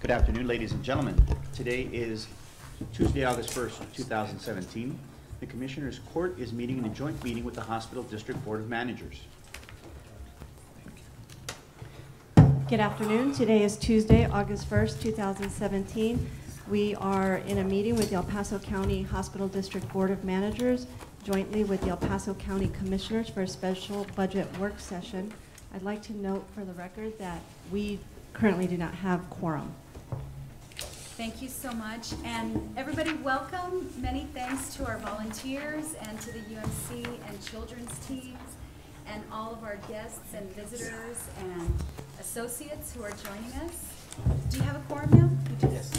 Good afternoon, ladies and gentlemen. Today is Tuesday, August 1st, 2017. The Commissioners' Court is meeting in a joint meeting with the Hospital District Board of Managers. Good afternoon. Today is Tuesday, August 1st, 2017. We are in a meeting with the El Paso County Hospital District Board of Managers, jointly with the El Paso County Commissioners for a special budget work session. I'd like to note for the record that we currently do not have quorum. Thank you so much. And everybody, welcome. Many thanks to our volunteers and to the UMC and children's teams and all of our guests and visitors and associates who are joining us. Do you have a quorum now? You do? Yes.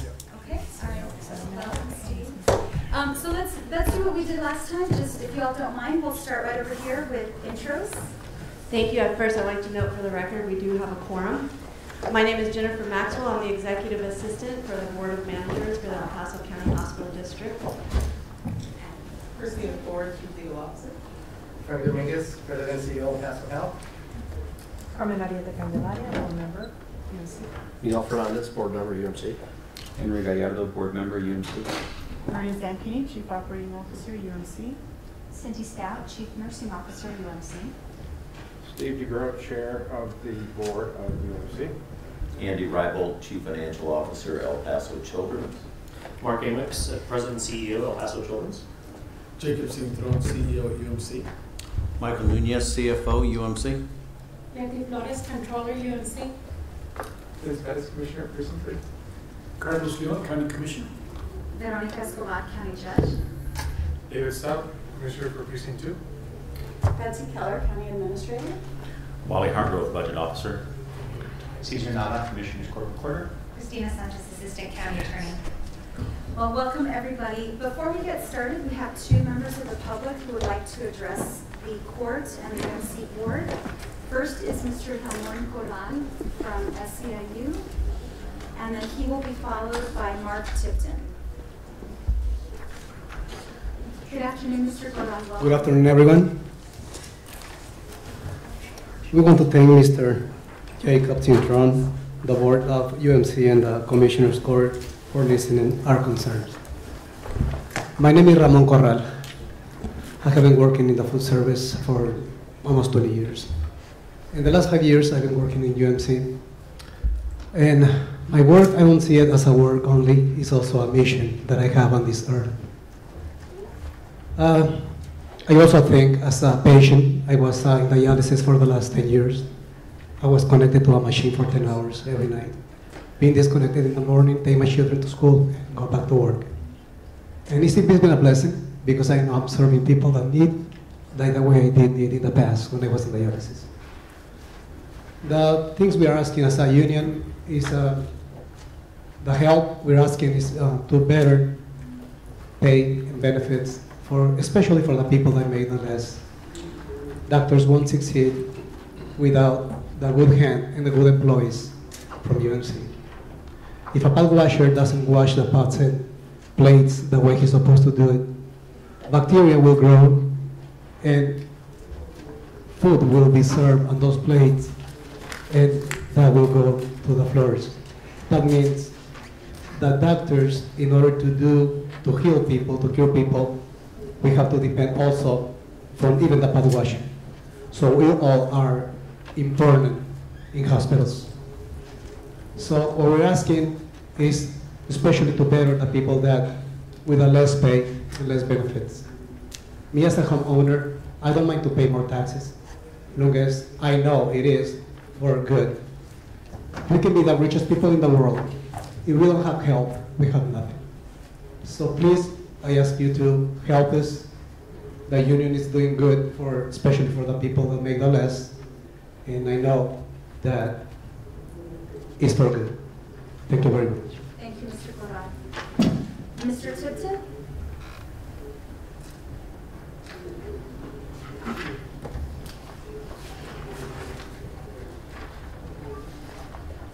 Okay. All right. Welcome, Steve. So let's do what we did last time. Just if you all don't mind, we'll start right over here with intros. Thank you. At first, I'd like to note for the record, we do have a quorum. My name is Jennifer Maxwell. I'm the Executive Assistant for the Board of Managers for the El Paso County Hospital District. Christina Ford, Chief Legal Officer. Frank Dominguez, President and CEO of Paso Health. Carmen Maria de Candelaria, Board Member, UMC. Miguel Fernandez, Board Member, UMC. Henry Gallardo, Board Member, UMC. Marian Zampini, Chief Operating Officer, UMC. Cindy Stout, Chief Nursing Officer, UMC. Steve DeGroat, Chair of the Board of UMC. Andy Reibold, Chief Financial Officer, El Paso Children's. Mark Amix, President and CEO, El Paso Children's. Jacob Cintron, CEO at UMC. Michael Nunez, CFO, UMC. Jackie Flores, Controller, UMC. Liz Pettis, Commissioner, Precinct 3. Carlos Leon, County Commissioner. Veronica Escobar, County Judge. David Stout, Commissioner for Precinct 2. Betsy Keller, County Administrator. Wally Hargrove, Budget Officer. Cesar Nava, Commissioners' Court Recorder. Christina Sanchez, Assistant County Attorney. Well, welcome everybody. Before we get started, we have two members of the public who would like to address the court and the UMC board. First is Mr. Ramon Corral from SCIU, and then he will be followed by Mark Tipton. Good afternoon, Mr. Corral. Good afternoon, everyone. We want to thank Mr. Jacob Cintron, the board of UMC and the Commissioner's Court for listening our concerns. My name is Ramon Corral. I have been working in the food service for almost 20 years. In the last 5 years, I've been working in UMC. And my work, I don't see it as a work only, it's also a mission that I have on this earth. I also think as a patient, I was in dialysis for the last 10 years. I was connected to a machine for 10 hours every night. Being disconnected in the morning, take my children to school, and go back to work. And it's been a blessing because I know I'm serving people that need the way I did need in the past when I was in dialysis. The things we are asking as a union is the help we're asking is to better pay and benefits especially for the people that make the less. Doctors won't succeed without the good hand and the good employees from UMC. If a pot washer doesn't wash the pots and plates the way he's supposed to do it, bacteria will grow and food will be served on those plates and that will go to the floors. That means that doctors, in order to heal people, to cure people, we have to depend also from even the pot washer. So we all are important in hospitals. So what we're asking is especially to better the people that with a less pay and less benefits. Me as a homeowner, I don't mind to pay more taxes, long as I know it is for good. We can be the richest people in the world. If we don't have help, we have nothing. So please, I ask you to help us. The union is doing good especially for the people that make the less, and I know that it's for good. Thank you very much. Thank you, Mr. Corral. Mr. Tipton?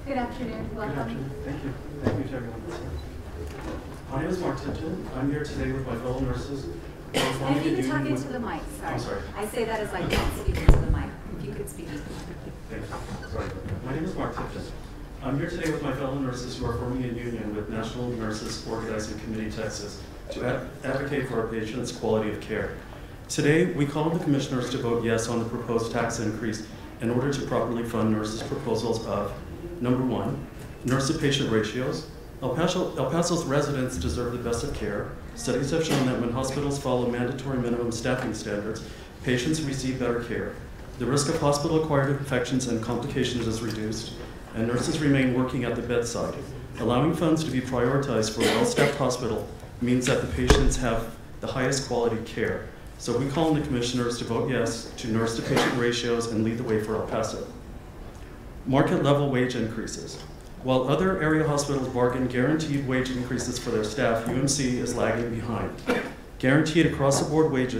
Good afternoon. Welcome. Good afternoon. Thank you. Thank you to everyone that's here. My name is Mark Tipton. I'm here today with my fellow nurses. And if you could talk into the mic, sorry. I'm sorry. I say that as like not speaking to the mic. If you could speak. Thank you. Sorry. My name is Mark Tipton. I'm here today with my fellow nurses who are forming a union with National Nurses Organizing Committee Texas to advocate for our patients' quality of care. Today, we call on the commissioners to vote yes on the proposed tax increase in order to properly fund nurses' proposals of, number one, nurse-to-patient ratios. El Paso's residents deserve the best of care. Studies have shown that when hospitals follow mandatory minimum staffing standards, patients receive better care. The risk of hospital-acquired infections and complications is reduced, and nurses remain working at the bedside. Allowing funds to be prioritized for a well-staffed hospital means that the patients have the highest quality care. So we call on the commissioners to vote yes to nurse-to-patient ratios and lead the way for El Paso. Market-level wage increases. While other area hospitals bargain guaranteed wage increases for their staff, UMC is lagging behind. Guaranteed across-the-board wage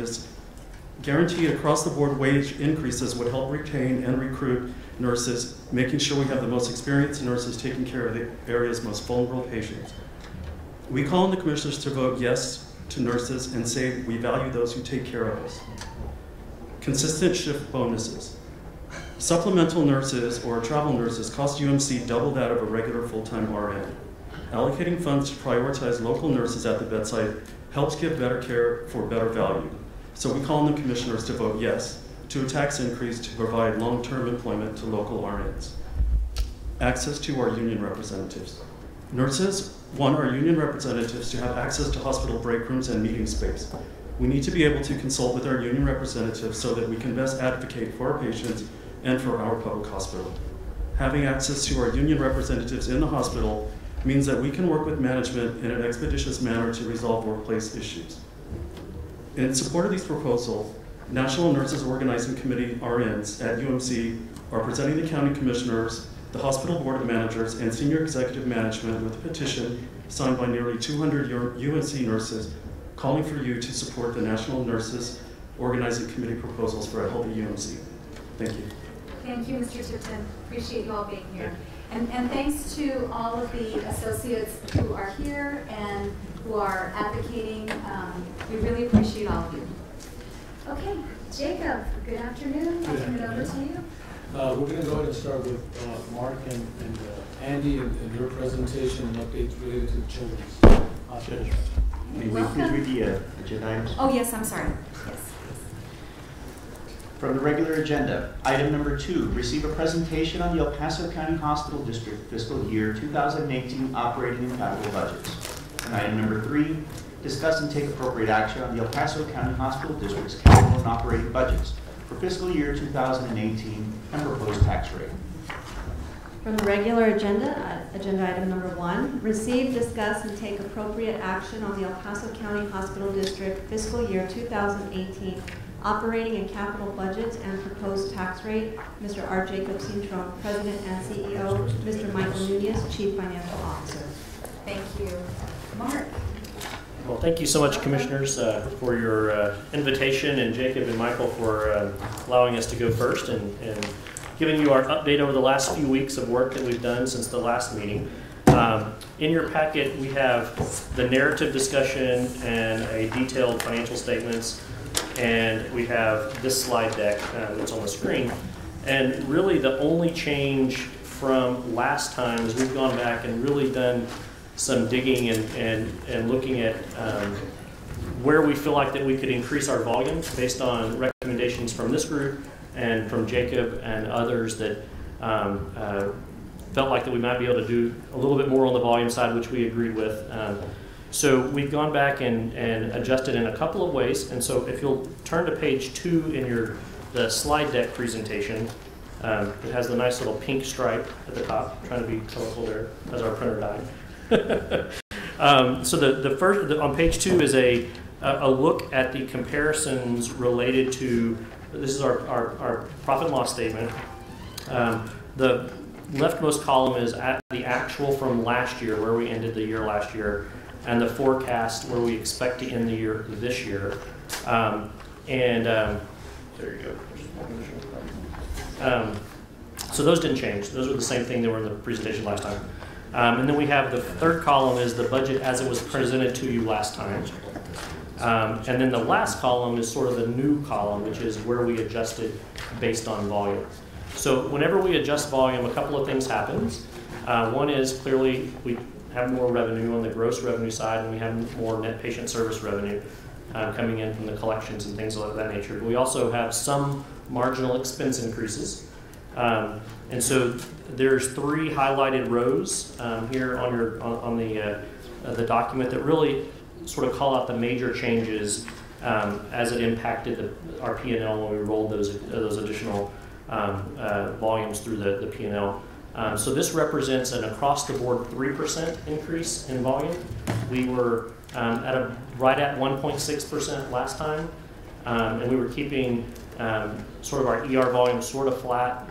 increases would help retain and recruit nurses, making sure we have the most experienced nurses taking care of the area's most vulnerable patients. We call on the commissioners to vote yes to nurses and say we value those who take care of us. Consistent shift bonuses. Supplemental nurses or travel nurses cost UMC double that of a regular full-time RN. Allocating funds to prioritize local nurses at the bedside helps give better care for better value. So we call on the commissioners to vote yes to a tax increase to provide long-term employment to local RNs. Access to our union representatives. Nurses want our union representatives to have access to hospital break rooms and meeting space. We need to be able to consult with our union representatives so that we can best advocate for our patients and for our public hospital. Having access to our union representatives in the hospital means that we can work with management in an expeditious manner to resolve workplace issues. In support of these proposals, National Nurses Organizing Committee RNs at UMC are presenting the county commissioners, the hospital board of managers, and senior executive management with a petition signed by nearly 200 UNC nurses calling for you to support the National Nurses Organizing Committee proposals for a healthy UMC. Thank you. Thank you, Mr. Tipton. Appreciate you all being here. And thanks to all of the associates who are here and who are advocating. We really appreciate all of you. Okay, Jacob, good afternoon. I'll turn it over to you. We're going to go ahead and start with Mark and Andy and your presentation and updates related to the children's hospital. May we please read the agenda items? Oh, yes, I'm sorry. Yes. From the regular agenda, item number 2, receive a presentation on the El Paso County Hospital District fiscal year 2018 operating and capital budgets. And item number 3, discuss and take appropriate action on the El Paso County Hospital District's capital and operating budgets for fiscal year 2018 and proposed tax rate. From the regular agenda, agenda item number 1, receive, discuss, and take appropriate action on the El Paso County Hospital District fiscal year 2018 operating and capital budgets and proposed tax rate. Mr. R. Jacob Cintron, President and CEO. Mr. Michael Nunez, Chief Financial Officer. Thank you. Mark. Well, thank you so much, Commissioners, for your invitation, and Jacob and Michael for allowing us to go first and giving you our update over the last few weeks of work that we've done since the last meeting. In your packet, we have the narrative discussion and a detailed financial statements, and we have this slide deck that's on the screen. And really the only change from last time is we've gone back and really done some digging and looking at where we feel like that we could increase our volume based on recommendations from this group and from Jacob and others that felt like that we might be able to do a little bit more on the volume side, which we agreed with. So we've gone back and adjusted in a couple of ways. And so if you'll turn to page 2 in the slide deck presentation, it has the nice little pink stripe at the top, trying to be colorful there as our printer died. So the first on page 2 is a look at the comparisons related to, this is our profit and loss statement. The leftmost column is at the actual from last year, where we ended the year last year, and the forecast where we expect to end the year this year. There you go. So those didn't change. Those were the same thing that were in the presentation last time. And then we have the third column is the budget as it was presented to you last time. And then the last column is sort of the new column, which is where we adjusted based on volume. So whenever we adjust volume, a couple of things happens. One is clearly we have more revenue on the gross revenue side, and we have more net patient service revenue coming in from the collections and things of that nature. But we also have some marginal expense increases. And so there's 3 highlighted rows here on the document that really sort of call out the major changes as it impacted our P&L when we rolled those additional volumes through the P&L. So this represents an across-the-board 3% increase in volume. We were right at 1.6% last time, and we were keeping sort of our ER volume sort of flat.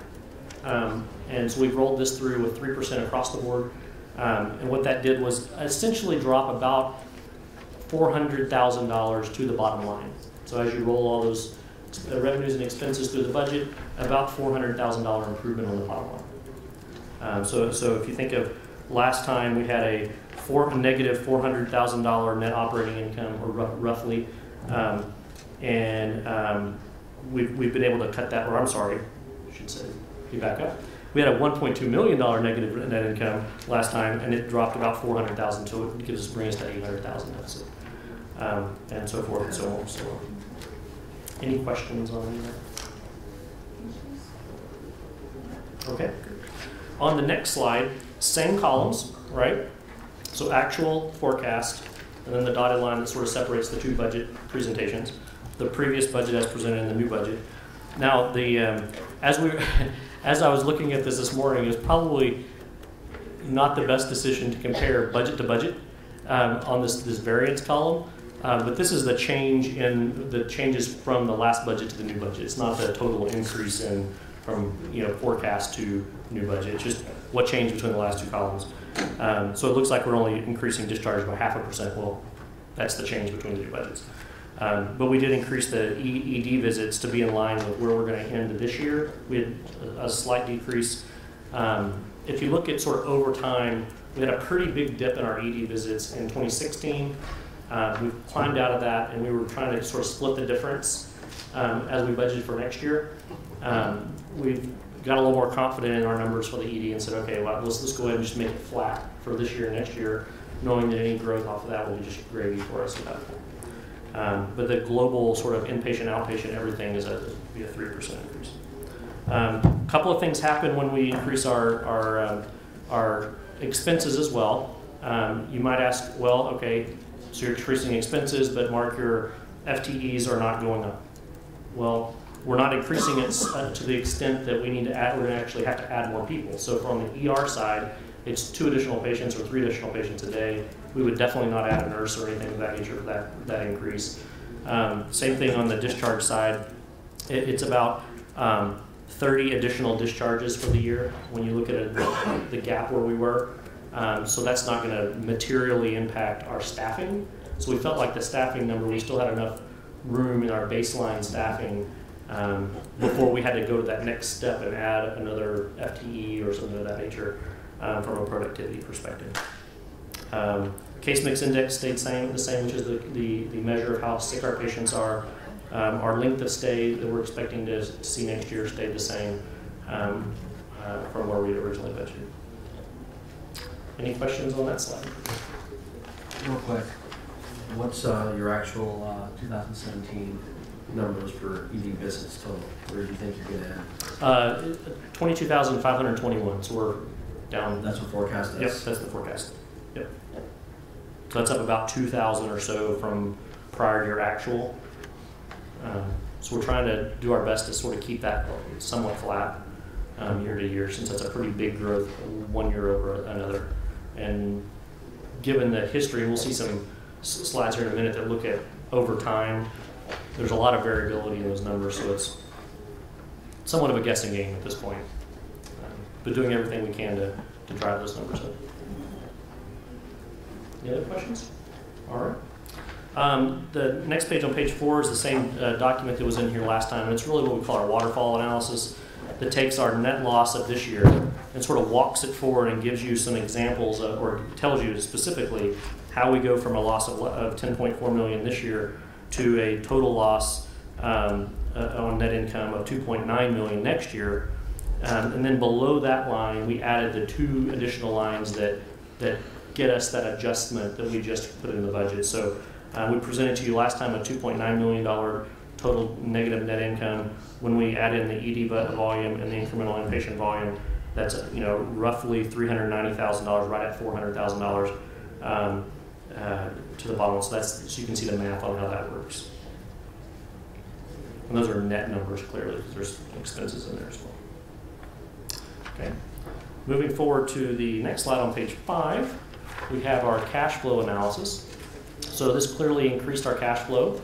And so we rolled this through with 3% across the board. And what that did was essentially drop about $400,000 to the bottom line. So as you roll all those revenues and expenses through the budget, about $400,000 improvement on the bottom line. So if you think of last time, we had a negative $400,000 net operating income, or roughly, and we've been able to cut that. Or I'm sorry, I should say, you back up. We had a $1.2 million negative net income last time, and it dropped about $400,000, so it brings us to $800,000 deficit, and so forth and so on. So, any questions on any of that? Okay. On the next slide, same columns, right? So actual, forecast, and then the dotted line that sort of separates the 2 budget presentations. The previous budget as presented in the new budget. Now, as I was looking at this morning, it was probably not the best decision to compare budget to budget on this variance column. But this is the changes from the last budget to the new budget. It's not the total increase from forecast to new budget. It's just what changed between the last 2 columns. So it looks like we're only increasing discharge by 0.5%. Well, that's the change between the 2 budgets. But we did increase the ED visits to be in line with where we're going to end this year. We had a slight decrease. If you look at sort of over time, we had a pretty big dip in our ED visits in 2016. We've climbed out of that, and we were trying to sort of split the difference as we budgeted for next year. We've got a little more confident in our numbers for the ED and said, okay, well, let's go ahead and just make it flat for this year and next year, knowing that any growth off of that will be just gravy for us at that point. But the global sort of inpatient, outpatient, everything is be a 3% increase. A couple of things happen when we increase our expenses as well. You might ask, well, okay, so you're increasing expenses, but Mark, your FTEs are not going up. Well, we're not increasing it to the extent that we need to add. We're going to actually have to add more people. So from the ER side, it's 2 additional patients or 3 additional patients a day. We would definitely not add a nurse or anything of that nature for that increase. Same thing on the discharge side. It's about 30 additional discharges for the year when you look at the gap where we were. So that's not going to materially impact our staffing. So we felt like the staffing number, we still had enough room in our baseline staffing before we had to go to that next step and add another FTE or something of that nature from a productivity perspective. Case mix index stayed the same, which is the measure of how sick our patients are. Our length of stay that we're expecting to see next year stayed the same from where we had originally budgeted. Any questions on that slide? Real quick, what's your actual 2017 numbers for ED visits total? Where do you think you're going to end? 22,521, so we're down. That's what forecast is? Yep, that's the forecast. Yep. So that's up about 2,000 or so from prior year actual. So we're trying to do our best to sort of keep that somewhat flat year to year, since that's a pretty big growth one year over another. And given the history, we'll see some slides here in a minute that look at over time. There's a lot of variability in those numbers, so it's somewhat of a guessing game at this point. But doing everything we can to drive those numbers up. Any other questions? All right. The next page on page 4 is the same document that was in here last time, and it's really what we call our waterfall analysis that takes our net loss of this year and sort of walks it forward and gives you some examples of, or tells you specifically how we go from a loss of $10.4 million this year to a total loss on net income of $2.9 million next year. And then below that line, we added the 2 additional lines that get us that adjustment that we just put in the budget. So we presented to you last time a $2.9 million total negative net income. When we add in the ED volume and the incremental inpatient volume, that's roughly $390,000, right at $400,000 to the bottom. So you can see the math on how that works. And those are net numbers clearly, because there's expenses in there as well. Okay. Moving forward to the next slide on page 5, we have our cash flow analysis. So this clearly increased our cash flow.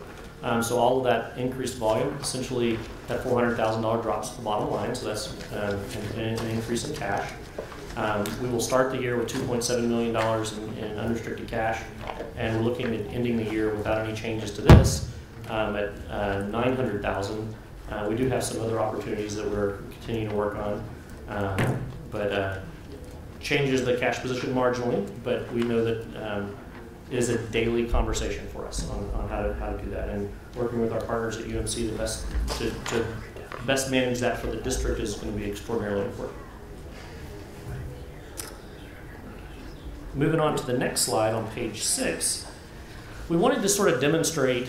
So all of that increased volume, essentially that $400,000 drops to the bottom line. So that's an increase in cash. We will start the year with $2.7 million in unrestricted cash, and we're looking at ending the year without any changes to this at $900,000. We do have some other opportunities that we're continuing to work on, but changes the cash position marginally. But we know that it is a daily conversation for us on how to do that, and working with our partners at UMC to best manage that for the district is going to be extraordinarily important. Moving on to the next slide on page 6, we wanted to sort of demonstrate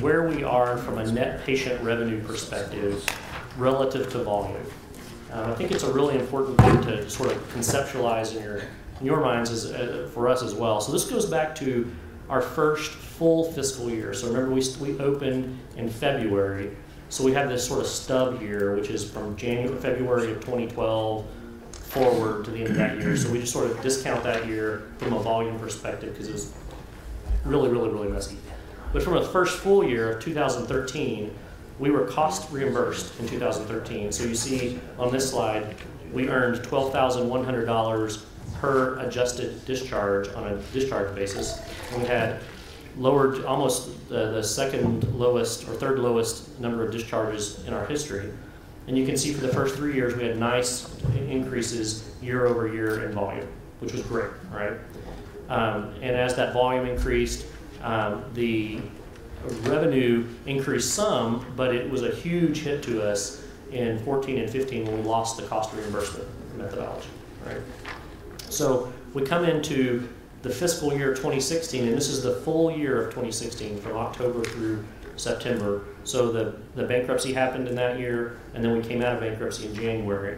where we are from a net patient revenue perspective relative to volume. I think it's a really important thing to sort of conceptualize in your minds for us as well. So this goes back to our first full fiscal year. So remember, we opened in February. So we have this sort of stub year, which is from February of 2012 forward to the end of that year. So we just sort of discount that year from a volume perspective because it was really, really, really messy. But from the first full year of 2013, we were cost reimbursed in 2013. So you see on this slide, we earned $12,100 per adjusted discharge on a discharge basis. And we had lowered almost the second lowest or third lowest number of discharges in our history. And you can see for the first 3 years, we had nice increases year over year in volume, which was great, right? And as that volume increased, the revenue increased some, but it was a huge hit to us in 14 and 15 when we lost the cost reimbursement methodology, right? So we come into the fiscal year 2016, and this is the full year of 2016 from October through September. So the bankruptcy happened in that year, and then we came out of bankruptcy in January.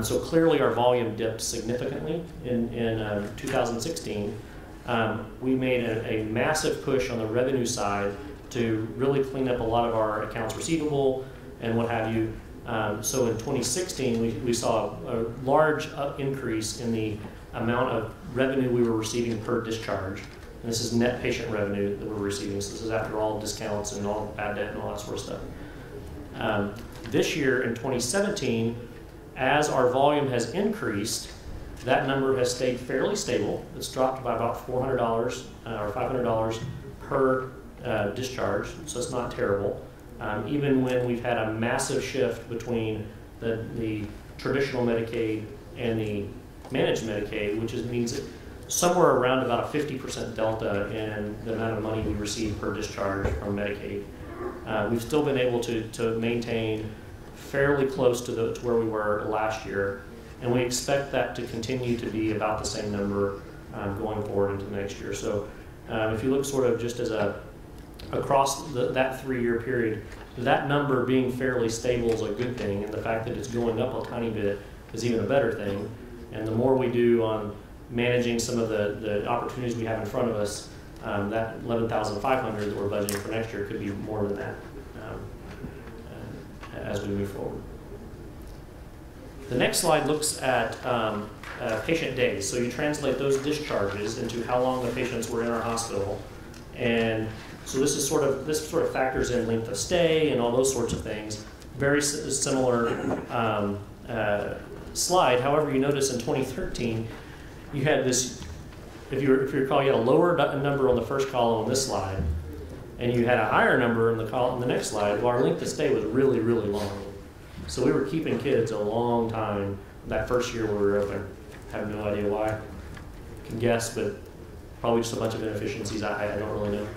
So clearly our volume dipped significantly in 2016. We made a massive push on the revenue side to really clean up a lot of our accounts receivable and what have you. So in 2016, we saw a large increase in the amount of revenue we were receiving per discharge. And this is net patient revenue that we're receiving. So this is after all discounts and all bad debt and all that sort of stuff. This year in 2017, as our volume has increased, that number has stayed fairly stable. It's dropped by about $400 or $500 per discharge, so it's not terrible. Even when we've had a massive shift between the traditional Medicaid and the managed Medicaid, which means that somewhere around about a 50% delta in the amount of money we receive per discharge from Medicaid. We've still been able to maintain fairly close to where we were last year, and we expect that to continue to be about the same number going forward into next year. So if you look sort of just as across that 3-year period, that number being fairly stable is a good thing, and the fact that it's going up a tiny bit is even a better thing. And the more we do on managing some of the opportunities we have in front of us, that $11,500 that we're budgeting for next year could be more than that as we move forward. The next slide looks at patient days. So you translate those discharges into how long the patients were in our hospital, and so this sort of factors in length of stay and all those sorts of things. Very similar slide. However, you notice in 2013 you had this. If you recall, you had a lower number on the first column on this slide, and you had a higher number in the next slide. Well, our length of stay was really, really long. So we were keeping kids a long time that first year we were open. I have no idea why. I can guess, but probably just a bunch of inefficiencies. I don't really know.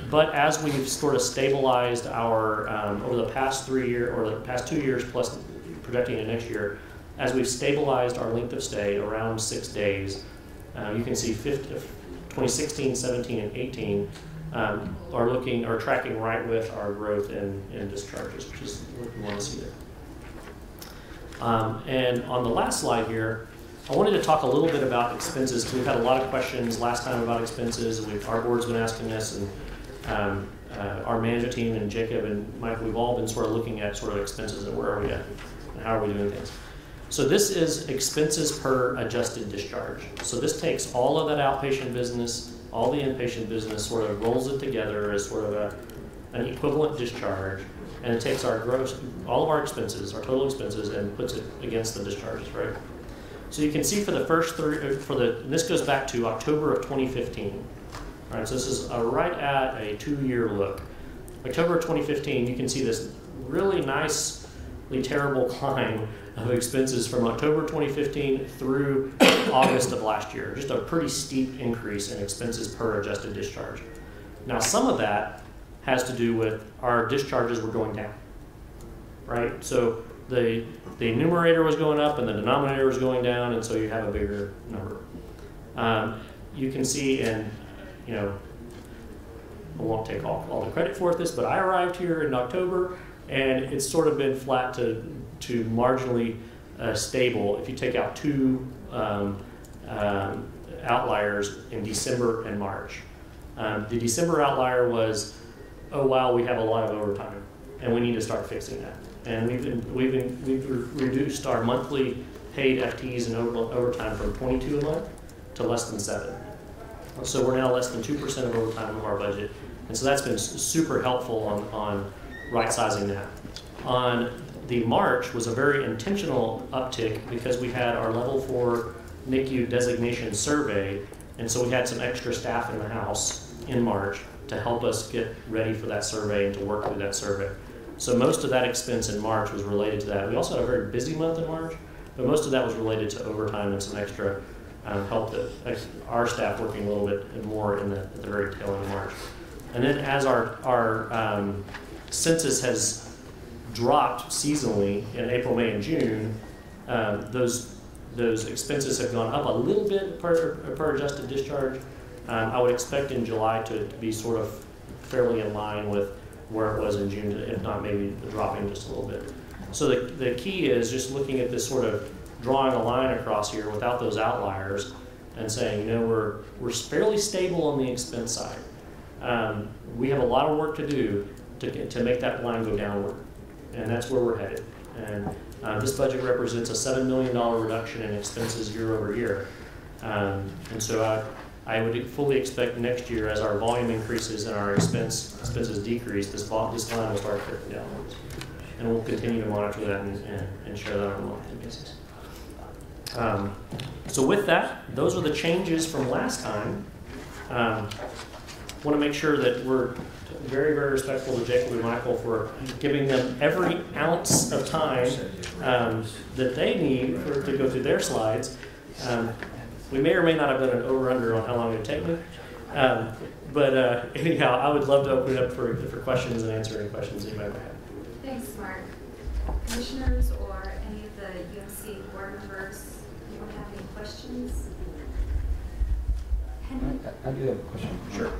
But as we've sort of stabilized our over the past 3 years or the past 2 years plus projecting it next year, as we've stabilized our length of stay around 6 days, you can see 2016, 17, and 18 are tracking right with our growth in discharges, which is what we want to see there. And on the last slide here, I wanted to talk a little bit about expenses, because we've had a lot of questions last time about expenses, and our board's been asking this, and our management team and Jacob and Mike, we've all been sort of looking at sort of expenses and where are we at and how are we doing things. So this is expenses per adjusted discharge. So this takes all of that outpatient business, all the inpatient business, sort of rolls it together as sort of an equivalent discharge, and it takes our gross, all of our expenses, our total expenses, and puts it against the discharges, right? So you can see for the first three, and this goes back to October of 2015. All right, so this is right at a 2-year look. October of 2015, you can see this really nicely terrible climb of expenses from October 2015 through August of last year. Just a pretty steep increase in expenses per adjusted discharge. Now, some of that has to do with our discharges were going down, right? So the numerator was going up and the denominator was going down, and so you have a bigger number. You can see, and I won't take all the credit for this, but I arrived here in October, and it's sort of been flat to marginally stable if you take out 2 outliers in December and March. The December outlier was, oh wow, we have a lot of overtime, and we need to start fixing that. And we've reduced our monthly paid FTEs and overtime from 22 a month to less than 7. So we're now less than 2% of overtime of our budget, and so that's been super helpful on right-sizing that. On the March was a very intentional uptick because we had our level 4 NICU designation survey, and so we had some extra staff in the house in March to help us get ready for that survey and to work through that survey. So most of that expense in March was related to that. We also had a very busy month in March, but most of that was related to overtime and some extra help that our staff working a little bit more at the very tail end of March. And then as our census has dropped seasonally in April, May, and June, those expenses have gone up a little bit per adjusted discharge. I would expect in July to be sort of fairly in line with where it was in June, if not maybe dropping just a little bit. So the key is just looking at this sort of drawing a line across here without those outliers and saying, we're fairly stable on the expense side. We have a lot of work to do to make that line go downward, and that's where we're headed. And this budget represents a $7 million reduction in expenses year over year. And so I would fully expect next year, as our volume increases and our expenses decrease, this line will start trickling downwards. And we'll continue to monitor that and share that on a monthly basis. So with that, those are the changes from last time. Want to make sure that we're very, very respectful to Jacob and Michael for giving them every ounce of time that they need to go through their slides. We may or may not have done an over-under on how long it would take me. But anyhow, I would love to open it up for questions and answer any questions anybody might have. Thanks, Mark. Commissioners or any of the UMC board members, anyone have any questions? Henry? I do have a question. Sure.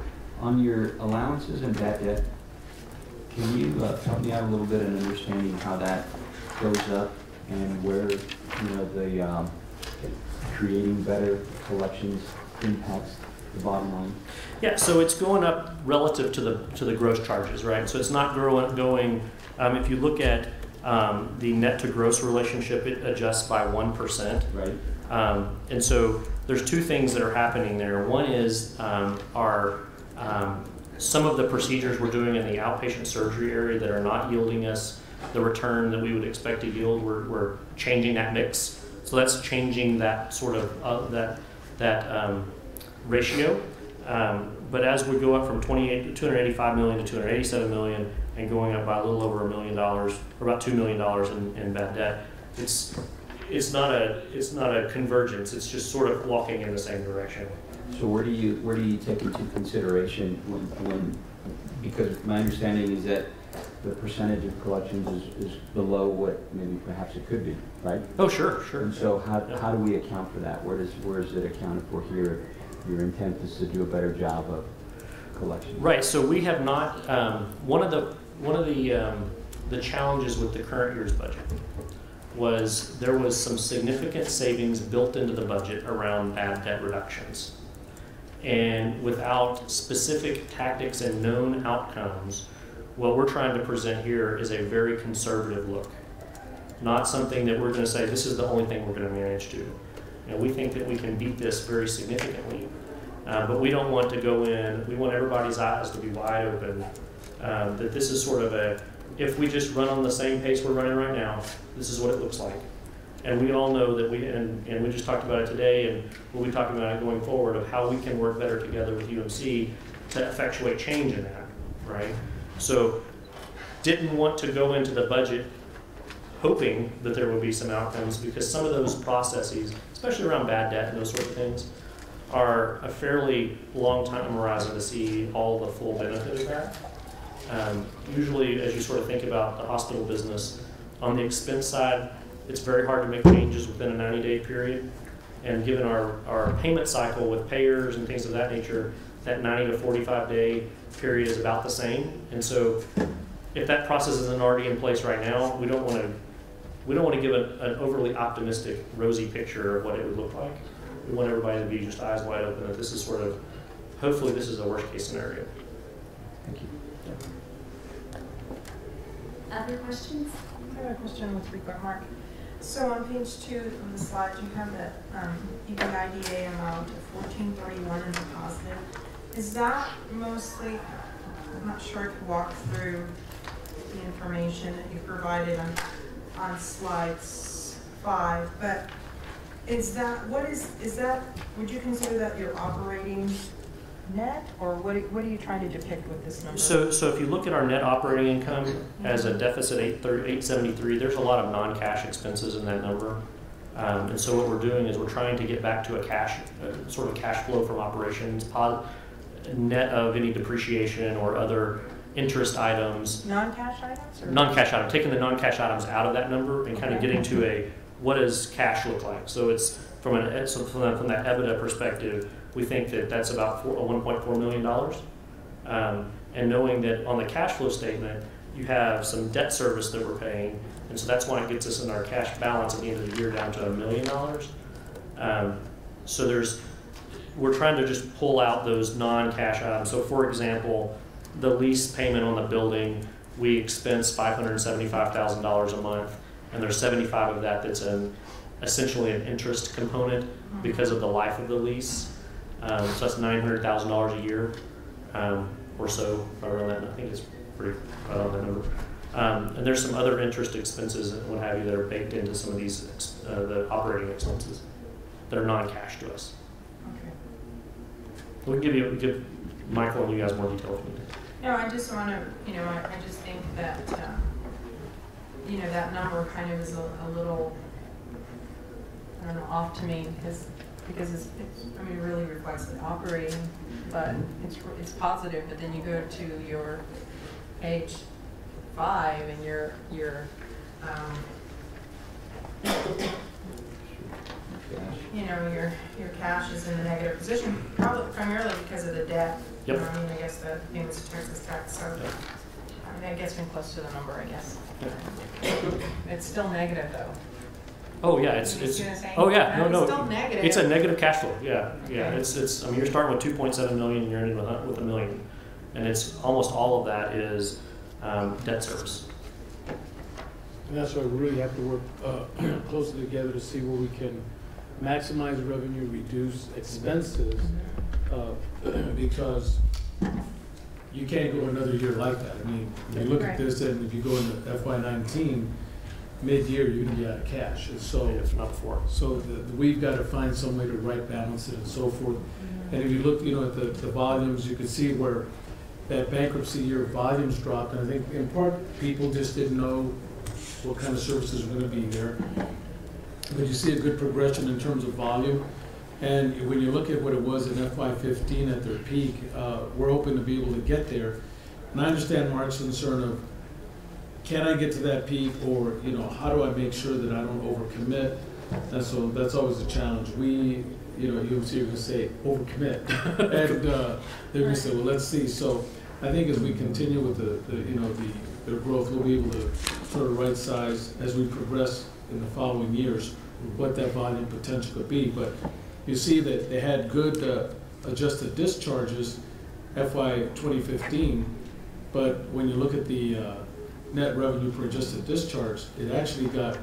On your allowances and bad debt, can you help me out a little bit in understanding how that goes up and where the creating better collections impacts the bottom line? Yeah, so it's going up relative to the gross charges, right? So it's not going. If you look at the net to gross relationship, it adjusts by 1%. Right. And so there's 2 things that are happening there. One is some of the procedures we're doing in the outpatient surgery area that are not yielding us the return that we would expect to yield. We're changing that mix. So that's changing that sort of that ratio. But as we go up from 285 million to 287 million and going up by a little over $1 million, or about $2 million in bad debt, it's not a convergence. It's just sort of walking in the same direction. So where do you take into consideration when because my understanding is that the percentage of collections is below what maybe perhaps it could be, right? Oh, sure, sure. And so how do we account for that? Where is it accounted for here? Your intent is to do a better job of collection. Right. So we have not. One of the challenges with the current year's budget was there was some significant savings built into the budget around bad debt reductions, and without specific tactics and known outcomes, what we're trying to present here is a very conservative look, not something that we're going to say this is the only thing we're going to manage to. We think that we can beat this very significantly, but we don't want to go in. We want everybody's eyes to be wide open. That this is sort of if we just run on the same pace we're running right now, this is what it looks like. And we all know that and we just talked about it today, and we'll be talking about it going forward of how we can work better together with UMC to effectuate change in that, right? So didn't want to go into the budget hoping that there would be some outcomes, because some of those processes, especially around bad debt and those sort of things, are a fairly long time horizon to see all the full benefit of that. Usually, as you sort of think about the hospital business, on the expense side, it's very hard to make changes within a 90-day period. And given our payment cycle with payers and things of that nature, that 90 to 45-day period is about the same. And so if that process isn't already in place right now, we don't want to give an overly optimistic, rosy picture of what it would look like. We want everybody to be just eyes wide open that this is sort of, hopefully this is a worst case scenario. Thank you. Other questions? I have a question with regard, Mark. So on page 2 of the slide, you have that EBIDA amount of 1431 in the positive. Is that mostly, I'm not sure if you walk through the information that you provided on slides 5, but is that, would you consider that your operating net, or what are you trying to depict with this number? So if you look at our net operating income as a deficit 873, there's a lot of non-cash expenses in that number. And so what we're doing is we're trying to get back to a sort of cash flow from operations, net of any depreciation or other interest items. Non-cash items? Or? Non-cash items, taking the non-cash items out of that number and kind of getting to what does cash look like? So it's from that EBITDA perspective, we think that that's about $1.4 million. And knowing that on the cash flow statement, you have some debt service that we're paying, and so that's why it gets us in our cash balance at the end of the year down to $1 million. So we're trying to just pull out those non-cash items. So for example, the lease payment on the building, we expense $575,000 a month, and there's 75 of that that's essentially an interest component because of the life of the lease. So that's $900,000 a year or so, around that. I think it's pretty right on that number. And there's some other interest expenses and what have you that are baked into some of these the operating expenses that are non-cash to us. Okay. We'll give Michael and you guys more detail if you need. No, I just want to, I just think that, that number kind of is a little, I don't know, off to me because it's it really reflects the operating, but it's positive. But then you go to your page 5 and your cash is in a negative position, probably primarily because of the debt. Yep. I guess the payments to Texas tax. So I guess we're close to the number. I guess it's still negative though. Oh yeah, it's oh yeah, no, it's still negative. It's a negative cash flow. Yeah, yeah. Okay. It's. I mean, you're starting with 2.7 million, and you're ending with $1 million, and it's almost all of that is debt service. And that's why we really have to work closely together to see where we can maximize revenue, reduce expenses, because you can't go another year like that. I mean, you look at this, and if you go into FY19, mid-year, you're going to be out of cash. And so, if not before. So we've got to find some way to right balance it and so forth. And if you look, at the volumes, you can see where that bankruptcy year volumes dropped. And I think in part, people just didn't know what kind of services were going to be there. But you see a good progression in terms of volume. And when you look at what it was in FY15 at their peak, we're hoping to be able to get there. And I understand Mark's concern of can I get to that peak, or, you know, how do I make sure that I don't overcommit? And so that's always a challenge. We, you know, you're going to say overcommit, and they're going to say, well, let's see. So I think as we continue with the growth, we'll be able to sort of right size as we progress in the following years what that volume potential could be. But you see that they had good adjusted discharges FY 2015, but when you look at the net revenue per adjusted discharge, it actually got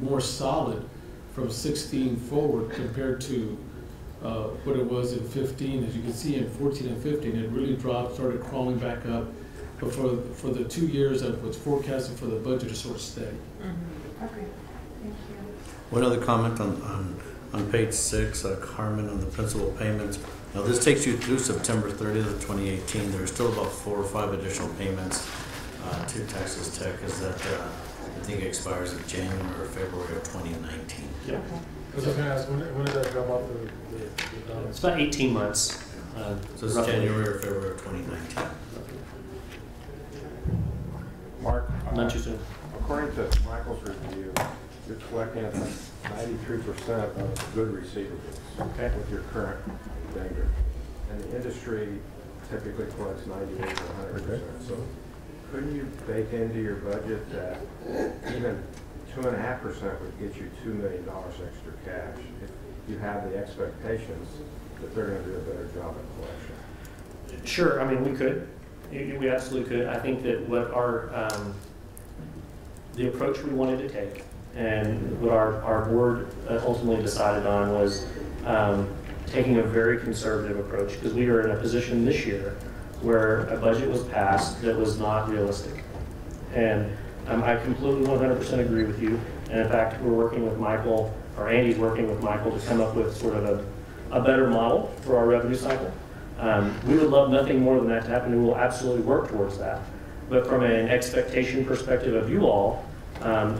more solid from 16 forward compared to what it was in 15. As you can see in 14 and 15, it really dropped, started crawling back up. But for the 2 years that was forecasted for the budget, is sort of steady. Mm-hmm. Okay, thank you. One other comment on page 6, Carmen, on the principal payments. Now this takes you through September 30th of 2018. There are still about 4 or 5 additional payments to Texas Tech, as that I think expires in January or February of 2019. Yeah. I was going to ask, when did that come up? It's about 18 months. So it's January or February of 2019. Mark, Not too soon. according to Michael's review, you're collecting 93% of good receivables with your current vendor. And the industry typically collects 98 to 100%. So couldn't you bake into your budget that even 2.5% would get you $2 million extra cash if you have the expectations that they're going to do a better job at collection? Sure, I mean, we could. We absolutely could. I think that what our, the approach we wanted to take and what our board ultimately decided on was taking a very conservative approach, because we were in a position this year where a budget was passed that was not realistic. And I completely 100% agree with you. And in fact, we're working with Michael, or Andy's working with Michael to come up with sort of a better model for our revenue cycle. We would love nothing more than that to happen, and we will absolutely work towards that. But from an expectation perspective of you all,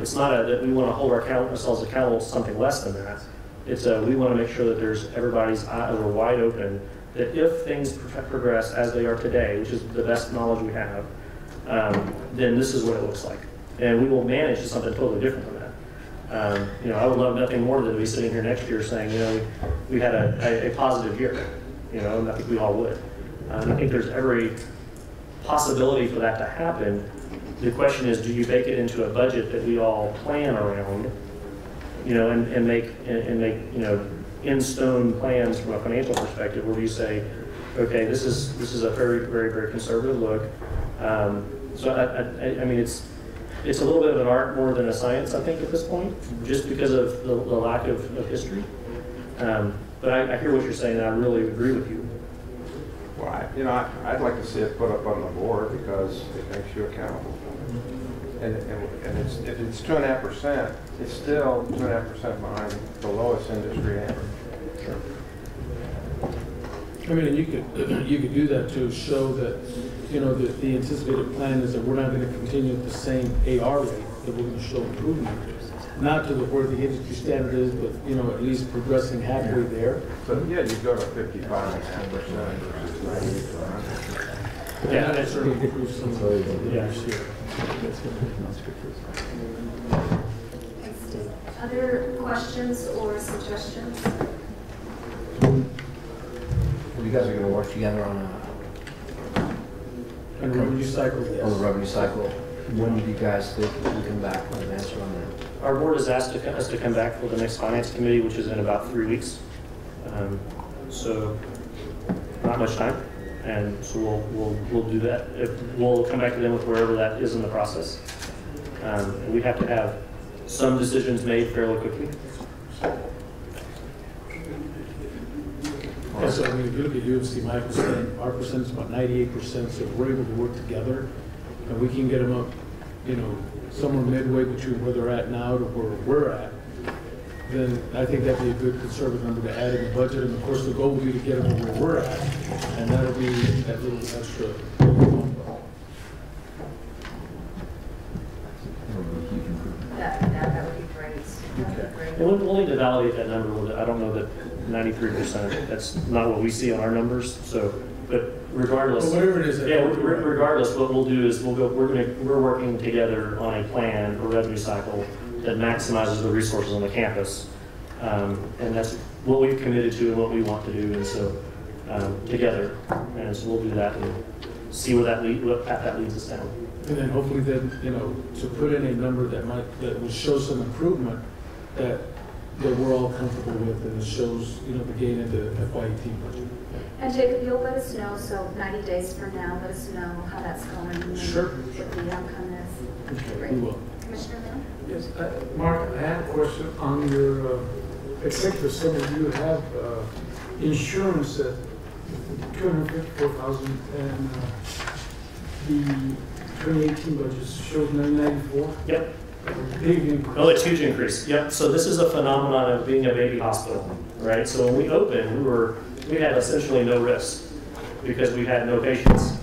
it's not that we want to hold ourselves accountable to something less than that. It's we want to make sure that everybody's eyes are wide open, that if things progress as they are today, which is the best knowledge we have, then this is what it looks like. And we will manage to something totally different than that. You know, I would love nothing more than to be sitting here next year saying, you know, we had a positive year. You know, and I think we all would. And I think there's every possibility for that to happen. The question is, do you bake it into a budget that we all plan around, you know, and make you know, in stone plans from a financial perspective, or do you say, okay, this is a very, very, very conservative look. So I mean, it's a little bit of an art more than a science, I think, at this point, just because of the lack of history. But I hear what you're saying, and I really agree with you. Well, I'd like to see it put up on the board because it makes you accountable. And if it's 2.5%, it's still 2.5% behind the lowest industry average. Sure. I mean, you could do that to show that, you know, that the anticipated plan is that we're not going to continue at the same AR rate, that we're going to show improvement. Not to where the industry standard is, but, you know, at least progressing halfway there. So yeah, you go to 55.5% versus 98 to 100. Yeah, that certainly improves some of the year. Other questions or suggestions? Well, you guys are going to work together on And the revenue cycle, yes. on the revenue cycle. When do you guys think you can come back with an answer on that? Our board has asked us to come back for the next finance committee, which is in about 3 weeks. So not much time, and so we'll do that. We'll come back to them with wherever that is in the process. We have to have some decisions made fairly quickly. And so, I mean, if you look at UMC, Michael's saying our percentage is about 98%, so if we're able to work together, and we can get them up, you know, somewhere midway between where they're at now to where we're at, then I think that'd be a good conservative number to add in the budget. And of course, the goal would be to get them to where we're at, and that'll be that little extra. That would be great. That would be great. And we'll need to validate that number a little bit. I don't know that 93%, that's not what we see on our numbers. So but regardless. Well, whatever it is. Yeah, regardless, what we'll do is we're working together on a plan for revenue cycle that maximizes the resources on the campus. And that's what we've committed to and what we want to do, and so together. And so we'll do that and see what path that leads us down. And then hopefully then, to put in a number that will show some improvement that we're all comfortable with, and it shows, the gain in the FY18 budget. And Jacob, you'll let us know, so 90 days from now, let us know how that's going. And Sure. what the outcome is. Okay, Great. we will. Commissioner Leon? Yes, Mark, I had a question on your executive summary. You have insurance at $254,000, and the 2018 budget shows $994. Yep. Big increase. Oh, it's huge increase. Yep. So this is a phenomenon of being a baby hospital, right? So when we opened, we had essentially no risk because we had no patients.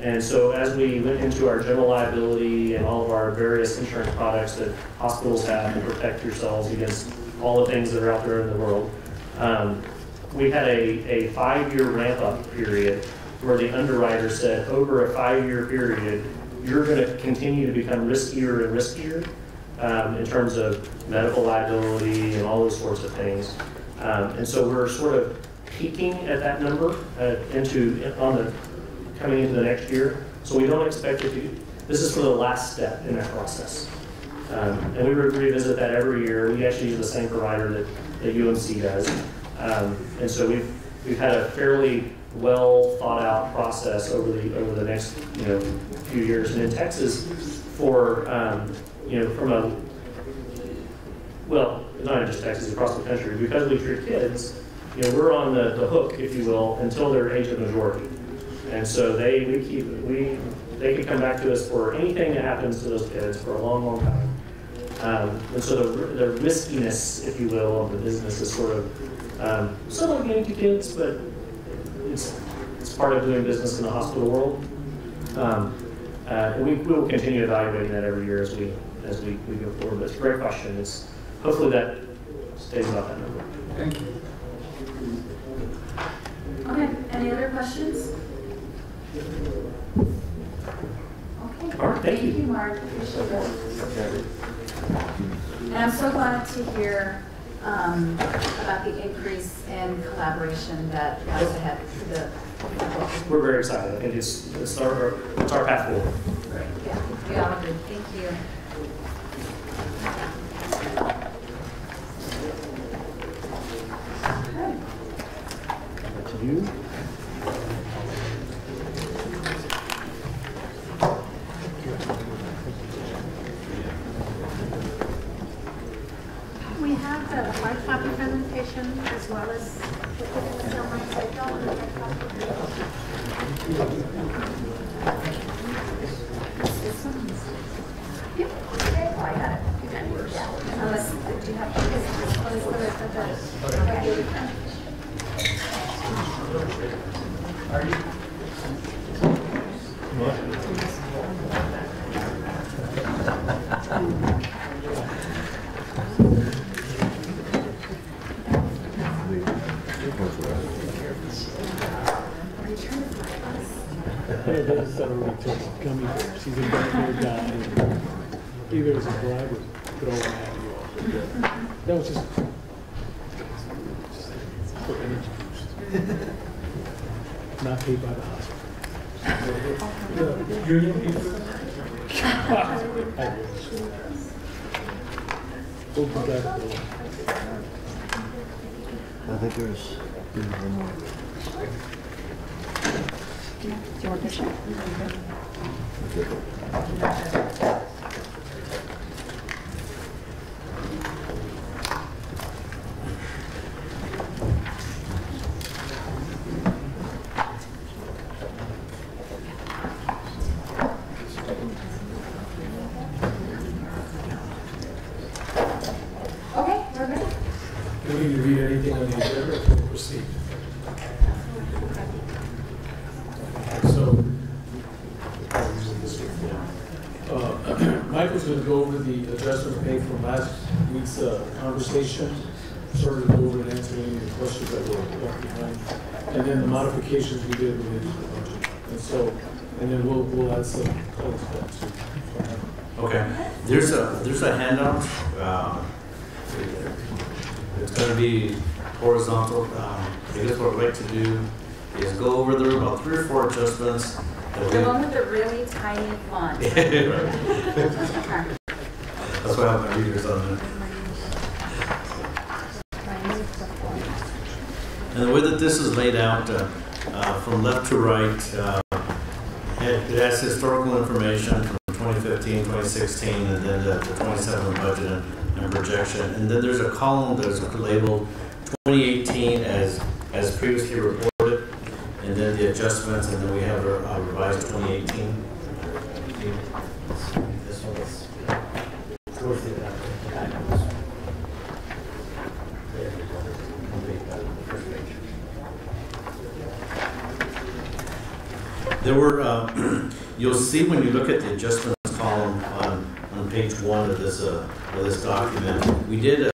And so as we went into our general liability and all of our various insurance products that hospitals have to protect yourselves against all the things that are out there in the world, we had a 5-year ramp-up period where the underwriter said over a 5-year period, you're going to continue to become riskier and riskier in terms of medical liability and all those sorts of things. And so we're sort of peaking at that number coming into the next year. So we don't expect it to, this is for the last step in that process. And we revisit that every year. We actually use the same provider that UMC does. And so we've had a fairly well thought out process over the next few years. And in Texas, for not just Texas, across the country, because we treat kids, we're on the hook, if you will, until their age of majority. And so they can come back to us for anything that happens to those kids for a long, long time. And so the riskiness, if you will, of the business is sort of somewhat getting to kids, but it's part of doing business in the hospital world. And we will continue evaluating that every year as we go forward. But it's a great question. Hopefully that stays about that number. Thank you. Okay, any other questions? Okay. All right, thank you. Thank you, Mark. Appreciate it. And I'm so glad to hear about the increase in collaboration that lies ahead for the. We're very excited. I think it's our path forward. Great. Yeah, we all agree. Thank you. Okay. To you. We have the hard copy presentation as well as the summary. Yep. Okay, I got it. You got it. Yeah. Unless, do you have this? Are you? What? Those that already took gummy bears. She's a gummy bear guy. Either as a bribe or throw them at you all. That was just for energy boost. Not paid by the hospital. The union people. I wish. Open that door. I think there's one more. Do you want this one? Okay, we're ready. Do we need to read anything on the agenda or we'll proceed? So, Michael's going to go over the adjustment made from last week's conversation, sort of go over and answer any of the questions that were left behind. and then the modifications we did related to the budget. And so, and then we'll add some color to that too. Okay, there's a handout. It's going to be horizontal. I guess what I'd like to do is go over there about 3 or 4 adjustments. The one with the really tiny font. Right. That's why I have my readers on there. And the way that this is laid out, from left to right, it has historical information from 2015, 2016, and then the 27 budget and projection. And then there's a column that's labeled 2018 as previously reported, and then the adjustments, and then we have a revised 2018. This one is. There were, you'll see when you look at the adjustments column on page 1 of this document, we did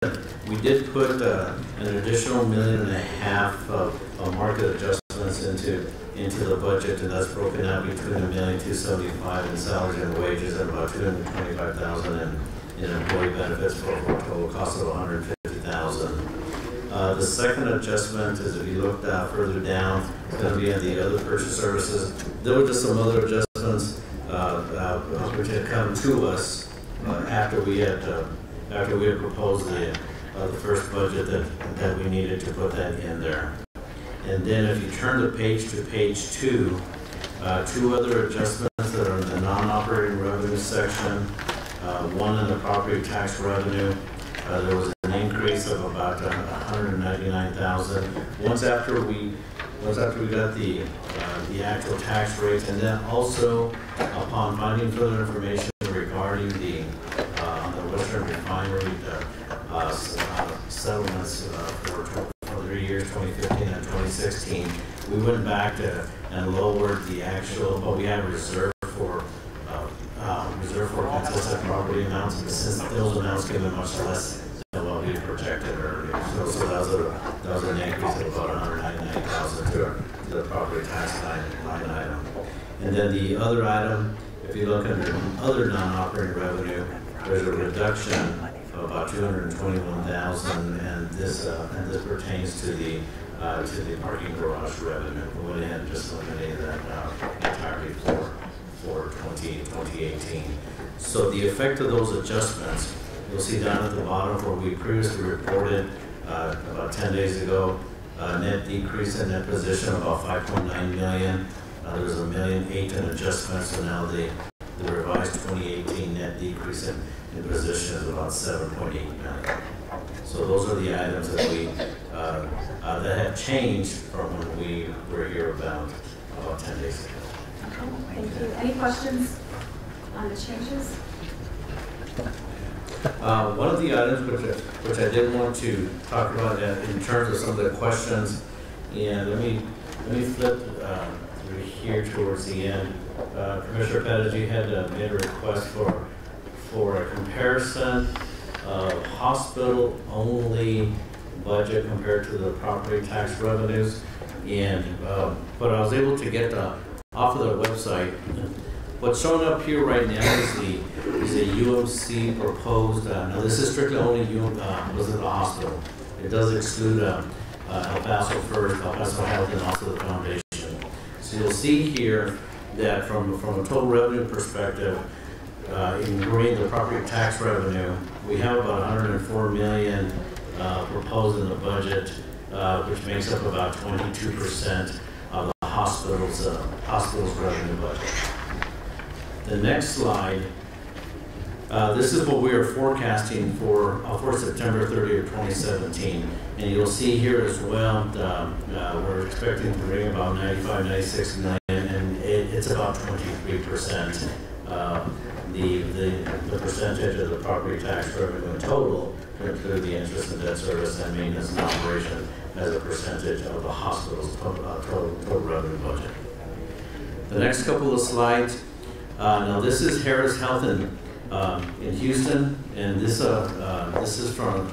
put an additional $1.5 million of market adjustments into the budget, and that's broken out between $1,275,000 in salaries and wages and about $225,000 in employee benefits for a total cost of $150,000. The second adjustment is, if you look further down, it's going to be in the other purchase services. There were just some other adjustments which had come to us after we had proposed the first budget that we needed to put that in there. And then if you turn the page to page 2, 2 other adjustments that are in the non-operating revenue section. One in the property tax revenue. There was an increase of about $199,000. Once after we got the actual tax rates, and then also upon finding further information regarding the Western Refinery settlements for 3 years, 2015 and 2016, we went back and lowered the actual, but we had reserved for contested property amounts, but since those amounts came in much less than what we projected earlier. So that was an increase of about $199,000 to the property tax line item. And then the other item, if you look under other non-operating revenue, there's a reduction of about $221,000, and this pertains to the parking garage revenue. We went ahead and just eliminated that entirely for 2018. So the effect of those adjustments, you'll see down at the bottom where we previously reported about 10 days ago, net decrease in net position of about $5.9 million. There was $1.8 million in adjustments, so now the revised 2018 net decrease in position is about $7.8 million. So those are the items that we that have changed from when we were here about 10 days ago. Thank you. Any questions on the changes? One of the items which I did want to talk about in terms of some of the questions, and let me flip through here towards the end. Commissioner Pettigrew had made a request for a comparison of hospital-only budget compared to the property tax revenues, and but I was able to get off of their website. What's showing up here right now is a UMC proposed. Now this is strictly only was it the hospital. It does exclude El Paso First, El Paso Health, and also the foundation. So you'll see here that from a total revenue perspective, in green, the property tax revenue, we have about $104 million proposed in the budget, which makes up about 22% of the hospital's revenue budget. The next slide, this is what we are forecasting for September 30th, 2017. And you'll see here as well, we're expecting to bring about 96 million, and it's about 23%. The percentage of the property tax revenue in total to include the interest and debt service and maintenance and operation as a percentage of the hospital's total revenue budget. The next couple of slides. Now this is Harris Health in Houston, and this is from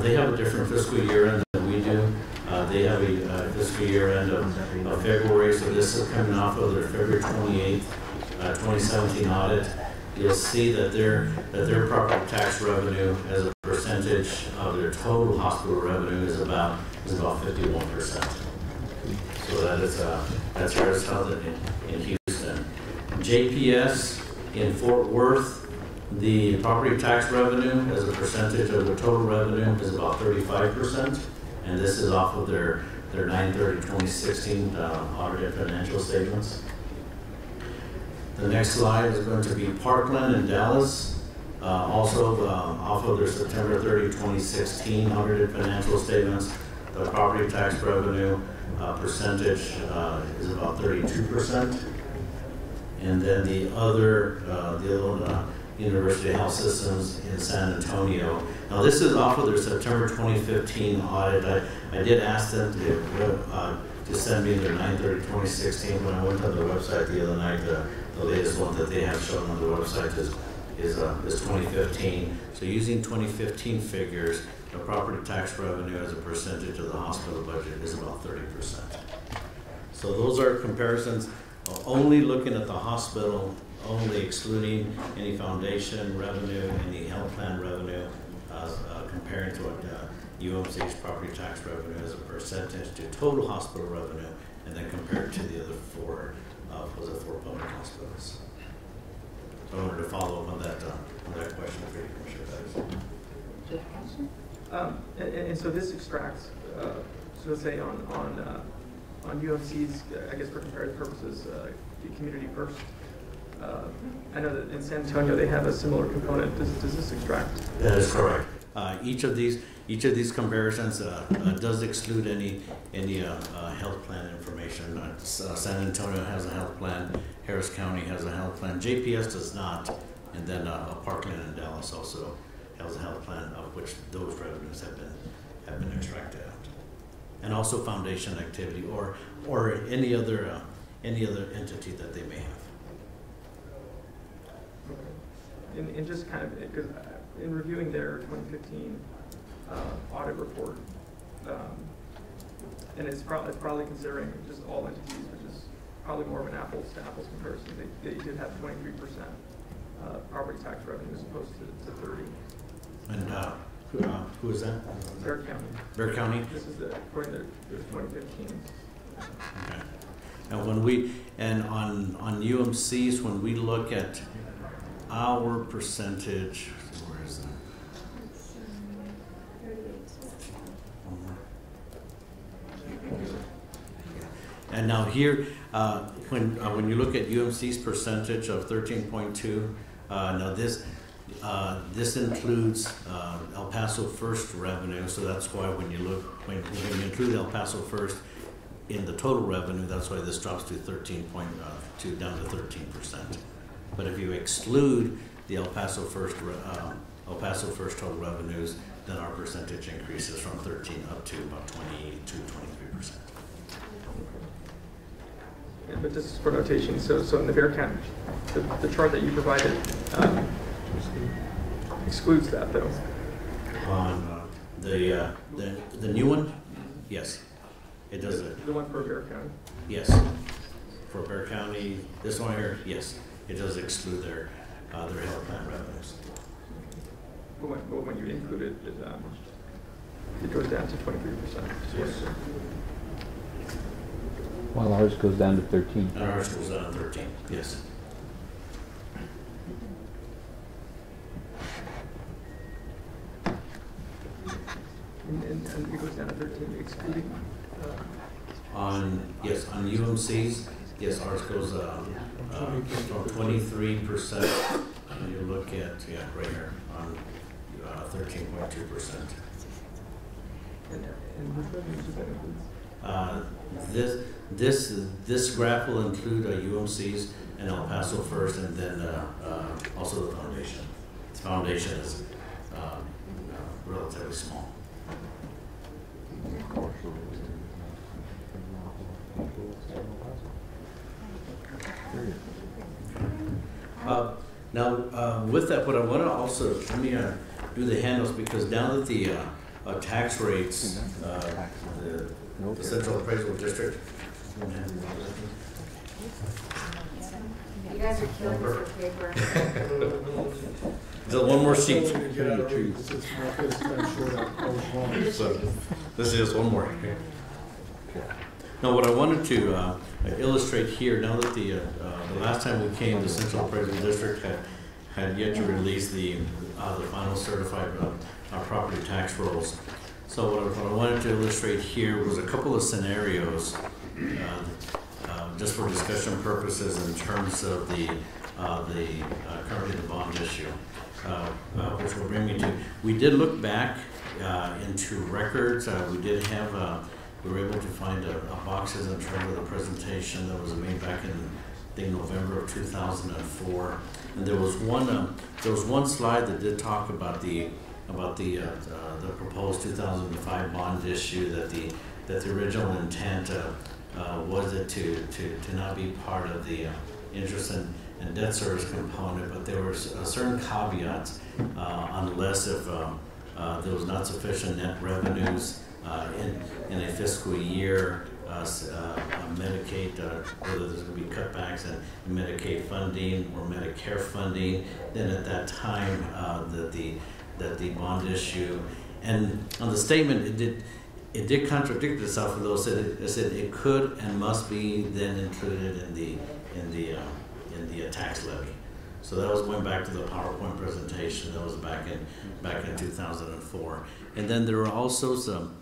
they have a different fiscal year end than we do. They have a fiscal year end of February, so this is coming off of their February 28th, 2017 audit. You'll see that their property tax revenue as a percentage of their total hospital revenue is about 51%. So that's where it's held in Houston. JPS in Fort Worth, the property tax revenue as a percentage of the total revenue is about 35%, and this is off of their 9/30/2016 audited financial statements. The next slide is going to be Parkland in Dallas, also off of their September 30, 2016 audited financial statements. The property tax revenue percentage is about 32%, and then the other University Health Systems in San Antonio. Now this is off of their September 2015 audit. I did ask them to send me their 9/30/2016. When I went on their website the other night, the latest one that they have shown on the website is 2015. So using 2015 figures, the property tax revenue as a percentage of the hospital budget is about 30%. So those are comparisons, only looking at the hospital, only excluding any foundation revenue, any health plan revenue, comparing to what UMC's property tax revenue as a percentage to total hospital revenue, and then compared to the other four public hospitals. So I wanted to follow up on that question for you, Commissioner Bettis. And so this extracts, so let's say on UMC's, I guess for comparative purposes, the community first. I know that in San Antonio they have a similar component. Does this extract? That is correct. Each of these comparisons does exclude any health plan information. San Antonio has a health plan. Harris County has a health plan. JPS does not, and then Parkland and Dallas also has a health plan, of which those revenues have been extracted out, and also foundation activity or any other entity that they may have. And just kind of, because in reviewing their 2015 audit report, and it's probably considering just all entities, which is probably more of an apples to apples comparison. They did have 23% property tax revenue as opposed to 30. And who is that? Bear County. Bear County. This is according to their 2015. Okay. And on UMC's, when we look at our percentage, where is that? And now here, when you look at UMC's percentage of 13.2, now this includes El Paso First revenue, so that's why when you include El Paso First in the total revenue, that's why this drops to 13.2 down to 13%. But if you exclude the El Paso First total revenues, then our percentage increases from 13 up to about 22-23%. Yeah, but this is for notation. So in the Bear County, the chart that you provided excludes that, though. On the new one, yes, it does it. The one for Bear County. Yes, for Bear County, this one here, yes. It does exclude their health plan revenues. But when you include it, it goes down to 23%. Yes. While ours goes down to 13. And ours goes down to 13, yes. And it goes down to 13, excluding? On UMC's, yes, ours goes from 23%, and you look at, right here, on 13.2%. And which revenues does that include? This graph will include UMC's and El Paso First, and then also the foundation. The foundation is relatively small. Now, with that, what I want to also, let me do the handles, because now that tax rates, the Central Appraisal District. You guys are killing us with paper. Just one more sheet. So, this is just one more. Now, what I wanted to illustrate here, now that the last time we came, the Central Appraisal District had yet to release the final certified property tax rolls. So what I wanted to illustrate here was a couple of scenarios, just for discussion purposes in terms of currently the bond issue, which will bring me to. We did look back into records. We did have. We were able to find boxes in terms of the presentation that was made back in, I think, November of 2004, and there was one slide that did talk about the proposed 2005 bond issue, that the original intent was it to not be part of the interest and debt service component, but there were certain caveats unless if there was not sufficient net revenues in a fiscal year, Medicaid, whether there's going to be cutbacks in Medicaid funding or Medicare funding, then at that time that the bond issue, and on the statement it did contradict itself for those that it said it could and must be then included in the tax levy. So that was going back to the PowerPoint presentation that was back in 2004, and then there were also some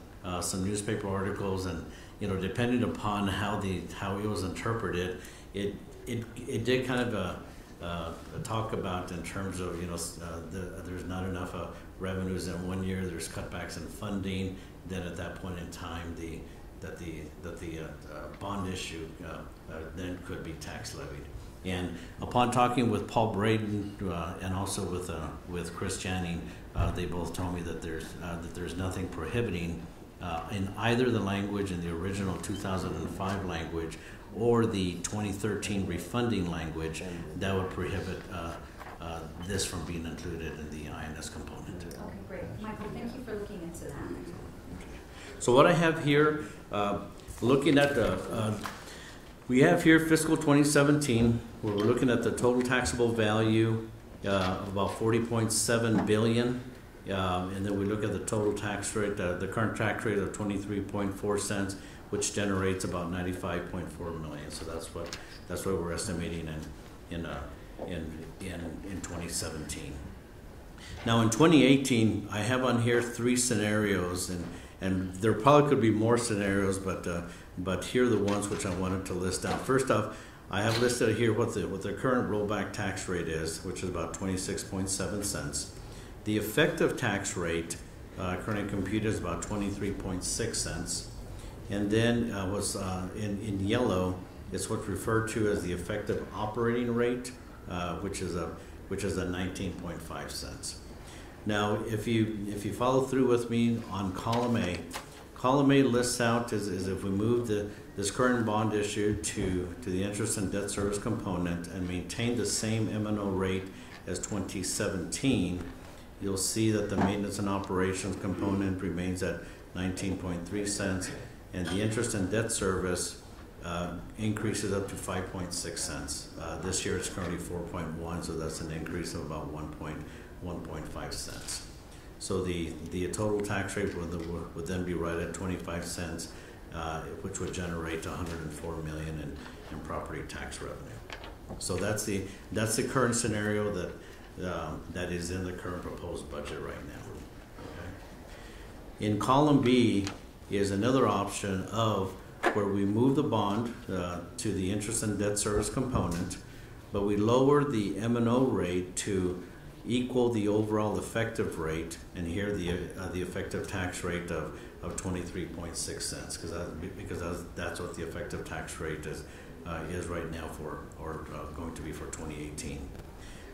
newspaper articles, and depending upon how it was interpreted, it did kind of talk about in terms of there's not enough revenues in one year, there's cutbacks in funding, then at that point in time the bond issue then could be tax levied. And upon talking with Paul Braden and also with Chris Channing, they both told me that there's nothing prohibiting in either the language in the original 2005 language or the 2013 refunding language that would prohibit this from being included in the INS component. Okay, great. Michael, thank you for looking into that. So what I have here, looking at we have here fiscal 2017, where we're looking at the total taxable value of about 40.7 billion. And then we look at the total tax rate, the current tax rate of 23.4 cents, which generates about 95.4 million. So that's what we're estimating in 2017. Now in 2018, I have on here 3 scenarios, and there probably could be more scenarios, but here are the ones which I wanted to list out. First off, I have listed here what the current rollback tax rate is, which is about 26.7 cents. The effective tax rate currently computed is about 23.6 cents. And then what's in yellow is what's referred to as the effective operating rate, which is a 19.5 cents. Now, if you follow through with me on column A lists out is if we move this current bond issue to the interest and debt service component and maintain the same M&O rate as 2017, you'll see that the maintenance and operations component remains at 19.3 cents, and the interest and debt service increases up to 5.6 cents. This year it's currently 4.1, so that's an increase of about 1.5 cents. So the total tax rate would then be right at 25 cents, which would generate 104 million in property tax revenue. So that's the current scenario that is in the current proposed budget right now. Okay. In column B is another option of where we move the bond to the interest and debt service component, but we lower the M&O rate to equal the overall effective rate, and here the effective tax rate of 23.6 cents, because that's what the effective tax rate is right now going to be for 2018.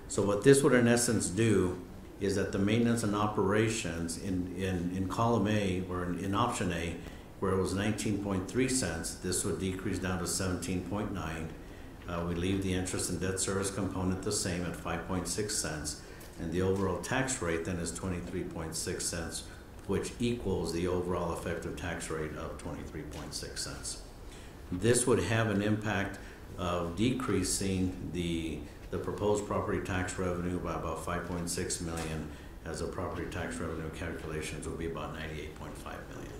So what this would in essence do is that the maintenance and operations in column A, or in option A, where it was 19.3 cents, this would decrease down to 17.9. We leave the interest and debt service component the same at 5.6 cents, and the overall tax rate then is 23.6 cents which equals the overall effective tax rate of 23.6 cents. This would have an impact of decreasing the proposed property tax revenue by about 5.6 million, as the property tax revenue calculations will be about 98.5 million.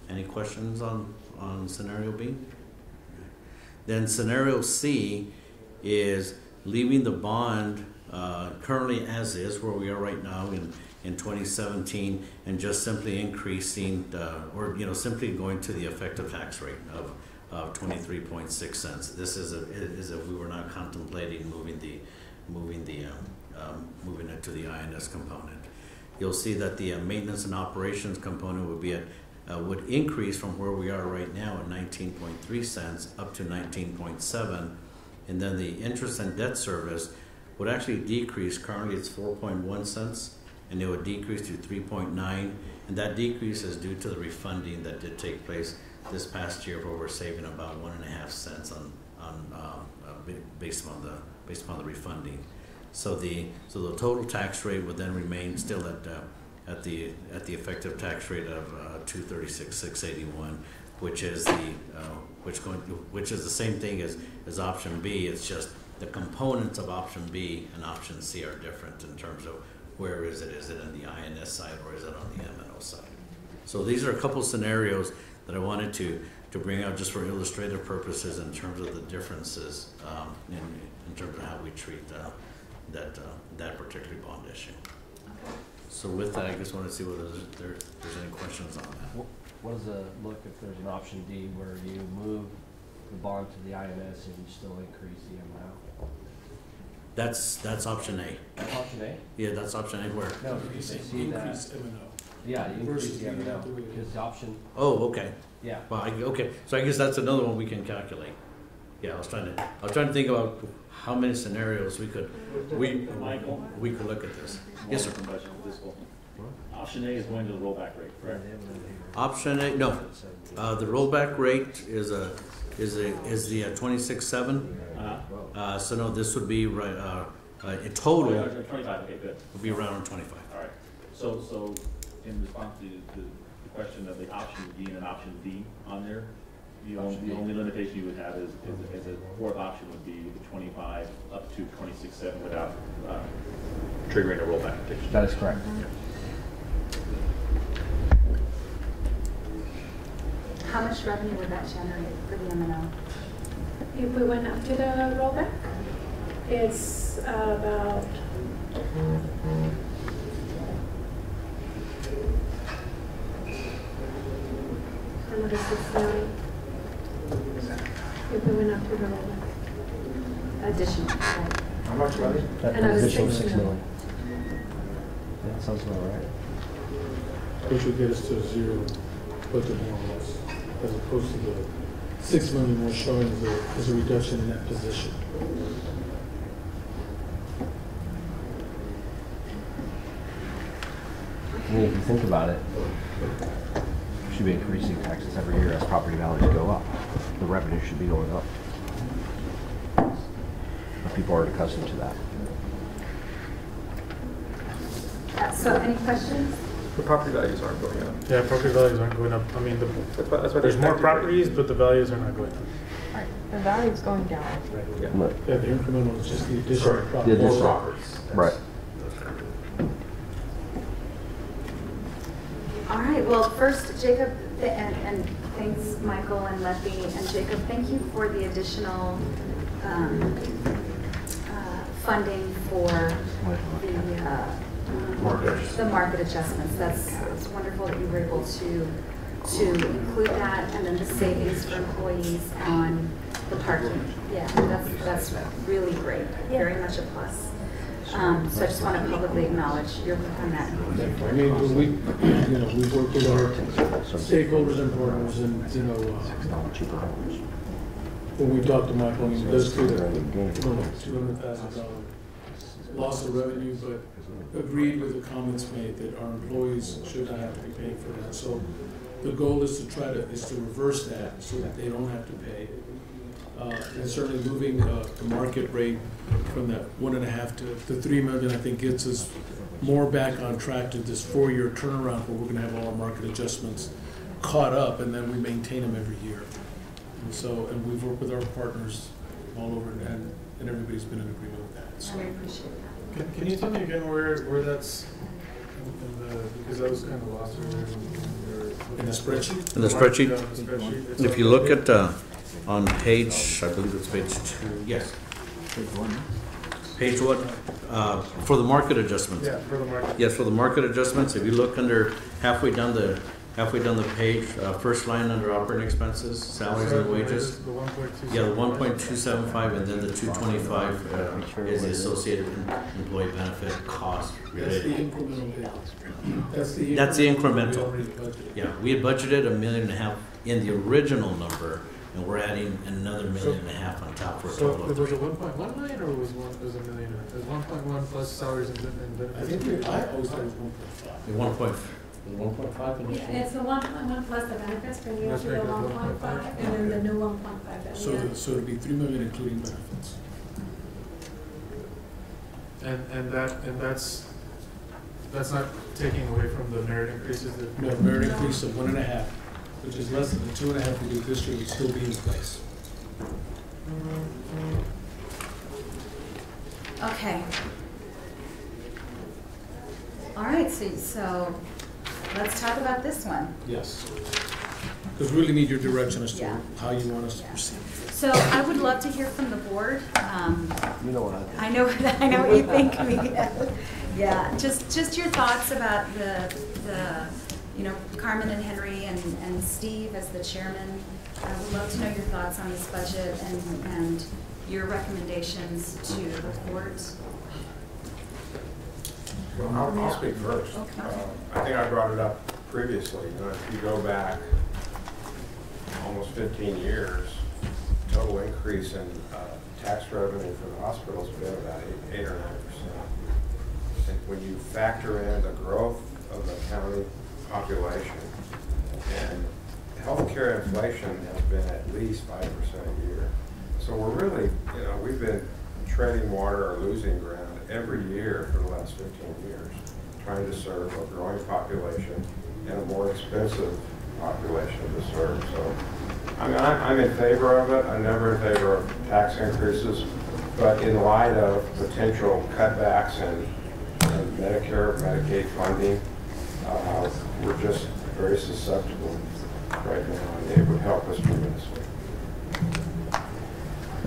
Any questions on scenario B? Then scenario C is leaving the bond currently as is, where we are right now in 2017, and just simply increasing or simply going to the effective tax rate of 23.6 cents. This is if we were not contemplating moving it to the INS component. You'll see that the maintenance and operations component would be would increase from where we are right now at 19.3 cents up to 19.7, and then the interest and debt service would actually decrease. Currently it's 4.1 cents, and it would decrease to 3.9, and that decrease is due to the refunding that did take place this past year, where we're saving about 1.5 cents based upon the refunding. So the total tax rate would then remain still at the effective tax rate of 236,681, which is the same thing as option B. It's just the components of option B and option C are different in terms of where is it? Is it in the INS side or is it on the M&O side? So these are a couple scenarios that I wanted to bring out just for illustrative purposes in terms of the differences in terms of how we treat that particular bond issue. So with that, I just want to see whether there's any questions on that. What does it look if there's an option D where you move the bond to the INS and you still increase the amount? That's option A. That's option A? Yeah, that's option A where? No, you say increase M&O. Yeah, you increase the M&O because the option. Oh, okay. Yeah. Well, okay. So I guess that's another one we can calculate. Yeah, I was trying to think about how many scenarios we could look at this. Yes, sir. Option A is going to the rollback rate, correct? Option A, no. The rollback rate is the 26.7. So no, this would be right. In total, 25. Okay, good. Would be around 25. All right. So in response to the question of the option D and option D on there, the only limitation you would have is a fourth option would be the 25 up to 26.7 without triggering a rollback petition. That is correct. Yeah. How much revenue would that generate for the M&O? If we went up to the rollback, it's about another 6 million. If we went up to the rollback. Additional, right? How much money? Another additional 6 6 million. million. Yeah, that sounds about right. Which would get us to zero, but the more or less, as opposed to the 6 million we're showing as a reduction in that position. I mean, if you think about it, we should be increasing taxes every year as property values go up. The revenue should be going up. But people aren't accustomed to that. So any questions? The property values aren't going up. Yeah, property values aren't going up. I mean, That's why there's more properties, but the values are not going up. Right, the value's going down. Yeah. Yeah, the incremental is just the additional property. The additional. Right. All right, well, first, Jacob, and thanks, Michael and Leffy, and Jacob, thank you for the additional funding for the market adjustments. It's wonderful that you were able to include that, and then the savings for employees on the parking. Yeah, that's really great, very much a plus. So I just want to publicly acknowledge your work on that. I mean, we've worked with our stakeholders and partners, and when we talked to Michael, he does do that $200,000 loss of revenue, but agreed with the comments made that our employees should not have to be paying for that. So the goal is to reverse that so that they don't have to pay. And certainly moving the market rate from that 1.5 to 3 million, I think gets us more back on track to this 4-year turnaround where we're gonna have all our market adjustments caught up, and then we maintain them every year. And so, and we've worked with our partners all over, and everybody's been in agreement with that. So. I appreciate that. Can you tell me again where that's, because I was kind of lost earlier in the spreadsheet? In the spreadsheet? Yeah, the spreadsheet. If you look at, on page, I believe it's page 2, yes. Page 1. Page 1, for the market adjustments. Yeah, for the market. Yes, for the market adjustments, if you look under, halfway down the page, first line under operating expenses, salaries and wages. The 1.275. Yeah, the 1.275, and then the 225 is the associated employee benefit cost That's the related. incremental. That's the incremental. Already budgeted. Yeah, we had budgeted $1.5 million in the original number, and we're adding another $1.5 million on top for a So total it of was a 1.1 million, or was $1 million? It was 1.1 plus salaries and benefits. I think I always thought it was 1.5. 1.5 initially. Yeah, it's the 1.1 plus the benefits, bringing you That's to the right, 1.5, and then the new 1.5 that we So, have. so it'd be $3 million including benefits. And that's not taking away from the merit increases that. No, merit increase of 1.5, which is less than the 2.5 we did this year, would still be in place. Okay. All right, so let's talk about this one. Yes. Because we really need your direction as to Yeah. how you want us to proceed. So I would love to hear from the board. You know what I think. I know what you think, Miguel. Yeah, just your thoughts about the Carmen and Henry and Steve as the chairman. I would love to know your thoughts on this budget and your recommendations to the board. Well, I'll speak first. I think I brought it up previously. If you go back almost 15 years, total increase in tax revenue for the hospital's been about 8 or 9%. And when you factor in the growth of the county population, and healthcare inflation has been at least 5% a year. So we're really, we've been treading water or losing ground every year for the last 15 years, trying to serve a growing population and a more expensive population to serve. So, I mean, I'm in favor of it. I'm never in favor of tax increases, but in light of potential cutbacks in Medicare, Medicaid funding, we're just very susceptible right now, and it would help us tremendously. I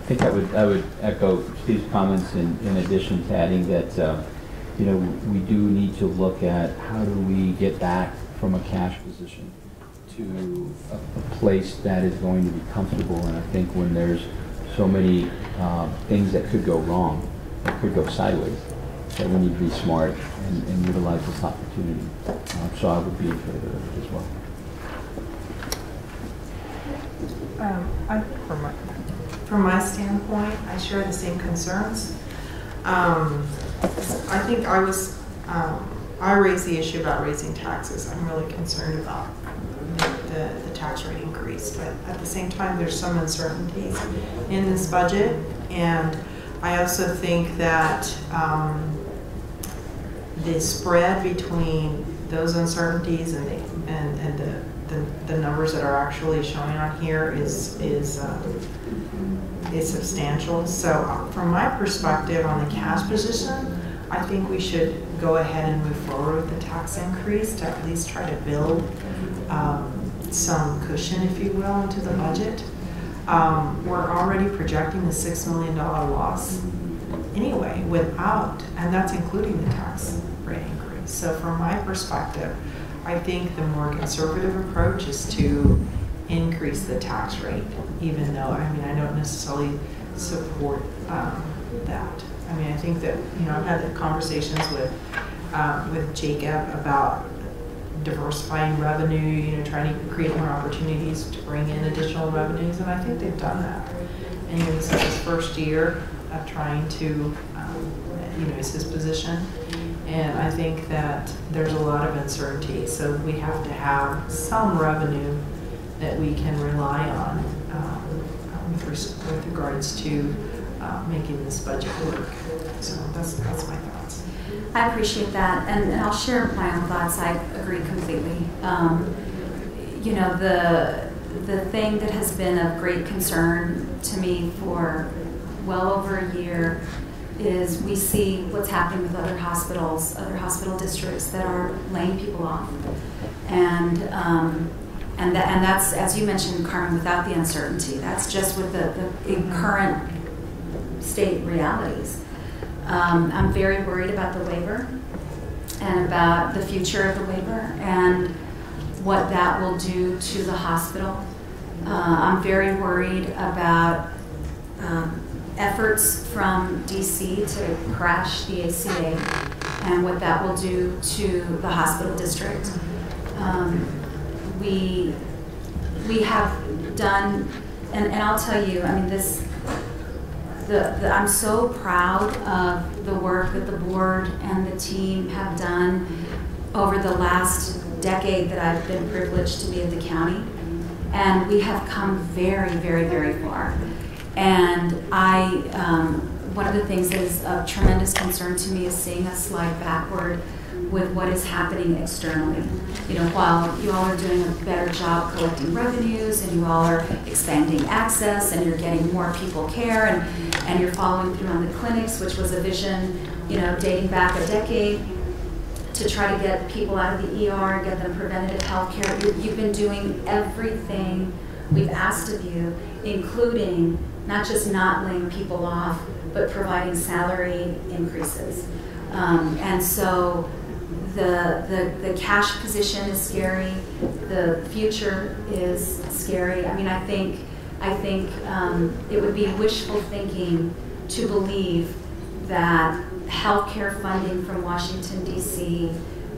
think I would echo Steve's comments in addition to adding that, we do need to look at how do we get back from a cash position to a place that is going to be comfortable. And I think when there's so many things that could go wrong, that could go sideways, that we need to be smart and utilize this opportunity. So I would be in favor of it as well. I think from my standpoint, I share the same concerns. I think I raised the issue about raising taxes. I'm really concerned about the tax rate increase, but at the same time, there's some uncertainties in this budget, and I also think that the spread between those uncertainties and the numbers that are actually showing on here is substantial. So from my perspective on the cash position, I think we should go ahead and move forward with the tax increase to at least try to build some cushion, if you will, into the budget. We're already projecting the $6 million loss anyway without, and that's including the tax rate increase. So from my perspective, I think the more conservative approach is to increase the tax rate, even though, I mean, I don't necessarily support that. I mean, I think that, I've had the conversations with Jacob about diversifying revenue, trying to create more opportunities to bring in additional revenues, and I think they've done that. And this is his first year of trying to, it's his position. And I think that there's a lot of uncertainty, so we have to have some revenue that we can rely on with regards to making this budget work. So that's my thoughts. I appreciate that, and I'll share my own thoughts. I agree completely. You know, the thing that has been of great concern to me for well over a year is we see what's happening with other hospitals, other hospital districts that are laying people off, and that's, as you mentioned, Carmen, without the uncertainty. That's just with the current state realities. I'm very worried about the waiver and about the future of the waiver and what that will do to the hospital. I'm very worried about efforts from DC to crash the ACA and what that will do to the hospital district. We have done, and I'll tell you, I mean, I'm so proud of the work that the board and the team have done over the last decade that I've been privileged to be in the county. And we have come very, very, very far. And one of the things that is of tremendous concern to me is seeing us slide backward with what is happening externally. You know, while you all are doing a better job collecting revenues and you all are expanding access and you're getting more people care and you're following through on the clinics, which was a vision, you know, dating back a decade to try to get people out of the ER and get them preventative health care. You've been doing everything we've asked of you, including not just not laying people off, but providing salary increases. And so the cash position is scary. The future is scary. I mean, I think it would be wishful thinking to believe that healthcare funding from Washington, D.C.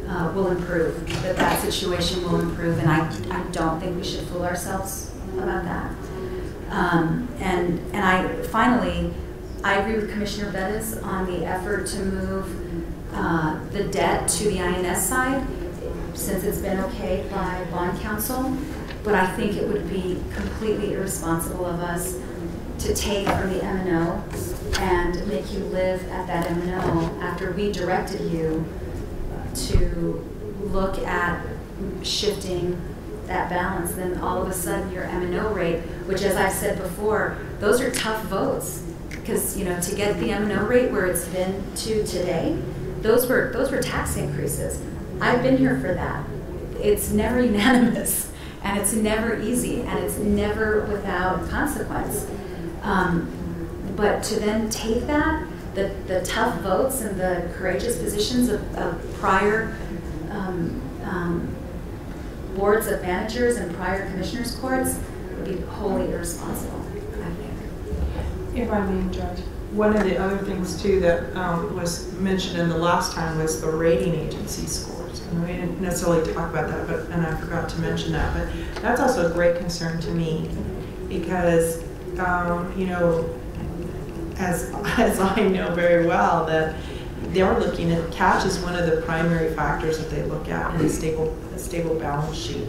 Will improve, that situation will improve, and I don't think we should fool ourselves about that. And finally, I agree with Commissioner Bettis on the effort to move the debt to the INS side, since it's been okayed by bond counsel, but I think it would be completely irresponsible of us to take from the M&O and make you live at that M&O after we directed you to look at shifting that balance. Then all of a sudden your M&O rate, which, as I've said before, those are tough votes, because, you know, to get the M&O rate where it's been to today, those were tax increases. I've been here for that. It's never unanimous, and it's never easy, and it's never without consequence. But to then take that, the tough votes and the courageous positions of prior boards of managers and prior commissioners' courts would be wholly irresponsible, I think. If I may, Judge, one of the other things too that was mentioned in the last time was the rating agency scores. And we didn't necessarily talk about that, and I forgot to mention that, but that's also a great concern to me, because you know, as I know very well, that they're looking at cash as one of the primary factors that they look at in a stable balance sheet.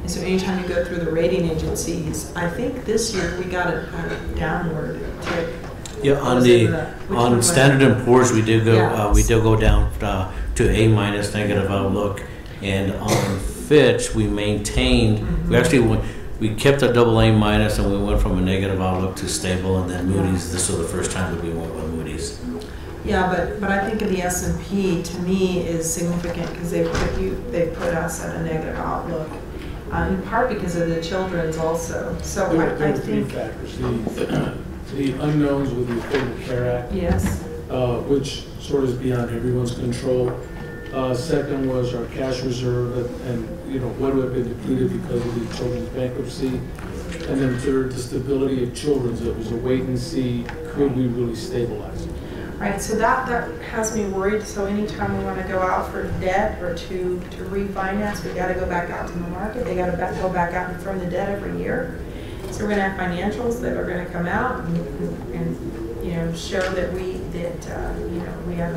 And so anytime you go through the rating agencies, I think this year we got a downward tick. Yeah, on Standard & Poor's we did go down to A- negative outlook, and on Fitch we maintained. We kept a AA- and we went from a negative outlook to stable, and then Moody's. This was the first time that we went with Moody's. Yeah, but I think in the S&P, to me, is significant because they put us at a negative outlook, in part because of the children's also. So There I are three think factors. The unknowns with the Affordable Care Act, yes, which sort of is beyond everyone's control. Second was our cash reserve, and you know what would have been depleted because of the children's bankruptcy. And then third, the stability of children's. It was a wait and see. Could we really stabilize it? right. So that has me worried. So anytime we want to go out for debt or to refinance, we got to go back out to the market. They got to go back out and firm the debt every year. So we're going to have financials that are going to come out and you know, show that you know, we have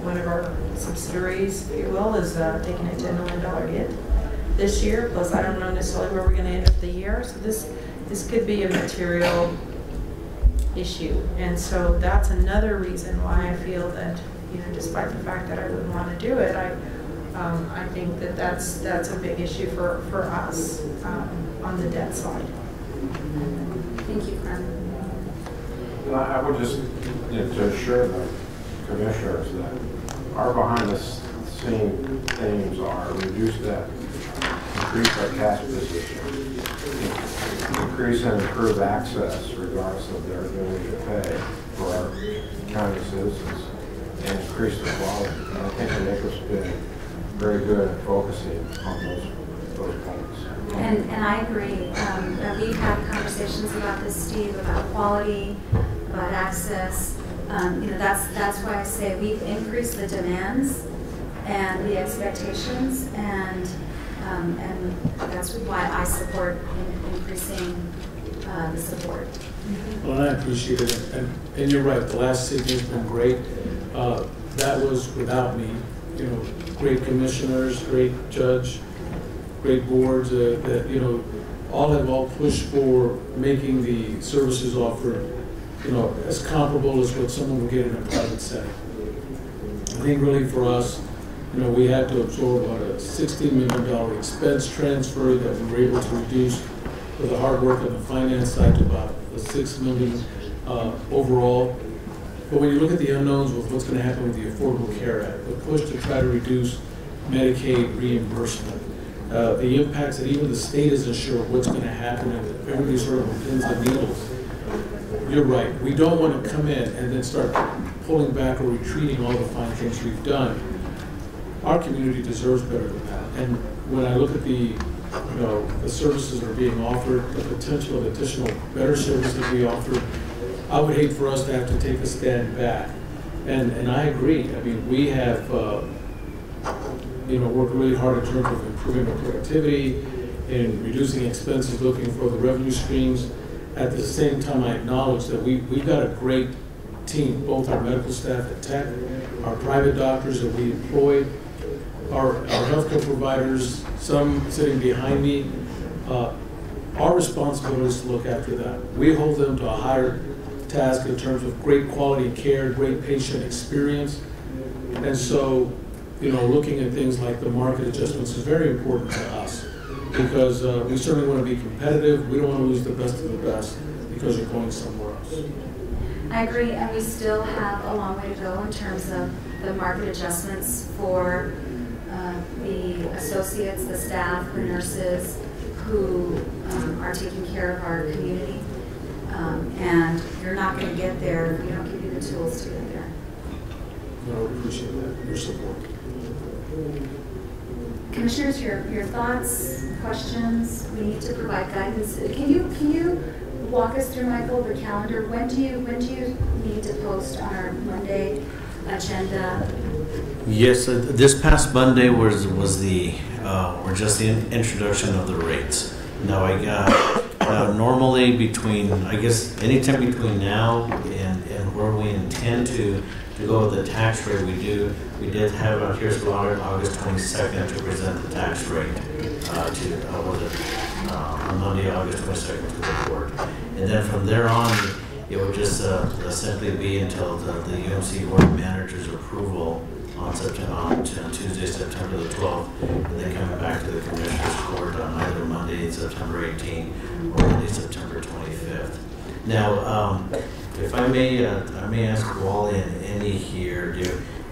one of our subsidiaries, if you will, is taking a $10 million hit this year. Plus, I don't know necessarily where we're going to end up the year. So this could be a material issue, and so that's another reason why I feel that, despite the fact that I wouldn't want to do it, I think that that's a big issue for us on the debt side. Thank you, Fran. I would just, to assure the commissioners that our behind the scene themes are reduce debt, increase our cash position, increase and improve access regardless of their ability to pay for our county citizens, and increase the quality. And I think the mayor's been very good at focusing on those points. And I agree. We've had conversations about this, Steve, about quality, about access. That's why I say we've increased the demands and the expectations, and that's why I support increasing the support. Well, I appreciate it, and you're right. The last 6 years have been great. That was without me. Great commissioners, great judge, great boards that all pushed for making the services offered, as comparable as what someone would get in a private setting. I think really for us, we had to absorb about a $16 million expense transfer that we were able to reduce with the hard work on the finance side to about a $6 million overall. But when you look at the unknowns with what's going to happen with the Affordable Care Act, the push to try to reduce Medicaid reimbursement, the impacts that even the state isn't sure what's going to happen, and everybody's sort of pins and needles. You're right. We don't want to come in and then start pulling back or retreating all the fine things we've done. Our community deserves better than that. And when I look at the services that are being offered, the potential of additional better services that we offer, I would hate for us to have to take a stand back. And I agree. I mean, we have worked really hard in terms of improving our productivity and reducing expenses, looking for the revenue streams. At the same time, I acknowledge that we've got a great team, both our medical staff at Tech, our private doctors that we employ, our healthcare providers, some sitting behind me. Our responsibility is to look after them. We hold them to a higher task in terms of great quality care, great patient experience. And so, looking at things like the market adjustments is very important to us because we certainly want to be competitive. We don't want to lose the best of the best because you're going somewhere else. I agree, and we still have a long way to go in terms of the market adjustments for the associates, the staff, the nurses who are taking care of our community. And you're not going to get there if we don't give you the tools to get there. No, I appreciate that, your support. Commissioners, your thoughts, questions? We need to provide guidance. Can you walk us through, Michael, the calendar? When do you need to post on our Monday agenda? Yes, this past Monday was just the introduction of the rates. Now I got normally anytime between now and where we intend to go with the tax rate, we did have a here's August 22nd to present the tax rate on Monday, August 22nd to the board, and then from there on it would just simply be until the UMC board manager's approval on Tuesday, September the 12th, and then coming back to the Commissioners Court on either Monday, September 18th, or Monday, September 25th. Now, if I may ask Wally and Andy here,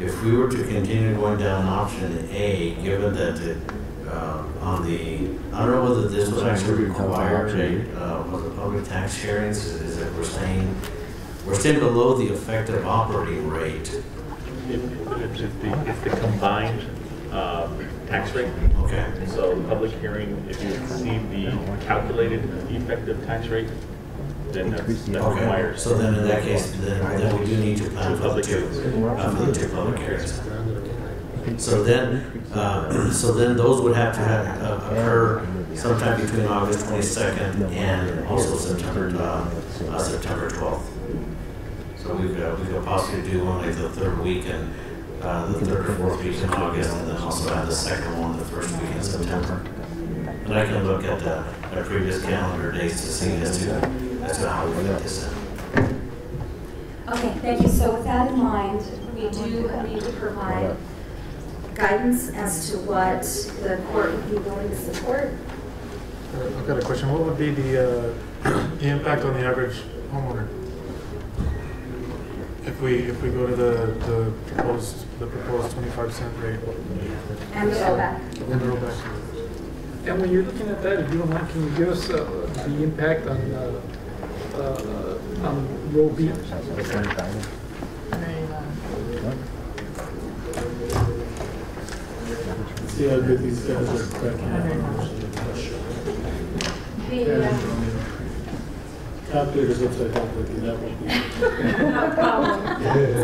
if we were to continue going down option A, given that I don't know whether this was actually required, with the public tax hearings, is that we're staying below the effective operating rate. It's the combined tax rate. Okay. So the public hearing, if you exceed the calculated effective tax rate, then that's required. So then in that case, then we do need to plan for the two public hearings. So then those would have to occur sometime between August 22nd and also September 12th. So we could possibly do one like the third week and the third or fourth week in August, and then also have the second one the first week in September. And I can look at our previous calendar dates to see as to how we got this in. Okay, thank you. So with that in mind, we we do need to provide guidance as to what the court would be willing to support. I've got a question. What would be the impact on the average homeowner if we go to the proposed 25-cent rate? And the rollback. And the rollback. And when you're looking at that, if you don't mind, can you give us the impact on row B? See how good these guys are cracking out. Calculators upside down, looking that won't be. No problem.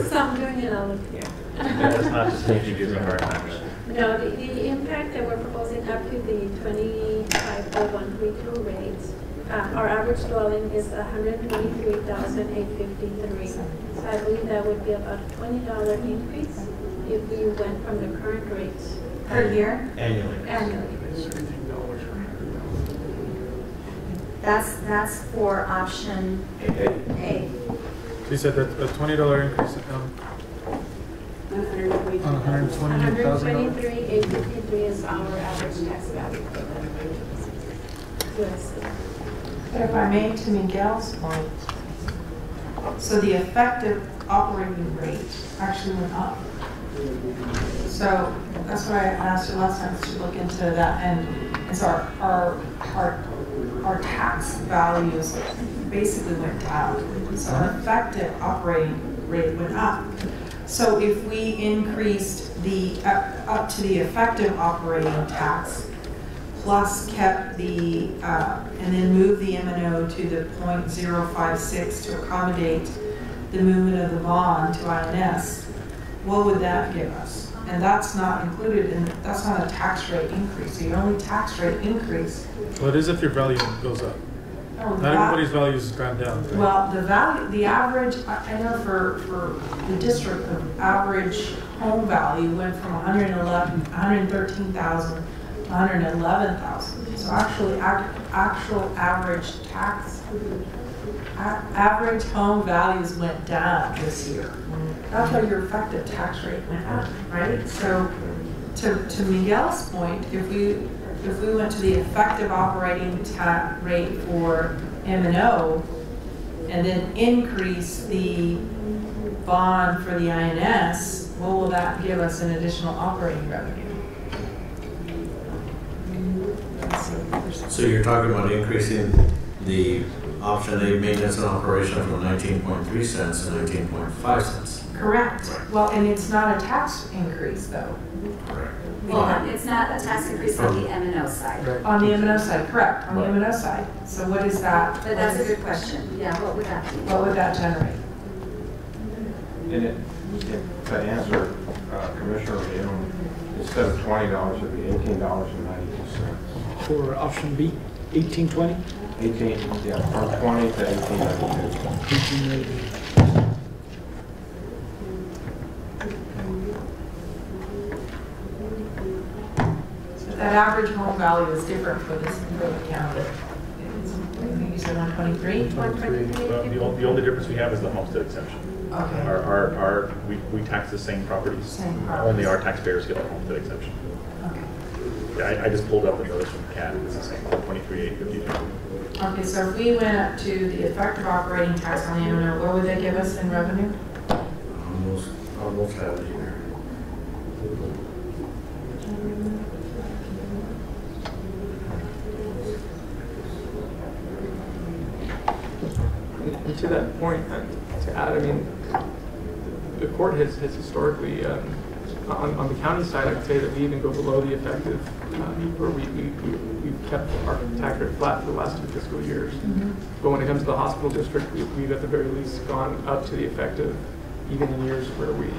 So I'm doing it all up here. That's not just making you give me a hard time. No, the impact that we're proposing up to the 25.132 rate, our average dwelling is 123,853. So I believe that would be about a $20 increase if we went from the current rate. Per year? Annually. Annually. That's for option A. So you said that a $20 increase on $120,000. 123,853 is our average tax value. Yes. But if I may, to Miguel's point, so the effective operating rate actually went up. So that's why I asked you last time to look into that, and so our tax values basically went down. So our effective operating rate went up. So if we increased the up to the effective operating tax, plus kept the and then moved the M&O to the 0.056 to accommodate the movement of the bond to INS, what would that give us? And that's not included in, that's not a tax rate increase. The only tax rate increase. What is if your value goes up? Oh, not everybody's values has gone down. Right? Well, the value, the average, I know for the district, the average home value went from 113,000 to 111,000. So actually, actual average tax, average home values went down this year. That's why your effective tax rate went up, right? So to Miguel's point, if we went to the effective operating tax rate for M&O and then increase the bond for the INS, what will that give us in additional operating revenue? So you're talking about increasing the option A maintenance and operation from 19.3 cents to 19.5 cents. Correct. Well, and it's not a tax increase though. Correct. Well, it's not a tax increase on the M&O side. Right. On the M&O side, correct, on the M&O side. So what is that? But that's a good question. Yeah, what would that be? What would that generate? And to answer Commissioner Leon, instead of $20, it'd be $18.92. For option B, 1820? 18, yeah, from 20 to 18.92. That average home value is different for this for the county. I think you said 123? 123. The only difference we have is the homestead exemption. Okay. We tax the same properties. Only our taxpayers get a homestead exemption. Okay. Yeah, I just pulled up the notice from CAT. It's the same, 23,852. Okay, so if we went up to the effective operating tax on the M&O, what would that give us in revenue? Almost have it here. And to that point, to add, I mean, the court has historically, on the county side, I'd say that we even go below the effective, where we've kept our tax rate flat for the last 2 fiscal years. But when it comes to the hospital district, we've at the very least gone up to the effective, even in years where we've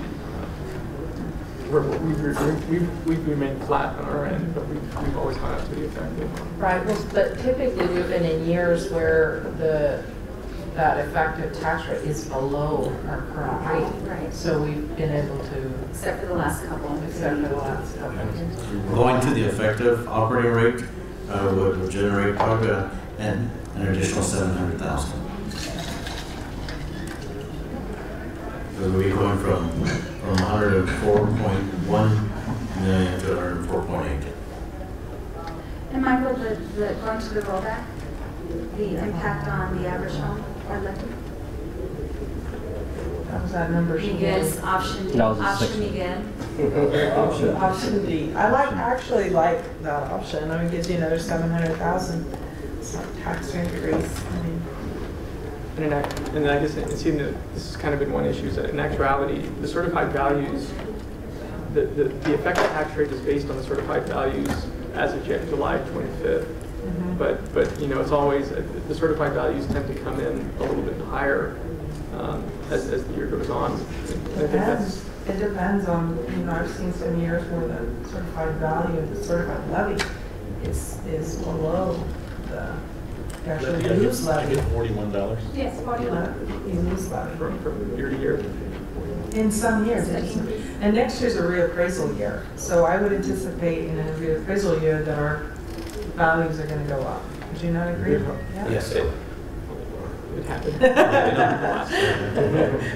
remained flat on our end, but we've always gone up to the effective. Right, well, but typically we've been in years where that effective tax rate is below our current rate. Right. So we've been able to. Except for the last couple. Except for the last couple. Going to the effective operating rate would generate probably an additional 700,000. So we're going from from 104.1 million to 104.8. And Michael, going to the rollback, the impact on the average home or living? That was that number she gave. Miguel's option D. That was a Option six. Miguel. Option D. I actually like that option. I mean, it gives you another 700,000. It's not tax increase. I mean, And I guess it seemed that this has kind of been one issue, is that in actuality, the certified values, the effective tax rate is based on the certified values as of July 25th. But you know, it's always, the certified values tend to come in a little bit higher as the year goes on. it depends on, you know, I've seen some years where the certified value of the certified levy is below the actually use levy. $41. Yes, 41. You lose levy. From year to year. In some years. And next year's a reappraisal year. So I would anticipate in a reappraisal year that our values are going to go up. Would you not agree? Yeah. Yes. It happened.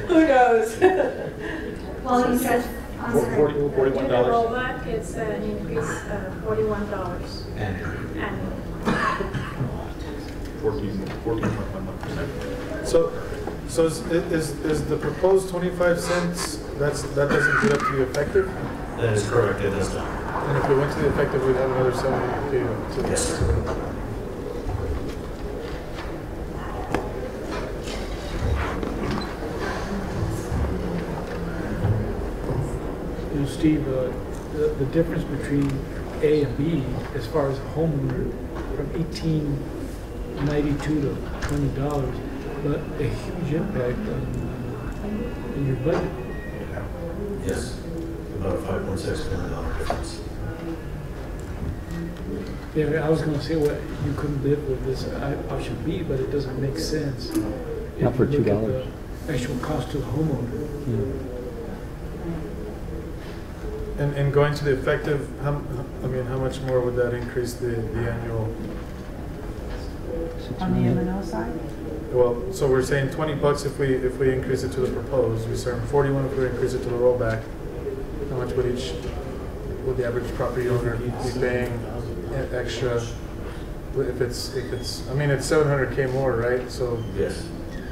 Who knows? Well, you said, I'm sorry. Due to rollback, it's an increase of $41 annually. 14.1%. So is the proposed 25 cents, that doesn't get up to the effective? That is correct, it does not. And if we went to the effective, we'd have another 70. Yes. You know, Steve, the difference between A and B, as far as a homeowner, from $18.92 to $20, but a huge impact on your budget. Yes, about a $5.6 million difference. Yeah, I was going to say, well, you couldn't live with this option B, but it doesn't make sense. Not for If you look at $2. the actual cost to the homeowner. And going to the effective, how much more would that increase the annual? On the M&O side? Well, so we're saying $20 if we increase it to the proposed. We're saying 41 if we increase it to the rollback. How much would the average property owner be paying extra? If it's it's 700K more, right? So yes.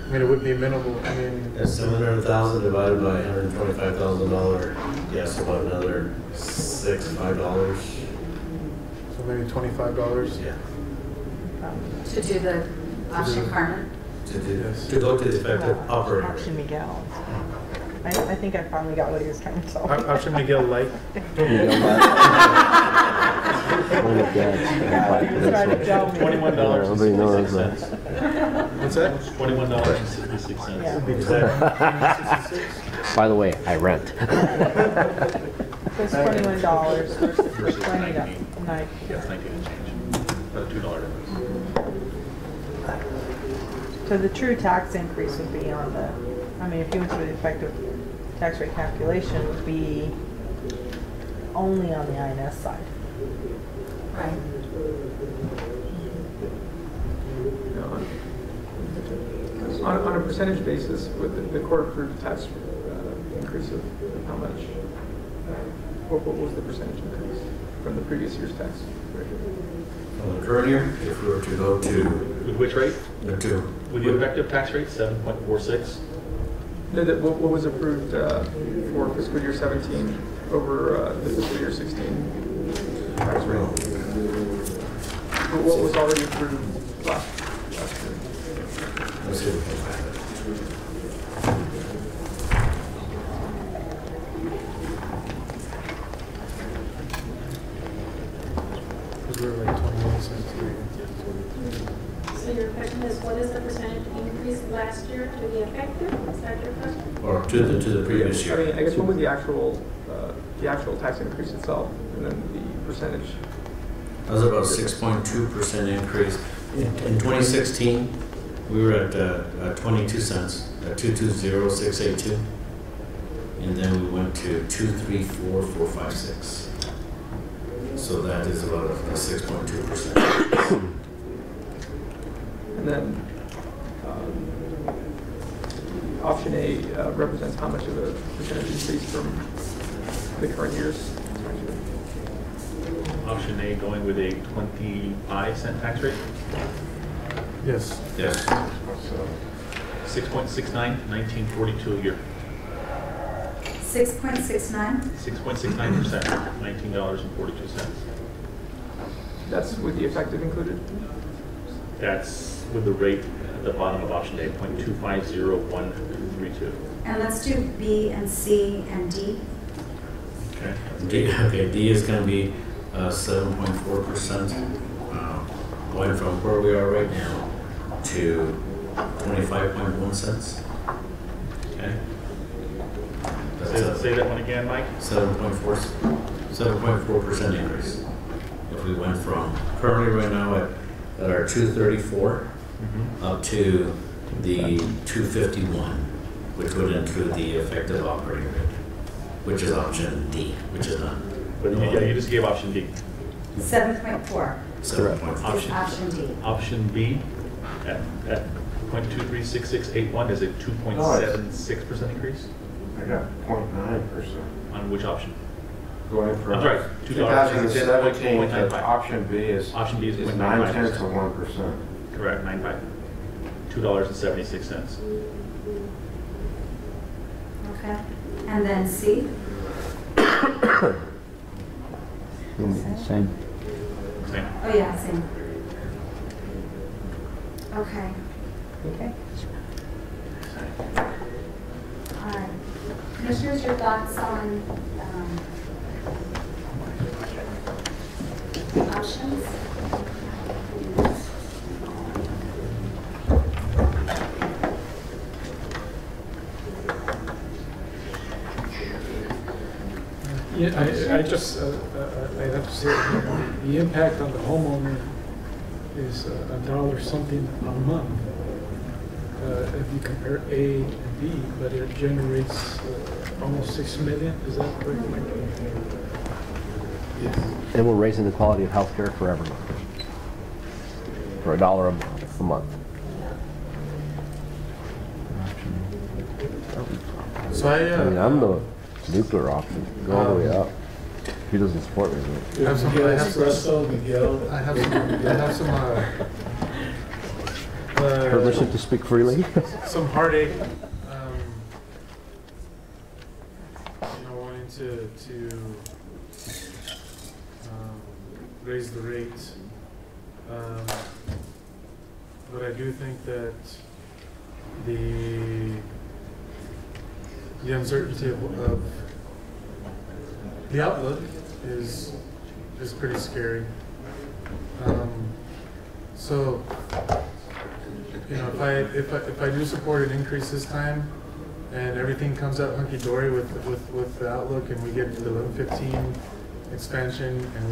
I mean, it would be minimal. I mean, that's 700,000 divided by $125,000. Yes, about another $5. So maybe $25. Yeah. To do the option Carmen? To go to the effective operating rate. Option Miguel. I think I finally got what he was trying to tell me. Option Miguel Light. $21. What's that? $21.66. By the way, I rent. It's $21 versus $20. Nice. Yes, thank you. About a $2 difference. So the true tax increase would be on the, if you went through the effective tax rate calculation, would be only on the INS side. Right. On a percentage basis, with the court approved tax increase of how much? What was the percentage increase from the previous year's tax rate? From the current year, if we were to go to... With which rate? The two. With the effective tax rate, 7.46. No, what was approved for fiscal year 17 over the fiscal year 16 tax rate? What was already approved last year? Let's see if we can find it. We're like 21 cents. So your question is, what is the percentage increase last year to the effective? Is that your question? Or to the previous year. I guess what was the actual tax increase itself, and then the percentage? That was about 6.2% increase. In 2016, we were at 22 cents, at 220,682, and then we went to 234,456. So that is about a 6.2%. And then option A represents how much of a percentage increase from the current year's. Option A going with a 25-cent tax rate? Yes. Yes. 6.69, 1942 a year. 6.69? 6.69%, $19.42. That's with the effective included? That's with the rate at the bottom of option A, 0.250132. And let's do B and C and D. Okay. D is going to be 7.4%, going from where we are right now to 25.1 cents. Okay. That's say that one again, Mike. 7.4% increase. If we went from currently right now at our 234 up to the 251, which would include the effective operating rate, which is option D, which is not. But yeah, you just gave option D. 7.4. 7.4. Option D. Option B at 0.236681 is a 2.76% increase. I got 0.9%. On which option? Going from I'm sorry, 2017 to 2.95. option B is 9 tenths of 1%. Correct, 9.5. $2.76. Okay. And then C? Same. Same. Oh, yeah, same. Okay. Okay. All right. Commissioners, your thoughts on options? Yeah, I have to say, the impact on the homeowner is $1 something a month. If you compare A and B, but it generates almost $6 million. Is that correct? Yes. And we're raising the quality of health care for everyone. For $1 a month. So I mean, I'm the nuclear option. Go all the way up. He doesn't support me. I have some permission to speak freely. some heartache. Wanting to raise the rates, but I do think that the uncertainty of the outlook is pretty scary. So, if I do support an increase this time, and everything comes out hunky-dory with the outlook, and we get to the 1115 expansion, and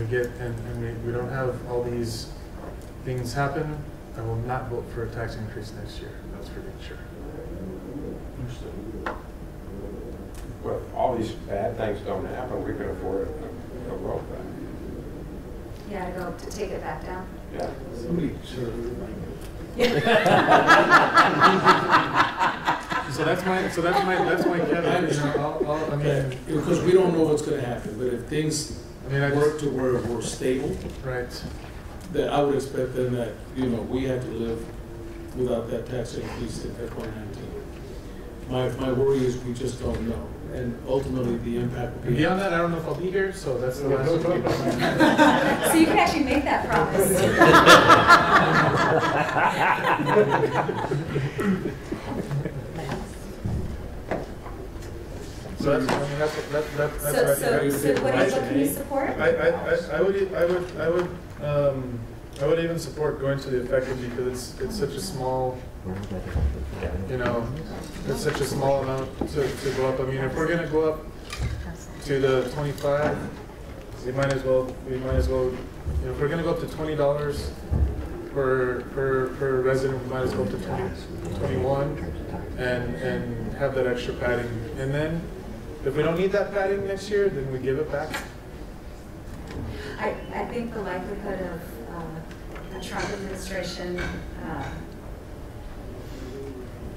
we don't have all these things happen, I will not vote for a tax increase next year. That's for sure. Well, if all these bad things don't happen, we can afford a roll back. Yeah, to take it back down. Yeah. Somebody should. So that's my caveat. Because we don't know what's going to happen, but if things work to where we're stable, right? That I would expect then that we have to live without that tax increase in FY19. My worry is we just don't know, and ultimately the impact will be. Beyond that, I don't know if I'll be here, so that's the last. So you can actually make that promise. So that's what can you support? I would even support going to the effective because it's such a small, it's such a small amount to go up. I mean, if we're gonna go up to the 25, we might as well, if we're gonna go up to $20 per resident, we might as well go to 21 and have that extra padding. And then if we don't need that padding next year, then we give it back. I think the likelihood of a Trump administration,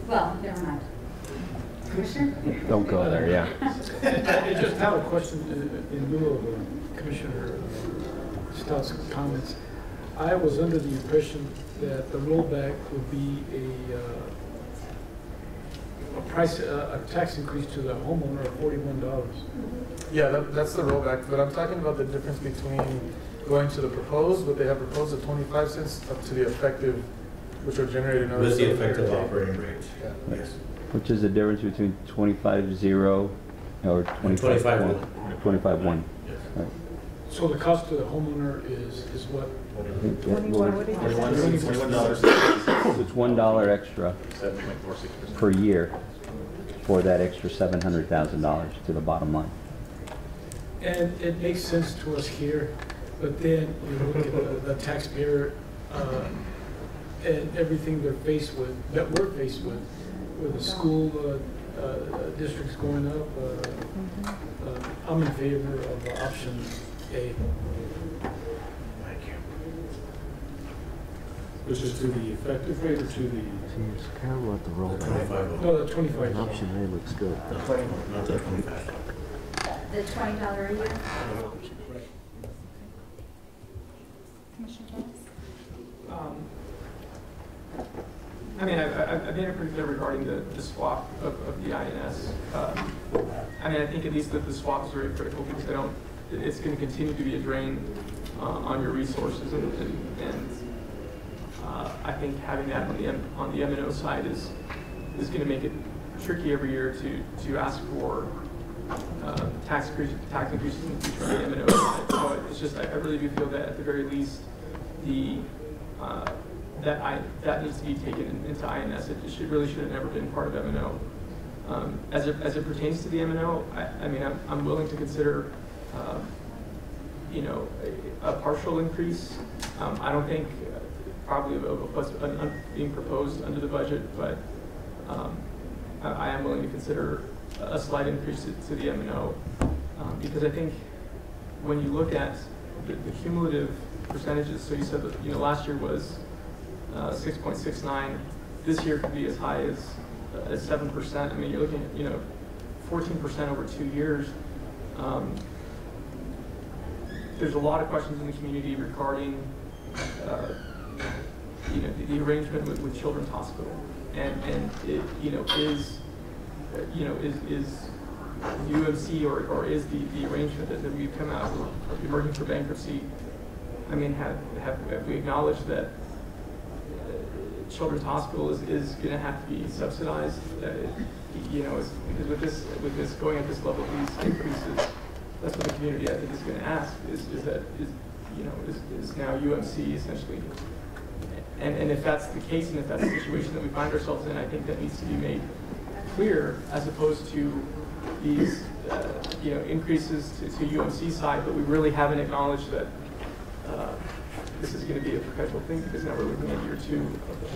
well, never mind. Commissioner? Don't go there, yeah. I just have a question in lieu of Commissioner Stott's comments. I was under the impression that the rollback would be a tax increase to the homeowner of $41. Yeah, that's the rollback, but I'm talking about the difference between going to the proposed, what they have proposed at 25 cents, up to the effective, which will generate another. With the effective operating rate. Yeah. Yes. Which is the difference between 25.0 or 25.1? 25.1. Yes. Right. So the cost to the homeowner is what? $21. It's $1 extra per year for that extra $700,000 to the bottom line. And it makes sense to us here, but then you look at the taxpayer and everything they're faced with, that we're faced with the school districts going up. I'm in favor of option A. Which is to the effective rate or to the? Seems kind of what the roll. 25. No, the 25. Option A looks good. Not the 25. The $20 a year? Commissioner Thomas? I mean, I've made it pretty clear regarding the swap of the INS. I mean, I think at least that the swap is very critical because it's going to continue to be a drain on your resources, and I think having that on the M&O side is going to make it tricky every year to ask for tax increases in the future on the M&O side. So it's just I really do feel that at the very least that needs to be taken into INS. It really should have never been part of M&O. As it pertains to the M&O, I mean, I'm willing to consider, a partial increase. I don't think probably of what's being proposed under the budget, but I am willing to consider a slight increase to the M&O because I think when you look at the cumulative percentages, so you said that last year was 6.69. This year could be as high as 7%. I mean, you're looking at 14% over 2 years. There's a lot of questions in the community regarding the arrangement with Children's Hospital, and it is UMC or is the arrangement that we've come out of emerging for bankruptcy. I mean, have we acknowledged that Children's Hospital is going to have to be subsidized? Because with this going at this level, these increases, that's what the community I think is going to ask is now UMC essentially. And if that's the case, and if that's the situation that we find ourselves in, I think that needs to be made clear, as opposed to these increases to UMC side, but we really haven't acknowledged that this is going to be a perpetual thing because now we're looking at year 2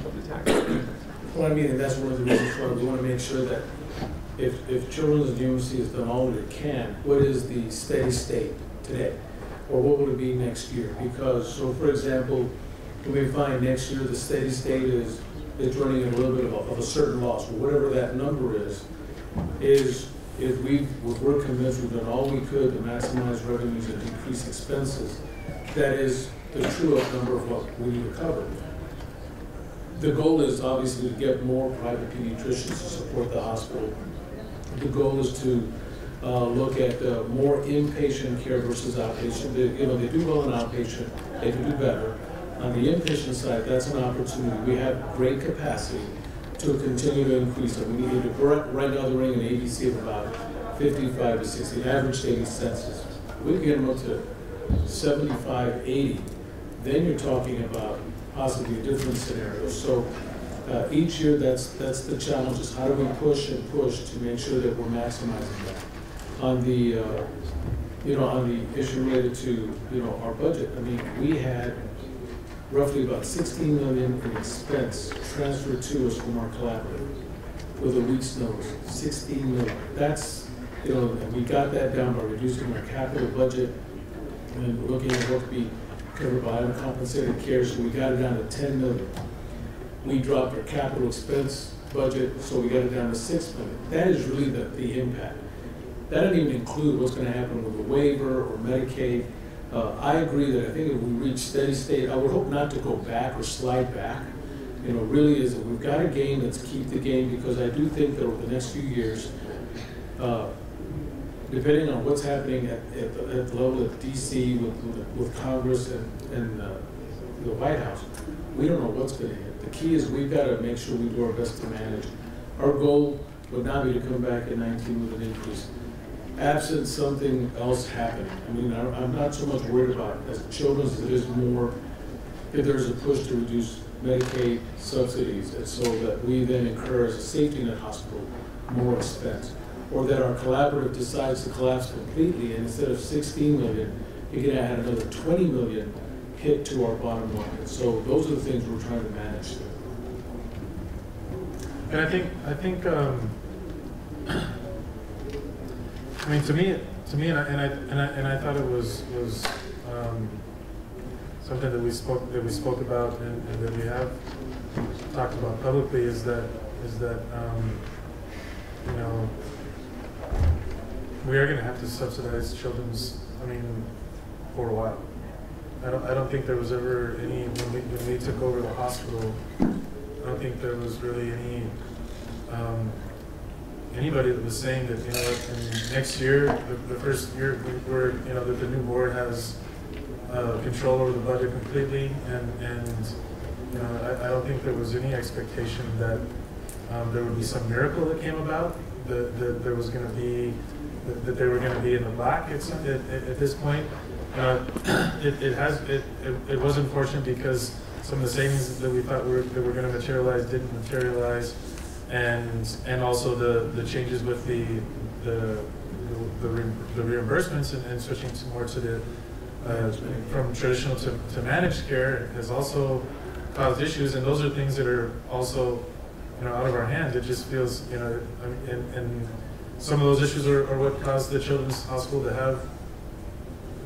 of the tax. Well, I mean, and that's one of the reasons why we want to make sure that if Children's and UMC has done all that it can, what is the steady state today? Or what would it be next year? Because, so for example, you may find next year the steady state is running at a little bit of a certain loss, or whatever that number is we're convinced we've done all we could to maximize revenues and decrease expenses. That is the true up number of what we recovered. The goal is obviously to get more private pediatricians to support the hospital. The goal is to look at more inpatient care versus outpatient. They do well in outpatient, they can do better. On the inpatient side, that's an opportunity. We have great capacity to continue to increase it. We need to, right now they're running an ADC of about 55 to 60, an average daily census. We can get them up to 75, 80. Then you're talking about possibly different scenarios. So each year, that's the challenge, is how do we push and push to make sure that we're maximizing that. On the, on the issue related to, our budget, I mean, we had roughly about $16 million in expense transferred to us from our collaborative with a week's notice. $16 million. That's, and we got that down by reducing our capital budget and looking at what could be covered by uncompensated care, so we got it down to $10 million. We dropped our capital expense budget, so we got it down to 6 million. That is really the impact. That doesn't even include what's going to happen with the waiver or Medicaid. I agree that I think if we reach steady state, I would hope not to go back or slide back. You know, really is that we've got a game, let's keep the game, because I do think that over the next few years, depending on what's happening at the level of DC with Congress and the White House, we don't know what's going to hit. The key is we've got to make sure we do our best to manage. Our goal would not be to come back in 19 with an increase. Absent something else happening. I mean, I'm not so much worried about as children's as it is more if there's a push to reduce Medicaid subsidies, and so that we then incur as a safety net hospital more expense, or that our collaborative decides to collapse completely, and instead of 16 million, you can add another 20 million hit to our bottom line. And so those are the things we're trying to manage. And I think, I mean, to me, and I thought it was something that we spoke about and that we have talked about publicly is that you know, we are going to have to subsidize children's. I mean, for a while. I don't think there was ever any when we took over the hospital. I don't think there was really any anybody that was saying that, you know, in next year, the first year, we're, you know, that the new board has control over the budget completely, and you know, I don't think there was any expectation that there would be some miracle that came about, that there was going to be, that they were going to be in the black at this point. It was unfortunate because some of the savings that we thought were going to materialize didn't materialize, and also the changes with the reimbursements and switching to more to the from traditional to managed care has also caused issues, and those are things that are also, you know, out of our hands. It just feels, you know, and some of those issues are what caused the Children's Hospital to have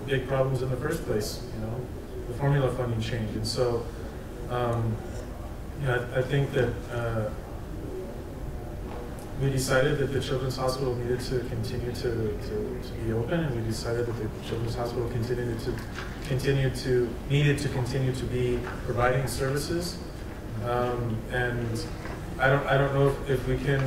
big problems in the first place. You know, the formula funding change, and so you know, I think that we decided that the Children's Hospital needed to continue to be open, and we decided that the Children's Hospital needed to continue to be providing services. And I don't know if we can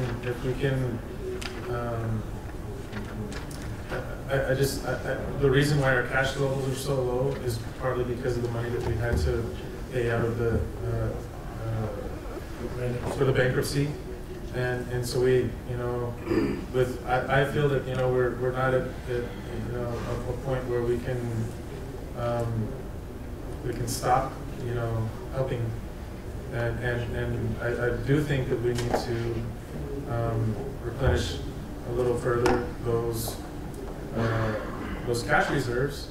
the reason why our cash levels are so low is partly because of the money that we had to pay out of the for the bankruptcy. And so we, you know, I feel that, you know, we're not at you know, a point where we can stop, you know, helping, and I do think that we need to replenish a little further those cash reserves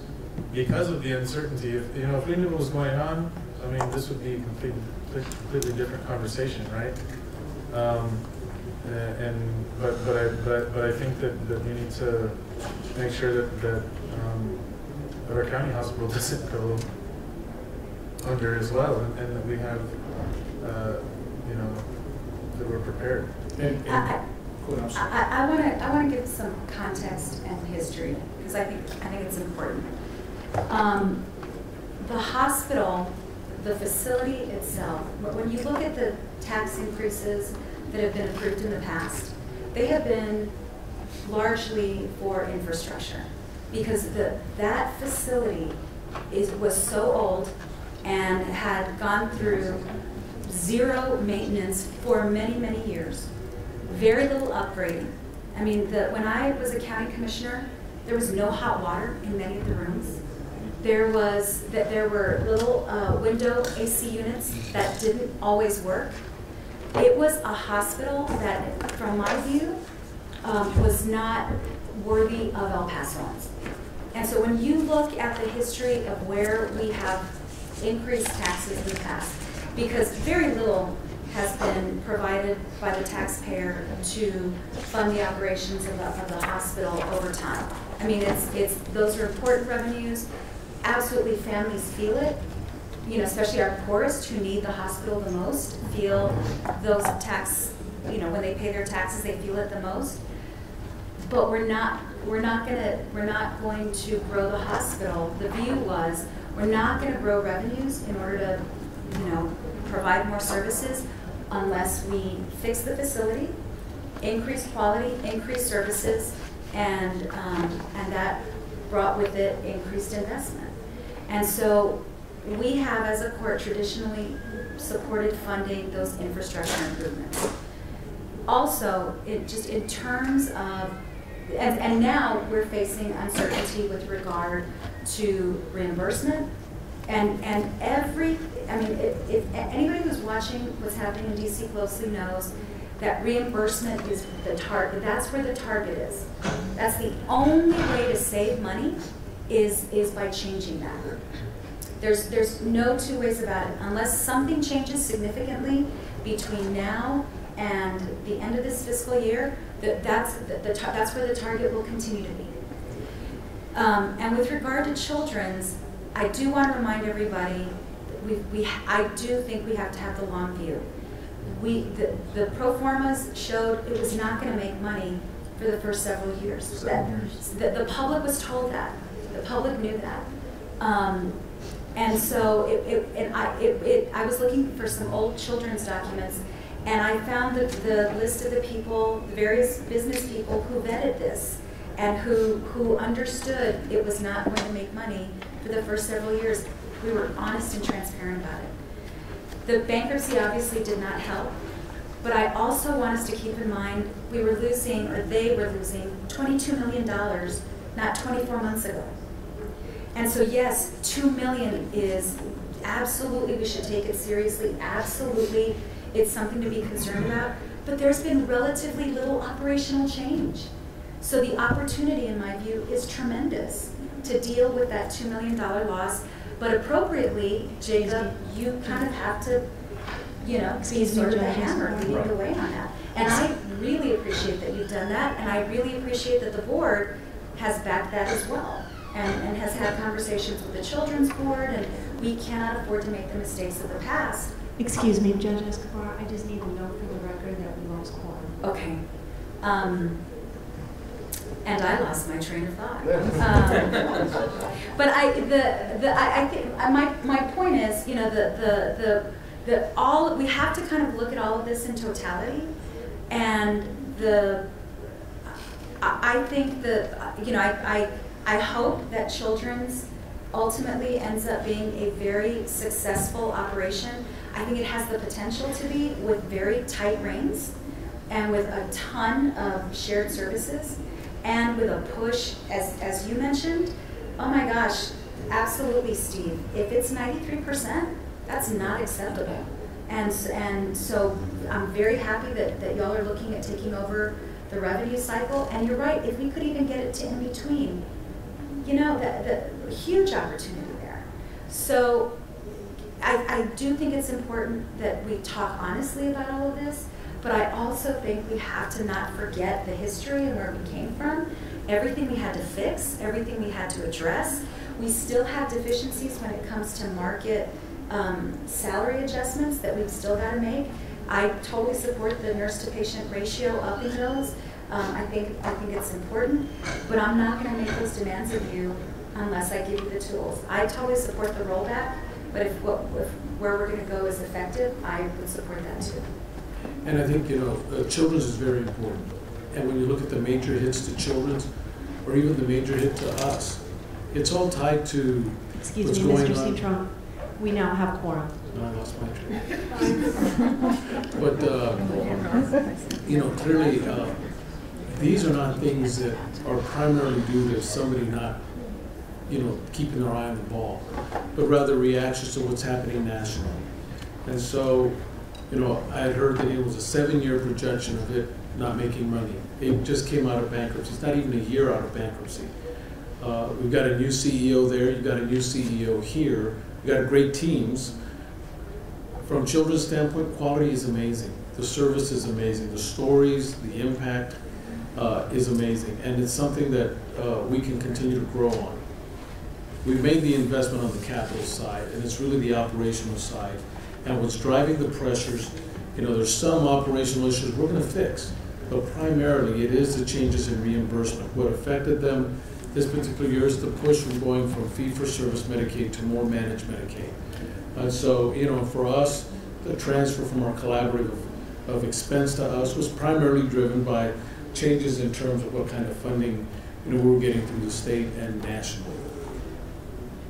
because of the uncertainty. If you know, if we knew what was going on, I mean, this would be a completely different conversation, right? But I think that we need to make sure that our county hospital doesn't go under as well, and that we have you know, that we're prepared. I want to give some context and history because I think it's important. The hospital, the facility itself, when you look at the tax increases that have been approved in the past, they have been largely for infrastructure because that facility was so old and had gone through zero maintenance for many, many years. Very little upgrading. I mean, when I was a county commissioner, there was no hot water in many of the rooms. There were little window AC units that didn't always work. It was a hospital that, from my view, was not worthy of El Pasoans. And so when you look at the history of where we have increased taxes in the past, because very little has been provided by the taxpayer to fund the operations of the hospital over time. I mean, those are important revenues. Absolutely, families feel it. You know, especially our poorest who need the hospital the most feel those tax when they pay their taxes, they feel it the most. But we're not going to grow the hospital. The view was, we're not going to grow revenues in order to, provide more services unless we fix the facility, increase quality, increase services, and that brought with it increased investment. And so we have, as a court, traditionally supported funding those infrastructure improvements. Also, just in terms of, and now we're facing uncertainty with regard to reimbursement, and if anybody who's watching what's happening in DC closely knows that reimbursement is the target. That's where the target is. That's the only way to save money is by changing that. There's no two ways about it. Unless something changes significantly between now and the end of this fiscal year, that's where the target will continue to be. And with regard to children's, I do want to remind everybody, I do think we have to have the long view. The pro formas showed it was not going to make money for the first several years. The public was told that. The public knew that. And so I was looking for some old children's documents, and I found the list of the people, the various business people who vetted this and who understood it was not going to make money for the first several years. We were honest and transparent about it. The bankruptcy obviously did not help, but I also want us to keep in mind they were losing $22 million not 24 months ago. And so yes, $2 million is absolutely, we should take it seriously, absolutely, it's something to be concerned about, but there's been relatively little operational change. So the opportunity, in my view, is tremendous to deal with that $2 million loss. But appropriately, Jacob, you kind of have to, be sort of the hammer leading the way on that. And I really appreciate that you've done that, and I really appreciate that the board has backed that as well, and has had conversations with the Children's Board, and we cannot afford to make the mistakes of the past. Excuse me, Judge Escobar, I just need to note for the record that we lost quorum. Okay. And I lost my train of thought. But I think my point is, we have to kind of look at all of this in totality, and I think I hope that Children's ultimately ends up being a very successful operation. I think it has the potential to be, with very tight reins and with a ton of shared services. And with a push, as you mentioned, oh my gosh, absolutely, Steve. If it's 93%, that's not acceptable. And so I'm very happy that y'all are looking at taking over the revenue cycle. And you're right, if we could even get it to in between, the huge opportunity there. So I do think it's important that we talk honestly about all of this. But I also think we have to not forget the history and where we came from, everything we had to fix, everything we had to address. We still have deficiencies when it comes to market salary adjustments that we've still got to make. I totally support the nurse-to-patient ratio, upping those. I think it's important, but I'm not going to make those demands of you unless I give you the tools. I totally support the rollback, but if where we're going to go is effective, I would support that too. And I think, children's is very important. And when you look at the major hits to children's, or even the major hit to us, it's all tied to what's going on. Excuse me, Mr. Citron, we now have quorum. No, I lost my train. But, clearly, these are not things that are primarily due to somebody not, keeping their eye on the ball, but rather reactions to what's happening nationally. And so, I had heard that it was a 7-year projection of it not making money. It just came out of bankruptcy. It's not even a year out of bankruptcy. We've got a new CEO there. You've got a new CEO here. We've got great teams. From children's standpoint, quality is amazing. The service is amazing. The stories, the impact is amazing. And it's something that we can continue to grow on. We've made the investment on the capital side, and it's really the operational side. And what's driving the pressures You know, there's some operational issues we're gonna fix, but primarily it is the changes in reimbursement. What affected them this particular year is the push from going from fee-for-service Medicaid to more managed Medicaid. And so, you know, for us, the transfer from our collaborative of expense to us was primarily driven by changes in terms of what kind of funding, you know, we were getting through the state and nationally.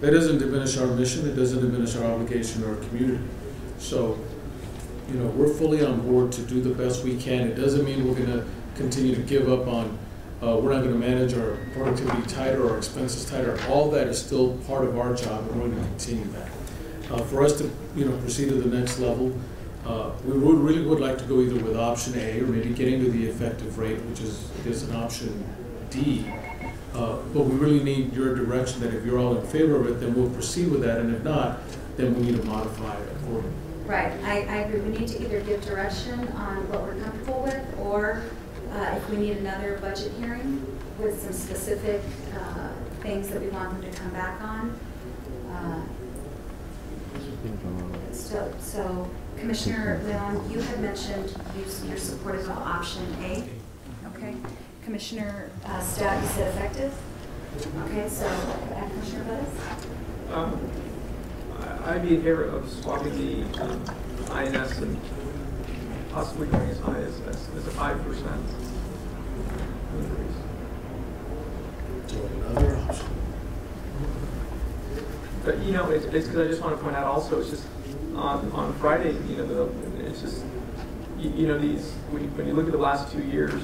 That doesn't diminish our mission, it doesn't diminish our obligation to our community. So, you know, we're fully on board to do the best we can. It doesn't mean we're gonna continue to give up on, we're not gonna manage our productivity tighter or our expenses tighter. All that is still part of our job, and we're gonna continue that. For us to, you know, proceed to the next level, we really would like to go either with option A or maybe getting to the effective rate, which is, I guess, an option D. But we really need your direction that if you're all in favor of it, then we'll proceed with that, and if not, then we need to modify it accordingly. Right, I agree. We need to either give direction on what we're comfortable with, or if we need another budget hearing with some specific things that we want them to come back on. So Commissioner Leon, you had mentioned you're supportive of option A. Okay. Commissioner Stout, you said effective. Okay, so Commissioner Bettis? I'd be in favor of swapping the INS and possibly going as high as a 5% increase. So another option. But you know, it's because I just want to point out also, it's just on Friday, you know, it's just you know, these when you look at the last 2 years,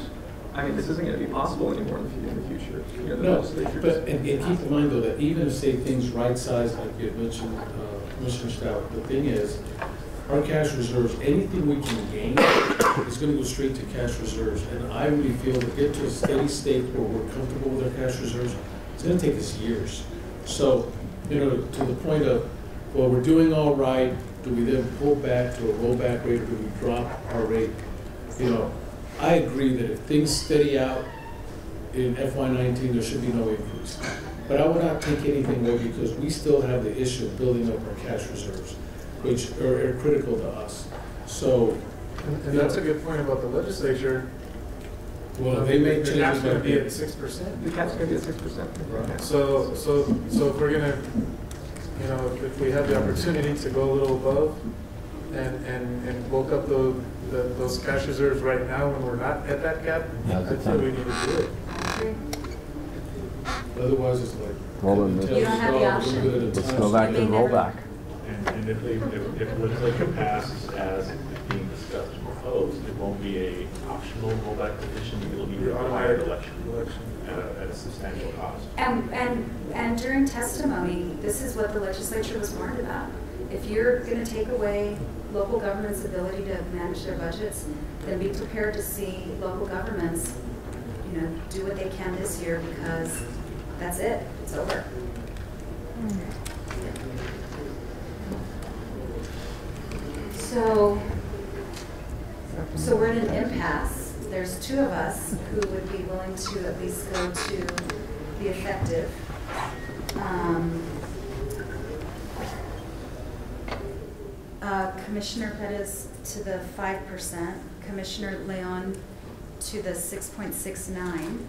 I mean, this isn't going to be possible anymore in the future. You know, No, but and keep in mind though that even if say things right size, like you had mentioned, Commissioner Stout, the thing is, our cash reserves, anything we can gain is going to go straight to cash reserves. And I really feel to get to a steady state where we're comfortable with our cash reserves, it's going to take us years. So, you know, to the point of, well, we're doing all right, do we then pull back to a rollback rate, or do we drop our rate? You know, I agree that if things steady out in FY19, there should be no increase. But I would not take anything away because we still have the issue of building up our cash reserves, which are critical to us. So, and that's a good point about the legislature. Well, they may change. The cap's going to be at 6%. The cap's going to be at 6%. Right. So if we're going to, you know, if we have the opportunity to go a little above and bulk up those cash reserves right now when we're not at that cap, I'd say we need to do it. Otherwise, it's like, well, then you don't have the option. Let's go back to rollback. And if legislature passes as being discussed and proposed, it won't be a optional rollback petition. It'll be a required election at a substantial cost. And during testimony, this is what the legislature was warned about. If you're going to take away local government's ability to manage their budgets, then be prepared to see local governments, you know, do what they can this year, because that's it. It's over. So we're in an impasse. There's two of us who would be willing to at least go to the effective. Commissioner Pettis to the 5%, Commissioner Leon to the 6.69.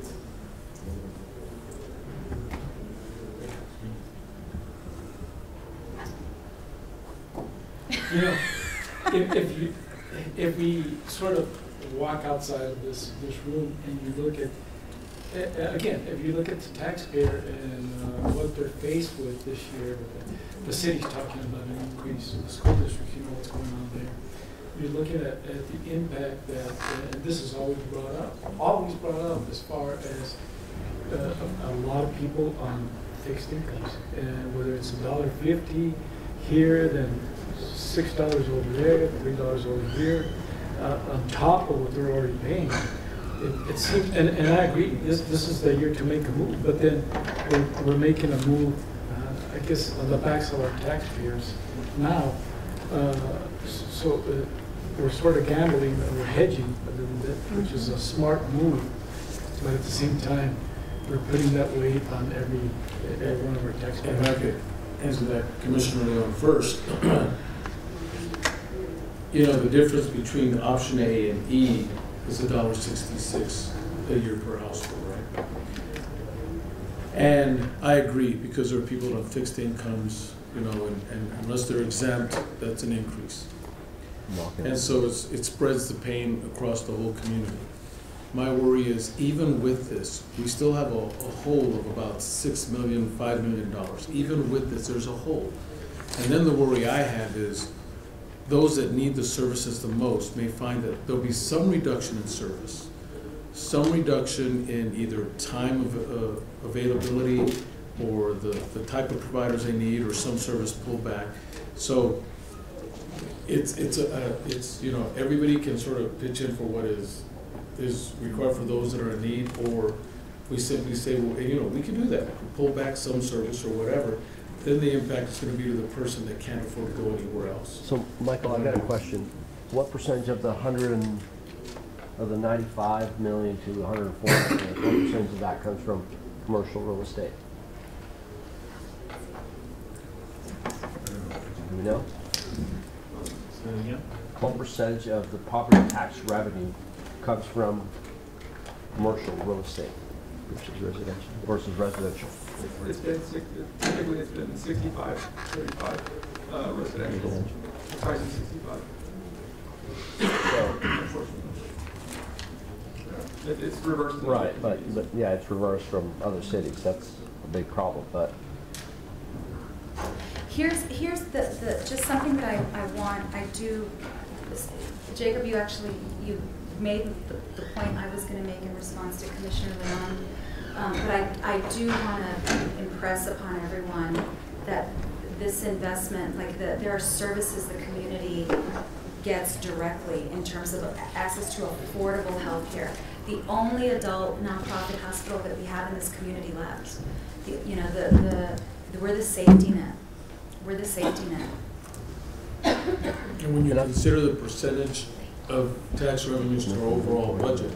You know, if we sort of walk outside of this room and you look at, again, if you look at the taxpayer and what they're faced with this year, the city's talking about an increase, the school district, you know what's going on there. You're looking at the impact that, and this is always brought up as far as a lot of people on fixed incomes, and whether it's $1.50 here, then $6 over there, $3 over here, on top of what they're already paying. It seems, and I agree, this is the year to make a move, but then we're making a move, I guess, on the backs of our taxpayers now. So we're sort of gambling, we're hedging a little bit, which is a smart move, but at the same time, we're putting that weight on every one of our taxpayers. If I could answer that, Commissioner Leon, first. you know, the difference between option A and E is $1.66 a year per household, right? And I agree, because there are people on fixed incomes, you know, and unless they're exempt, that's an increase. And so it spreads the pain across the whole community. My worry is, even with this, we still have a hole of about $6 million, $5 million. Even with this, there's a hole. And then the worry I have is, those that need the services the most may find that there'll be some reduction in service, some reduction in either time of availability or the type of providers they need, or some service pullback. So it's you know, everybody can sort of pitch in for what is required for those that are in need, or we simply say, well, you know, we can do that. We can pull back some service or whatever. Then the impact is going to be to the person that can't afford to go anywhere else. So, Michael, I got a question. What percentage of the 95 million to 104 million, what percentage of that comes from commercial real estate? Do we know? What percentage of the property tax revenue comes from commercial real estate versus residential? It's been typically it's been 65, 35 residential. Price is 65. It's reversed. Right, but yeah, it's reversed from other cities. That's a big problem. But here's the just something that I do. Jacob, you made the point I was going to make in response to Commissioner Leon. But I do want to impress upon everyone that this investment, like there are services the community gets directly in terms of access to affordable health care. The only adult nonprofit hospital that we have in this community left. You know, we're the safety net. We're the safety net. And when you consider the percentage of tax revenues to our overall budget,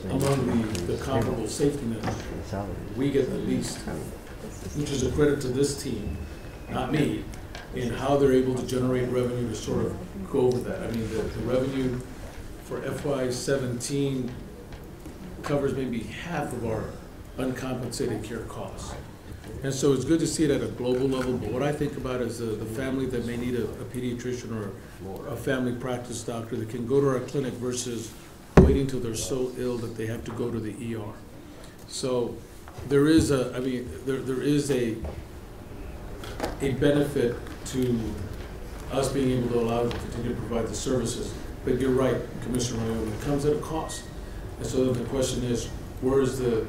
among the comparable safety nets, we get the least, which is a credit to this team, not me, in how they're able to generate revenue to sort of go over that. I mean, the revenue for FY17 covers maybe half of our uncompensated care costs. And so it's good to see it at a global level, but what I think about is the family that may need a pediatrician or a family practice doctor that can go to our clinic versus waiting till they're so ill that they have to go to the ER. So there is a benefit to us being able to allow them to continue to provide the services. But you're right, Commissioner Mayor, it comes at a cost. And so then the question is, where's the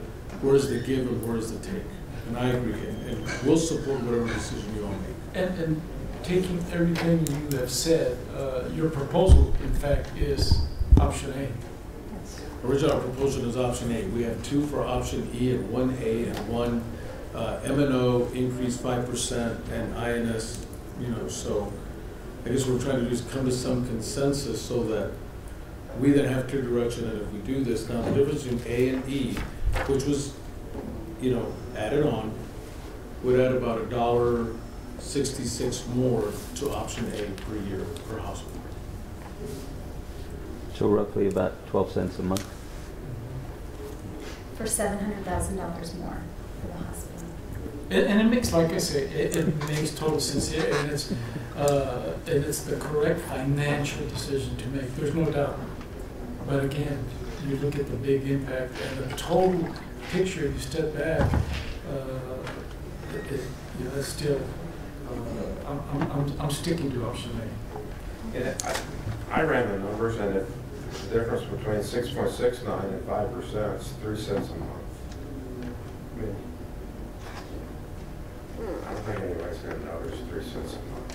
give and where's the take? And I agree, and we'll support whatever decision you all make. And taking everything you have said, your proposal, in fact, is option A. Original proposal is option A. We have 2 for option E and 1A and 1 M&O increase 5% and INS, you know, so I guess what we're trying to do is come to some consensus so that we then have clear direction, and if we do this, now the difference between A and E, which was, you know, added on, would add about $1.66 more to option A per year per household. So roughly about 12 cents a month. For $700,000 more for the hospital. And it makes, like I say, it makes total sense, and it's the correct financial decision to make. There's no doubt. But again, you look at the big impact and the total picture. You step back. You know, that's still. I'm sticking to option A. And I ran the numbers, and the difference between 6.69 and 5% is 3 cents a month. I mean, I don't think anybody's going to notice 3 cents a month.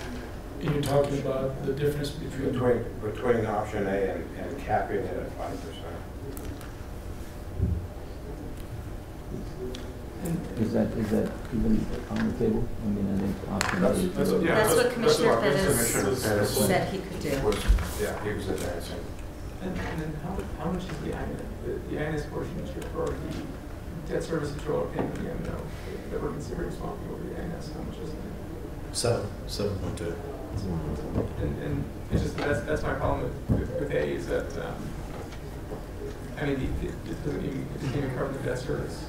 And you're talking about the difference between option A and capping it at 5%. Is that even on the table? I mean, I think option A is. That's what Commissioner Pettis said he could do. Yeah, he was advancing. And then how much is the INS portion for the debt service withdrawal payment, the M&O, that we're considering swapping over the INS? How much is it? 7.2. And it's just, that's my problem with A, is that, I mean, it doesn't even cover the debt service.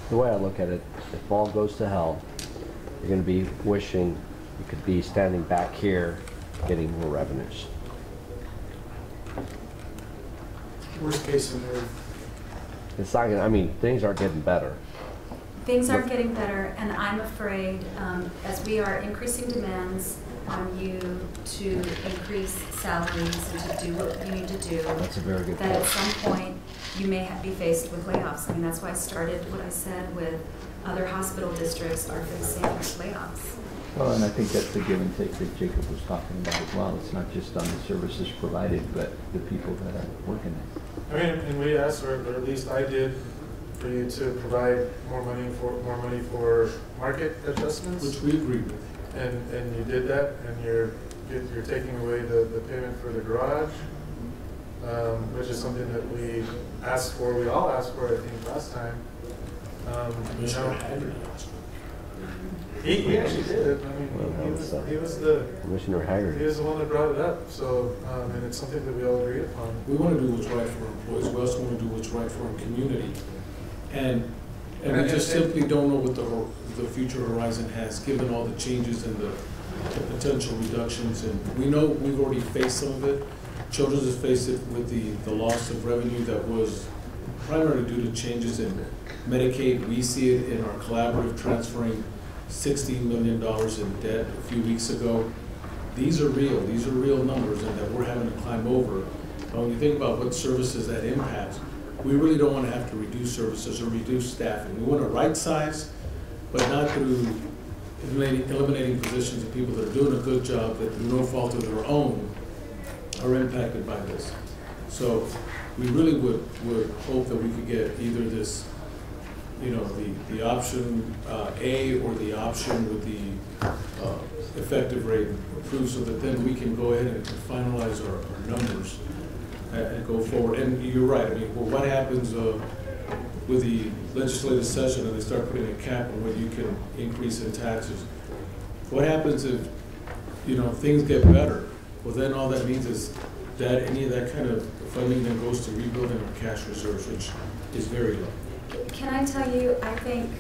The way I look at it, if all goes to hell, you're going to be wishing you could be standing back here getting more revenues. Worst case scenario. It's not going to, I mean, things aren't getting better. Things aren't getting better, and I'm afraid, as we are increasing demands on you to increase salaries and to do what you need to do, That's a very good that point. at some point you may be faced with layoffs. I mean, that's why I started what I said with other hospital districts are facing layoffs. Well, and I think that's the give and take that Jacob was talking about as well. It's not just on the services provided, but the people that are working there. I mean, and we asked, or at least I did, for you to provide more money for market adjustments. Which we agree with. And you did that, and you're taking away the payment for the garage, which is something that we asked for. We all asked for, I think, last time. He actually did. I mean, he was the Commissioner Haggard. He was the one that brought it up. So, and it's something that we all agreed upon. We want to do what's right for our employees. We also want to do what's right for our community. And we just simply don't know what the future horizon has, given all the changes and the potential reductions. And we know we've already faced some of it. Children's has faced it with the loss of revenue that was primarily due to changes in Medicaid. We see it in our collaborative transferring $16 million in debt a few weeks ago. These are real numbers, and that we're having to climb over. But when you think about what services that impacts, we really don't want to have to reduce services or reduce staffing. We want to right size, but not through eliminating positions of people that are doing a good job that through no fault of their own are impacted by this. So we really would hope that we could get either this, you know, the option A or the option with the effective rate approved, so that then we can go ahead and finalize our numbers and go forward. And you're right, I mean, well, what happens with the legislative session and they start putting a cap on what you can increase in taxes? What happens if, you know, things get better? Well, then all that means is that any of that kind of funding then goes to rebuilding our cash reserves, which is very low. Can I tell you, I think,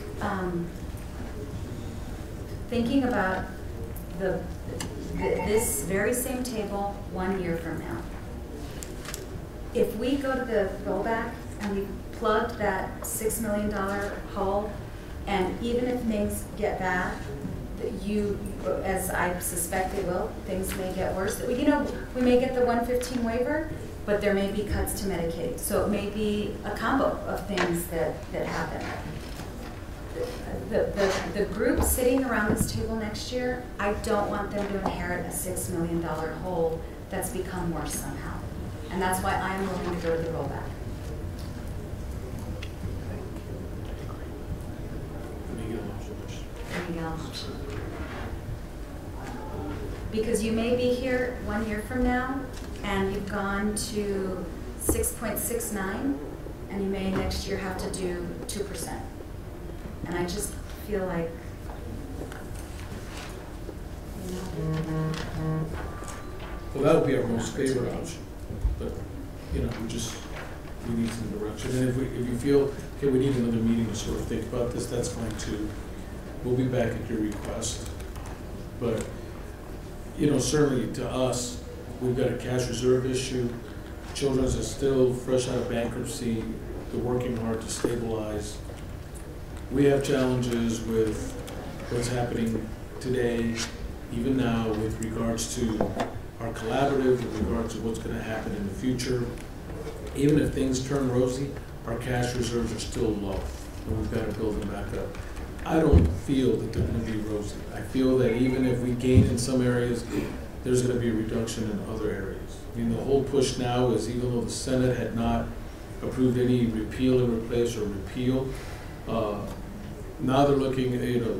thinking about this very same table 1 year from now, if we go to the rollback and we plug that $6 million hole, and even if things get bad, as I suspect they will, things may get worse. You know, we may get the 115 waiver, but there may be cuts to Medicaid. So it may be a combo of things that happen. The group sitting around this table next year, I don't want them to inherit a $6 million hole that's become worse somehow. And that's why I'm willing to go to the rollback. Because you may be here 1 year from now and you've gone to 6.69, and you may next year have to do 2%. And I just feel like, you know. Well, that would be our most favorite option, but, you know, we need some direction. And if you feel, okay, we need another meeting to sort of think about this, that's fine too. We'll be back at your request. But, you know, certainly to us, we've got a cash reserve issue. Children's is still fresh out of bankruptcy. They're working hard to stabilize. We have challenges with what's happening today, even now, with regards to our collaborative, with regards to what's going to happen in the future. Even if things turn rosy, our cash reserves are still low, and we've got to build them back up. I don't feel that they're going to be rosy. I feel that even if we gain in some areas, there's going to be a reduction in other areas. I mean, the whole push now is, even though the Senate had not approved any repeal and replace or repeal, now they're looking, you know,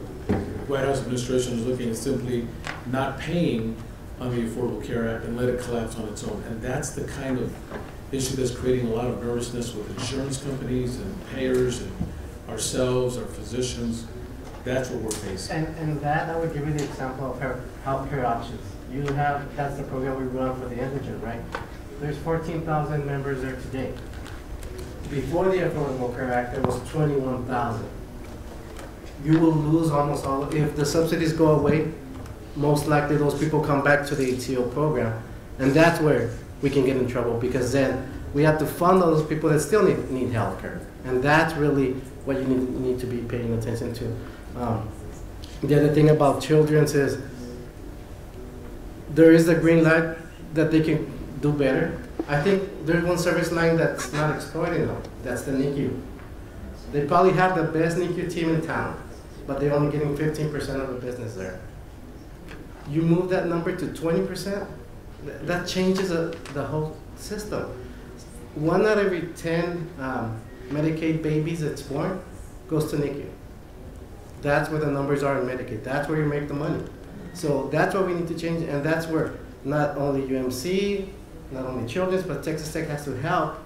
White House administration is looking at simply not paying on the Affordable Care Act and let it collapse on its own. And that's the kind of issue that's creating a lot of nervousness with insurance companies and payers and ourselves, our physicians. That's what we're facing. And that, I would give you the example of healthcare options. You have, that's the program we run for the indigent, right? There's 14,000 members there today. Before the Affordable Care Act, there was 21,000. You will lose almost all, if the subsidies go away, most likely those people come back to the ATO program. And that's where we can get in trouble, because then we have to fund those people that still need health care. And that's really what you need to be paying attention to. The other thing about children's is there is a green light that they can do better. I think there's one service line that's not exploiting them. That's the NICU. They probably have the best NICU team in town, but they're only getting 15% of the business there. You move that number to 20%, that changes the whole system. 1 out of every 10 Medicaid babies that's born goes to NICU. That's where the numbers are in Medicaid. That's where you make the money. So that's what we need to change, and that's where not only UMC, not only Children's, but Texas Tech has to help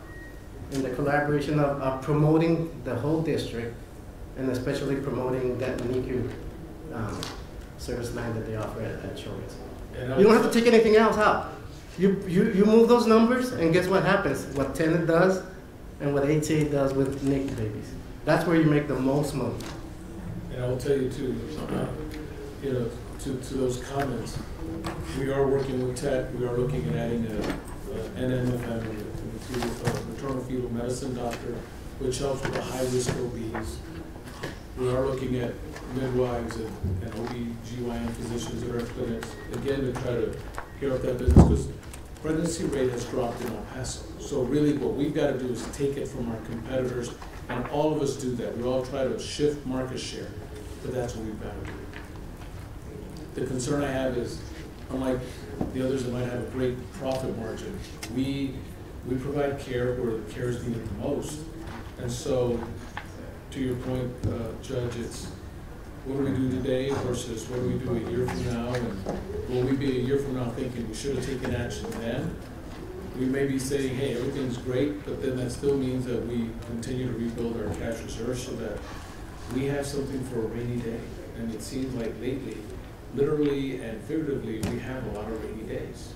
in the collaboration of promoting the whole district, and especially promoting that NICU service line that they offer at Children's. You don't have to take anything else out. You move those numbers, and guess what happens? What Tenet does and what HCA does with NICU babies. That's where you make the most money. And I will tell you too, to those comments, we are working with TEC. We are looking at adding an NMFM, maternal fetal medicine doctor, which helps with the high-risk OBs. We are looking at midwives and OB/GYN physicians at our clinics, again, to try to gear up that business, because pregnancy rate has dropped in El Paso. So really what we've got to do is take it from our competitors, and all of us do that. We all try to shift market share, but that's what we've got to do. The concern I have is, unlike the others that might have a great profit margin, we provide care where the care is needed the most. And so, to your point, Judge, it's what do we do today versus what do we do a year from now? And will we be a year from now thinking we should have taken action then? We may be saying, hey, everything's great, but then that still means that we continue to rebuild our cash reserves so that we have something for a rainy day. And it seems like lately, literally and figuratively, we have a lot of rainy days.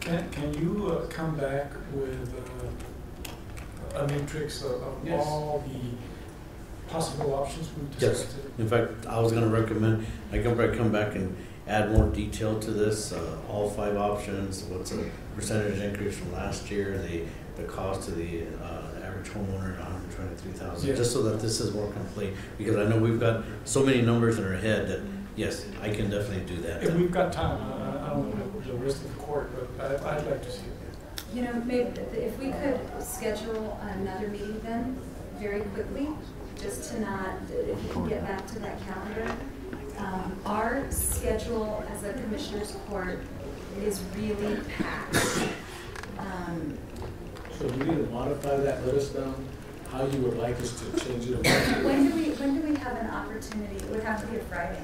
Can you come back with a matrix of all the possible options we've discussed? Yes. In fact, I was going to recommend I come back and add more detail to this. All 5 options. What's a percentage increase from last year? The cost to the average homeowner at $123,000. Yeah. Just so that this is more complete, because I know we've got so many numbers in our head that yes, I can definitely do that. If we've got time, I don't know the rest of the court, but I'd like to see it. You know, maybe if we could schedule another meeting then, very quickly, just to not, if you can get back to that calendar. Our schedule as a commissioner's court is really packed. So we need to modify that. Let us know how you would like us to change it. When do we have an opportunity? It would have to be a Friday.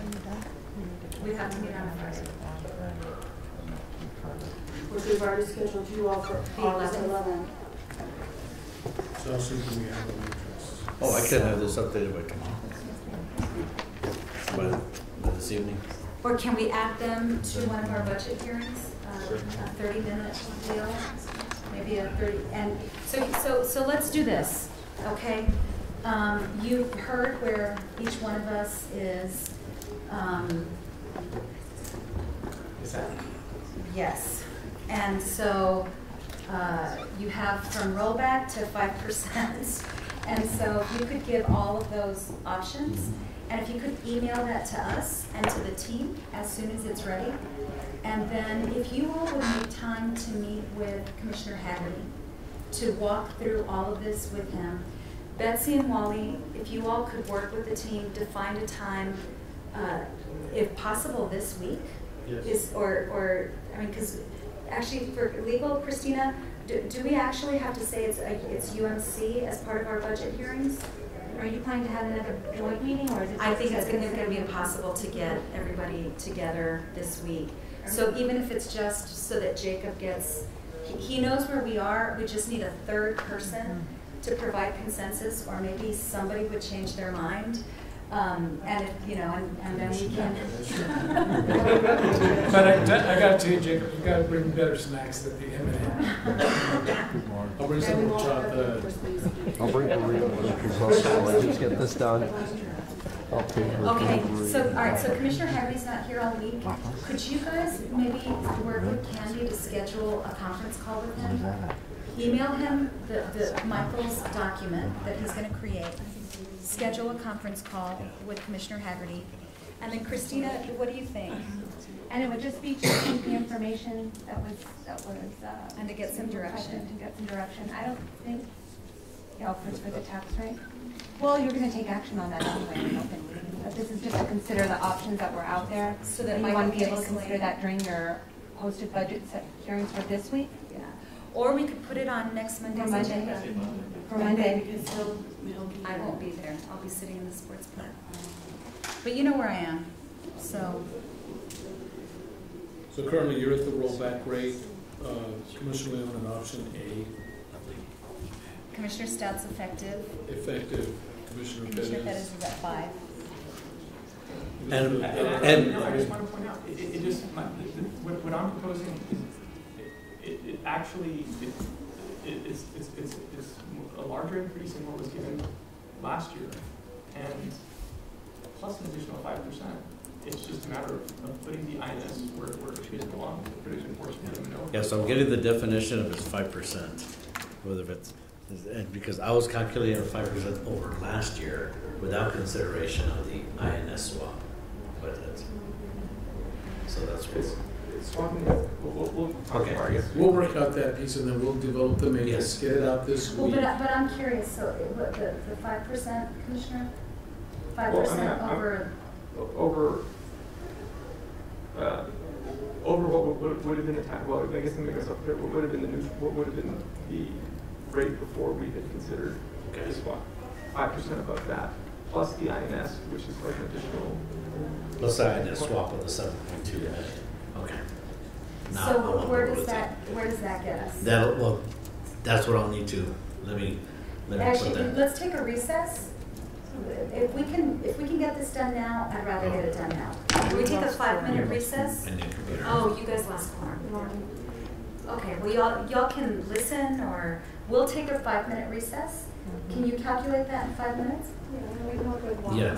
We'd have to meet on a Friday. Which we've already scheduled you all for August 11th. So soon we have an interest. Oh, I could have this updated by tomorrow. By this evening. Or can we add them to one of our budget hearings? A 30-minute deal, maybe a 30. And so let's do this, okay? You've heard where each one of us is. Is that? Yes. And so you have from rollback to 5%. And so if you could give all of those options, and if you could email that to us and to the team as soon as it's ready. And then if you all would make time to meet with Commissioner Haggerty to walk through all of this with him. Betsy and Wally, if you all could work with the team to find a time, if possible this week. Yes. Or I mean, because actually for legal, Christina, do we actually have to say it's UMC as part of our budget hearings? Are you planning to have another joint meeting, or is it? I think it's going to be impossible to get everybody together this week. So even if it's just so that Jacob gets, he knows where we are. We just need a third person to provide consensus, or maybe somebody would change their mind. And if, you know, and then we can. But I gotta tell you, Jacob, you gotta bring better snacks than the M&M. I'll bring some more chocolate. I'll bring burritos. Let's just get this done. Okay, so, all right, so Commissioner Haggerty's not here all week. Could you guys maybe work with Candy to schedule a conference call with him? Email him the Michael's document that he's gonna create. Schedule a conference call with Commissioner Haggerty. And then Christina, what do you think? And it would just be to keep the information that was, and to get some direction. To get some direction. I don't think, you know, for the tax rate. Well, you're going to take action on that anyway in an open meeting. But this is just to consider the options that were out there. So that you Michael want to be can able to consider explain. that during your posted budget hearings for this week. Yeah. Or we could put it on next Monday's agenda. For Monday, because I won't be there. I'll be sitting in the sports park. But you know where I am, so. So currently you're at the rollback rate, Commissioner Leon on option A, Commissioner Stout's effective. effective, Commissioner Commissioner Pettis. Pettis is at 5. And I just want to point out, it just, what I'm proposing is, it actually, it's a larger increase than what was given last year, and plus an additional 5%. It's just a matter of putting the INS where it should belong, the producer enforcement of no. Yeah, so I'm getting the definition of it's 5%, whether it's, and because I was calculating 5% over last year without consideration of the INS swap. But that's, so that's what. It's swapping, we'll talk Okay. about, I guess. We'll work out that piece and then we'll develop the matrix, get it out this Well, week. but I'm curious, so what, the 5%, Commissioner? 5% over what would have been the tax, well, I guess let me make myself clear, what would have been what would have been the rate before we had considered the swap? 5% above that, plus the INS, which is like an additional. Plus the INS swap of the 7.2 million. Okay. Now, So I wanna where go does with that get us? That, well, that's what I'll need to, let me put Actually, that. let's take a recess. If we can get this done now, I'd rather get it done now. Can we take a 5-minute recess? Oh, you guys lost quorum. Okay, well, y'all can listen, or we'll take a 5-minute recess. Can you calculate that in 5 minutes? Yeah,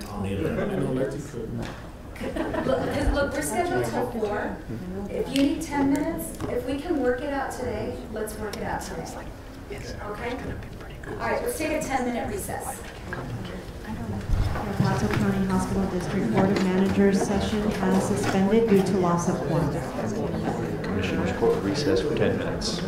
I'll need it. Look, we're scheduled till 4. If you need 10 minutes, if we can work it out today, let's work it out today. Okay? All right, let's take a 10-minute recess. The Paso County Hospital District Board of Managers session has suspended due to loss of quorum. Commissioners court recess for 10 minutes.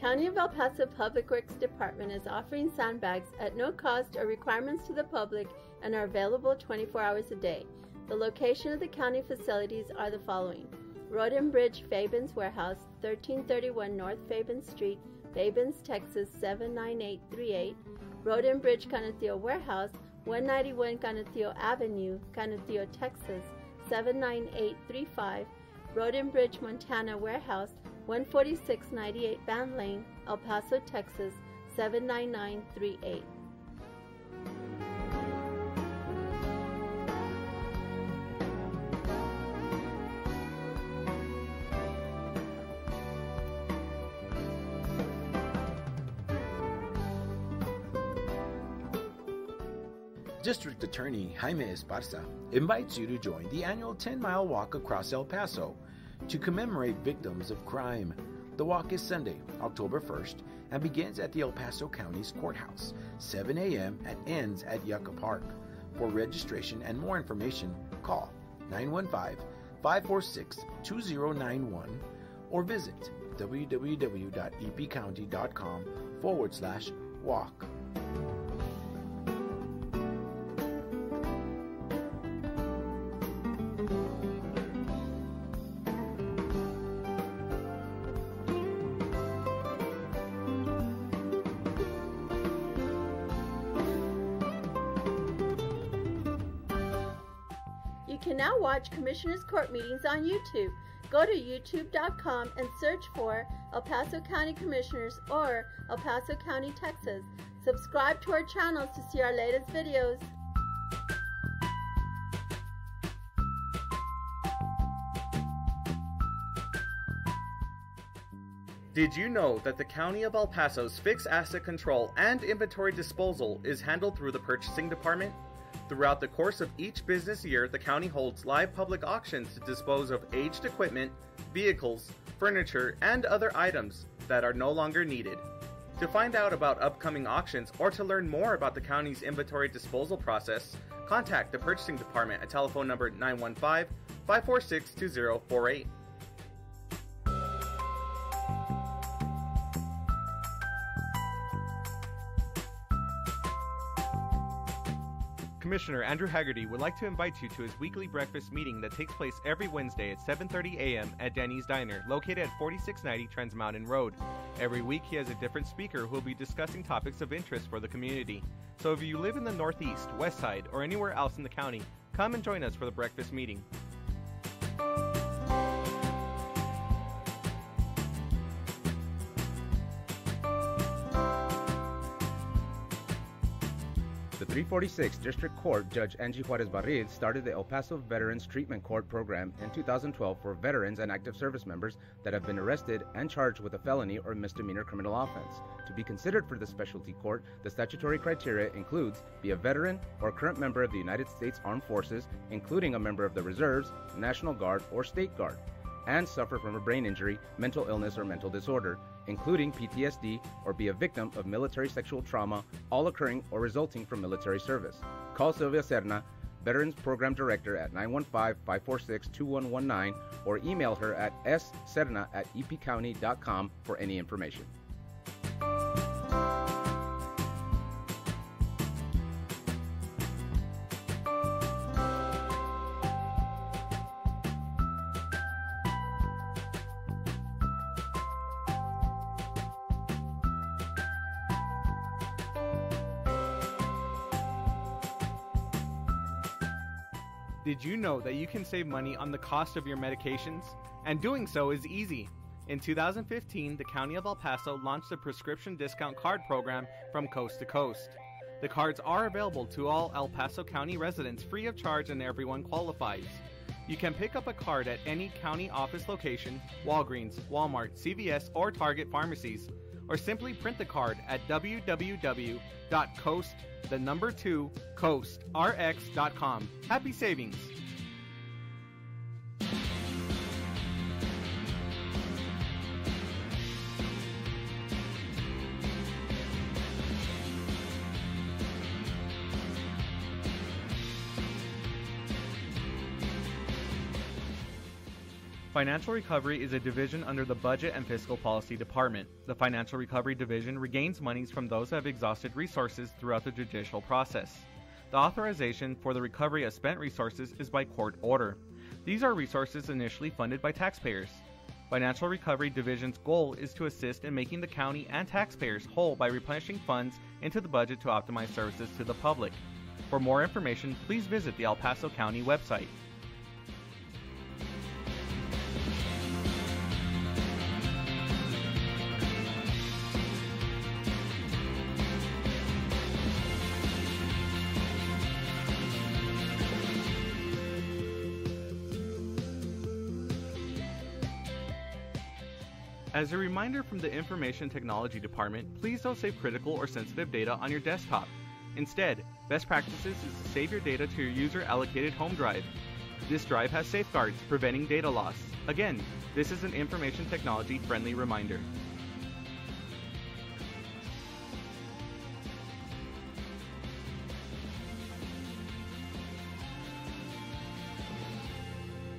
County of El Paso Public Works Department is offering sandbags at no cost or requirements to the public and are available 24 hours a day. The location of the county facilities are the following: Road and Bridge Fabens Warehouse, 1331 North Fabens Street, Fabens, Texas 79838. Road and Bridge Canutillo Warehouse, 191 Canutillo Avenue, Canutillo, Texas 79835. Road and Bridge Montana Warehouse, 14698 Van Lane, El Paso, Texas 79938. District Attorney Jaime Esparza invites you to join the annual 10-mile walk across El Paso to commemorate victims of crime. The walk is Sunday, October 1st, and begins at the El Paso County's Courthouse, 7 a.m. and ends at Yucca Park. For registration and more information, call 915-546-2091 or visit www.epcounty.com/walk. You can now watch Commissioners Court meetings on YouTube. Go to youtube.com and search for El Paso County Commissioners or El Paso County, Texas. Subscribe to our channels to see our latest videos. Did you know that the County of El Paso's fixed asset control and inventory disposal is handled through the purchasing department? Throughout the course of each business year, the county holds live public auctions to dispose of aged equipment, vehicles, furniture, and other items that are no longer needed. To find out about upcoming auctions or to learn more about the county's inventory disposal process, contact the purchasing department at telephone number 915-546-2048. Commissioner Andrew Haggerty would like to invite you to his weekly breakfast meeting that takes place every Wednesday at 7:30 a.m. at Danny's Diner, located at 4690 Trans Mountain Road. Every week he has a different speaker who will be discussing topics of interest for the community. So if you live in the Northeast, West Side, or anywhere else in the county, come and join us for the breakfast meeting. The 346 District Court Judge Angie Juarez Barril started the El Paso Veterans Treatment Court program in 2012 for veterans and active service members that have been arrested and charged with a felony or misdemeanor criminal offense. To be considered for the specialty court, the statutory criteria includes be a veteran or current member of the United States Armed Forces, including a member of the Reserves, National Guard, or State Guard, and suffer from a brain injury, mental illness, or mental disorder, including PTSD, or be a victim of military sexual trauma, all occurring or resulting from military service. Call Sylvia Serna, Veterans Program Director, at 915-546-2119, or email her at sserna@epcounty.com for any information. Did you know that you can save money on the cost of your medications? And doing so is easy. In 2015, the County of El Paso launched a prescription discount card program from coast to coast. The cards are available to all El Paso County residents free of charge and everyone qualifies. You can pick up a card at any county office location, Walgreens, Walmart, CVS, or Target pharmacies, or simply print the card at www.coastrx.com. Happy savings! Financial Recovery is a division under the Budget and Fiscal Policy Department. The Financial Recovery Division regains monies from those who have exhausted resources throughout the judicial process. The authorization for the recovery of spent resources is by court order. These are resources initially funded by taxpayers. Financial Recovery Division's goal is to assist in making the county and taxpayers whole by replenishing funds into the budget to optimize services to the public. For more information, please visit the El Paso County website. As a reminder from the Information Technology Department, please don't save critical or sensitive data on your desktop. Instead, best practices is to save your data to your user-allocated home drive. This drive has safeguards preventing data loss. Again, this is an information technology-friendly reminder.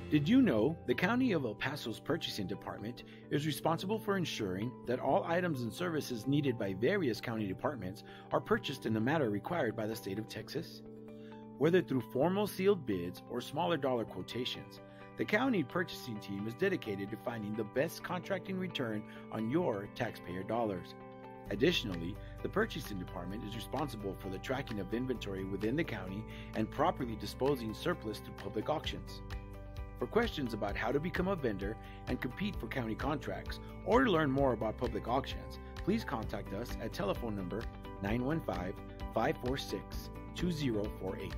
Did you know the County of El Paso's Purchasing Department is responsible for ensuring that all items and services needed by various county departments are purchased in the manner required by the state of Texas? Whether through formal sealed bids or smaller dollar quotations, the county purchasing team is dedicated to finding the best contracting return on your taxpayer dollars. Additionally, the Purchasing Department is responsible for the tracking of inventory within the county and properly disposing surplus through public auctions. For questions about how to become a vendor and compete for county contracts, or to learn more about public auctions, please contact us at telephone number 915-546-2048.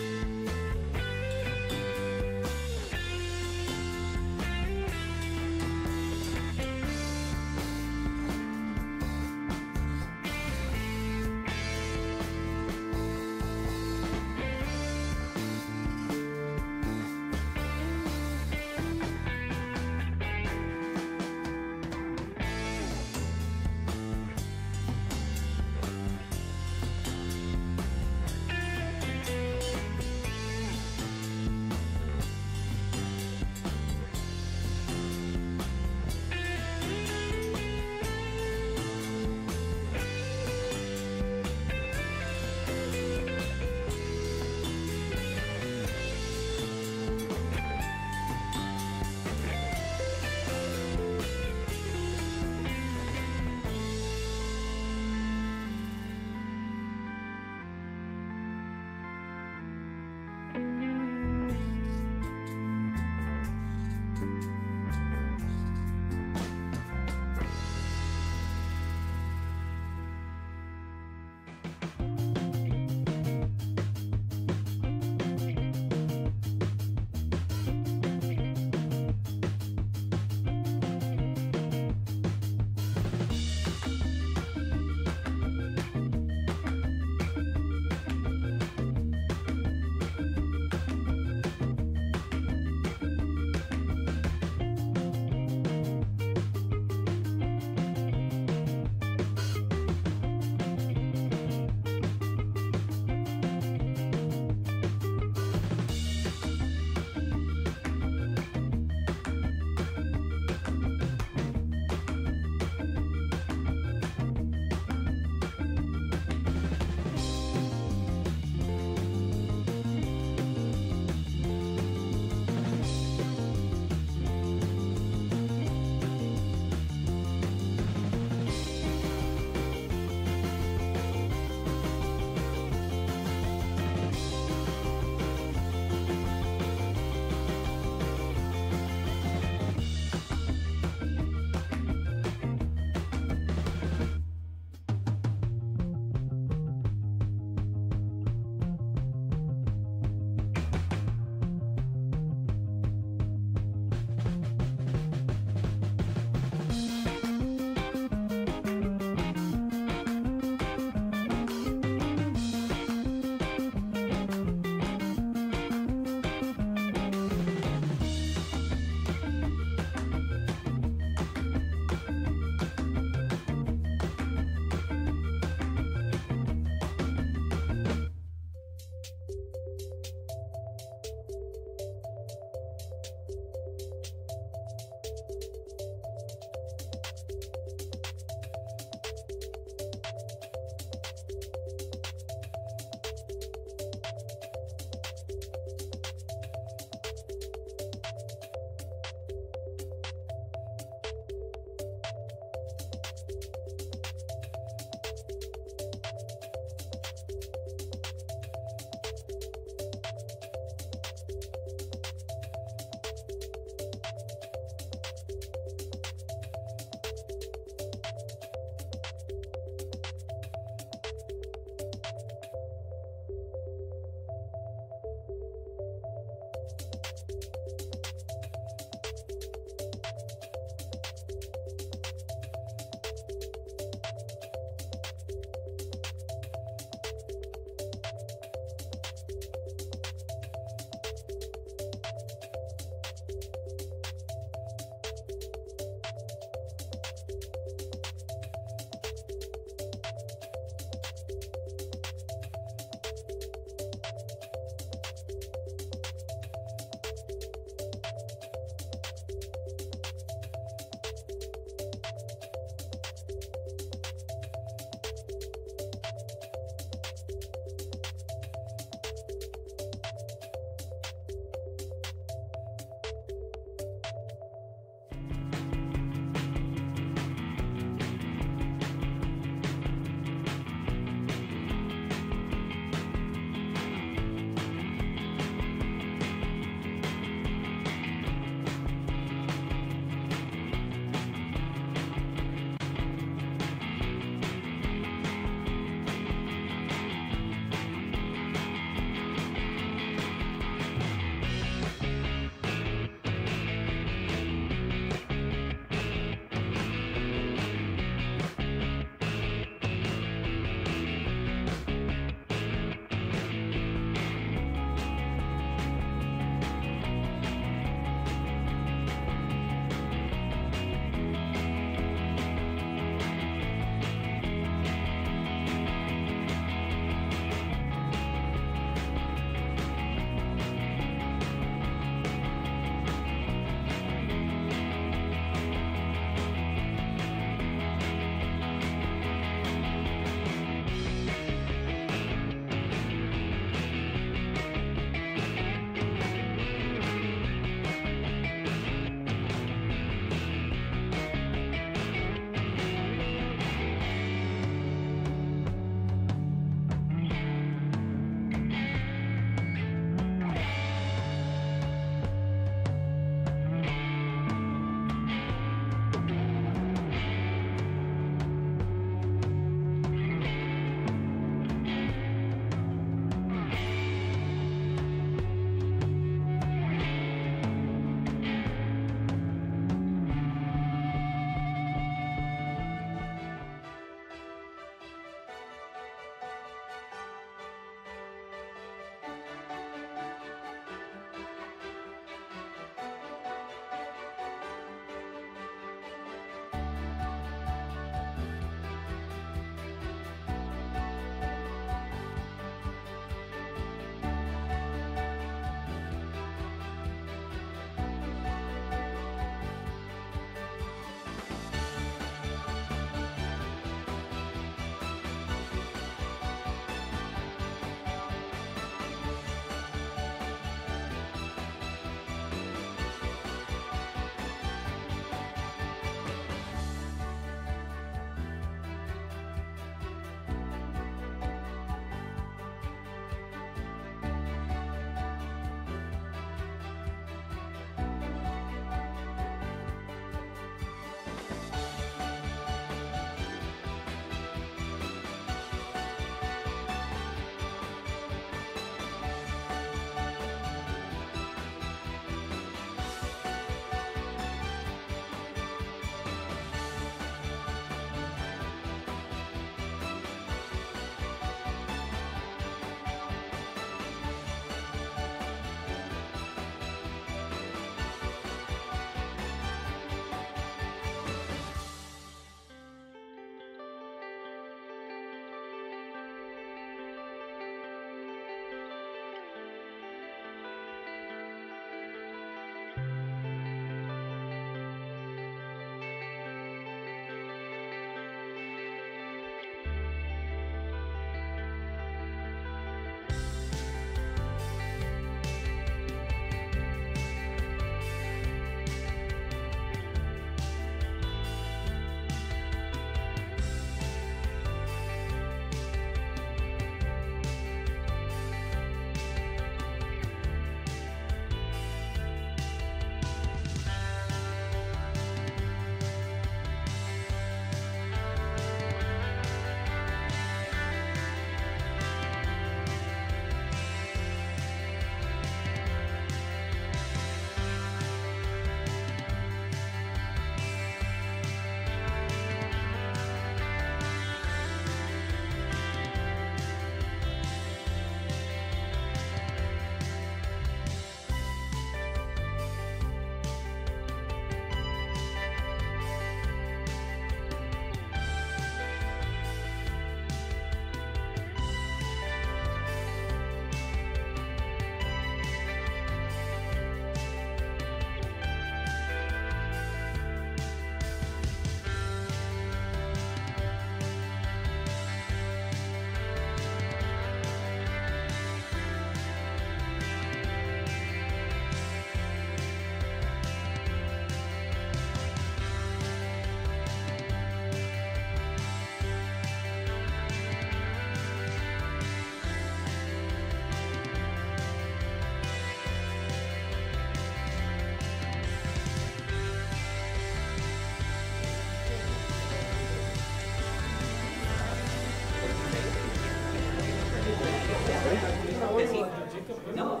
No,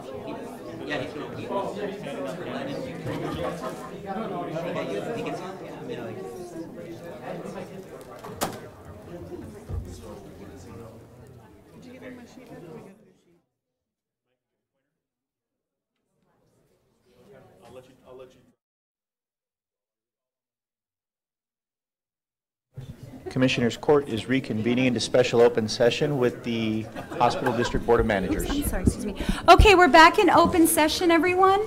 yeah, he's gonna be. He gets, you know, like. Did you get in my sheet? I'll let you. Commissioners Court is reconvening into special open session with the Hospital District Board of Managers. I'm sorry, excuse me. Okay, we're back in open session, everyone.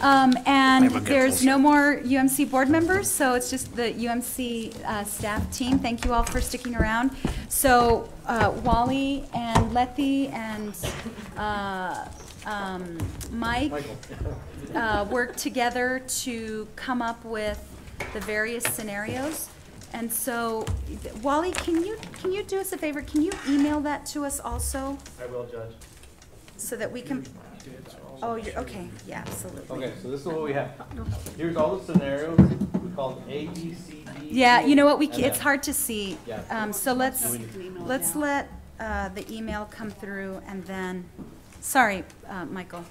And there's no more UMC board members, so it's just the UMC staff team. Thank you all for sticking around. So Wally and Letty and Mike worked together to come up with the various scenarios. And so, Wally, can you do us a favor? Can you email that to us also? I will, Judge. So that we can. Oh, you're okay. Yeah, absolutely. Okay, so this is what we have. Here's all the scenarios. We call them A, B, C, D. Yeah, you know what? and It's F. hard to see. Yeah. So let's let the email come through, and then. Sorry, Michael.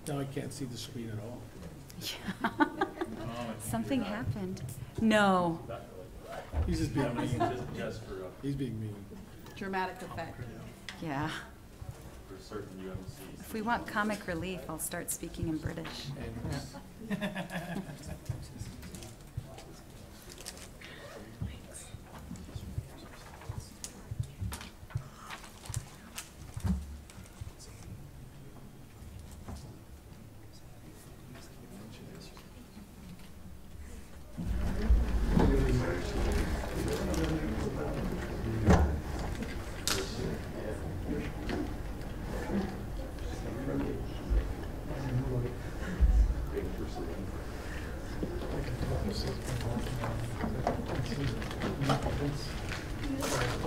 Now I can't see the screen at all. Something happened. No. He's just being mean. He's being mean. Dramatic effect. Yeah. For certain UMCs. If we want comic relief, I'll start speaking in British.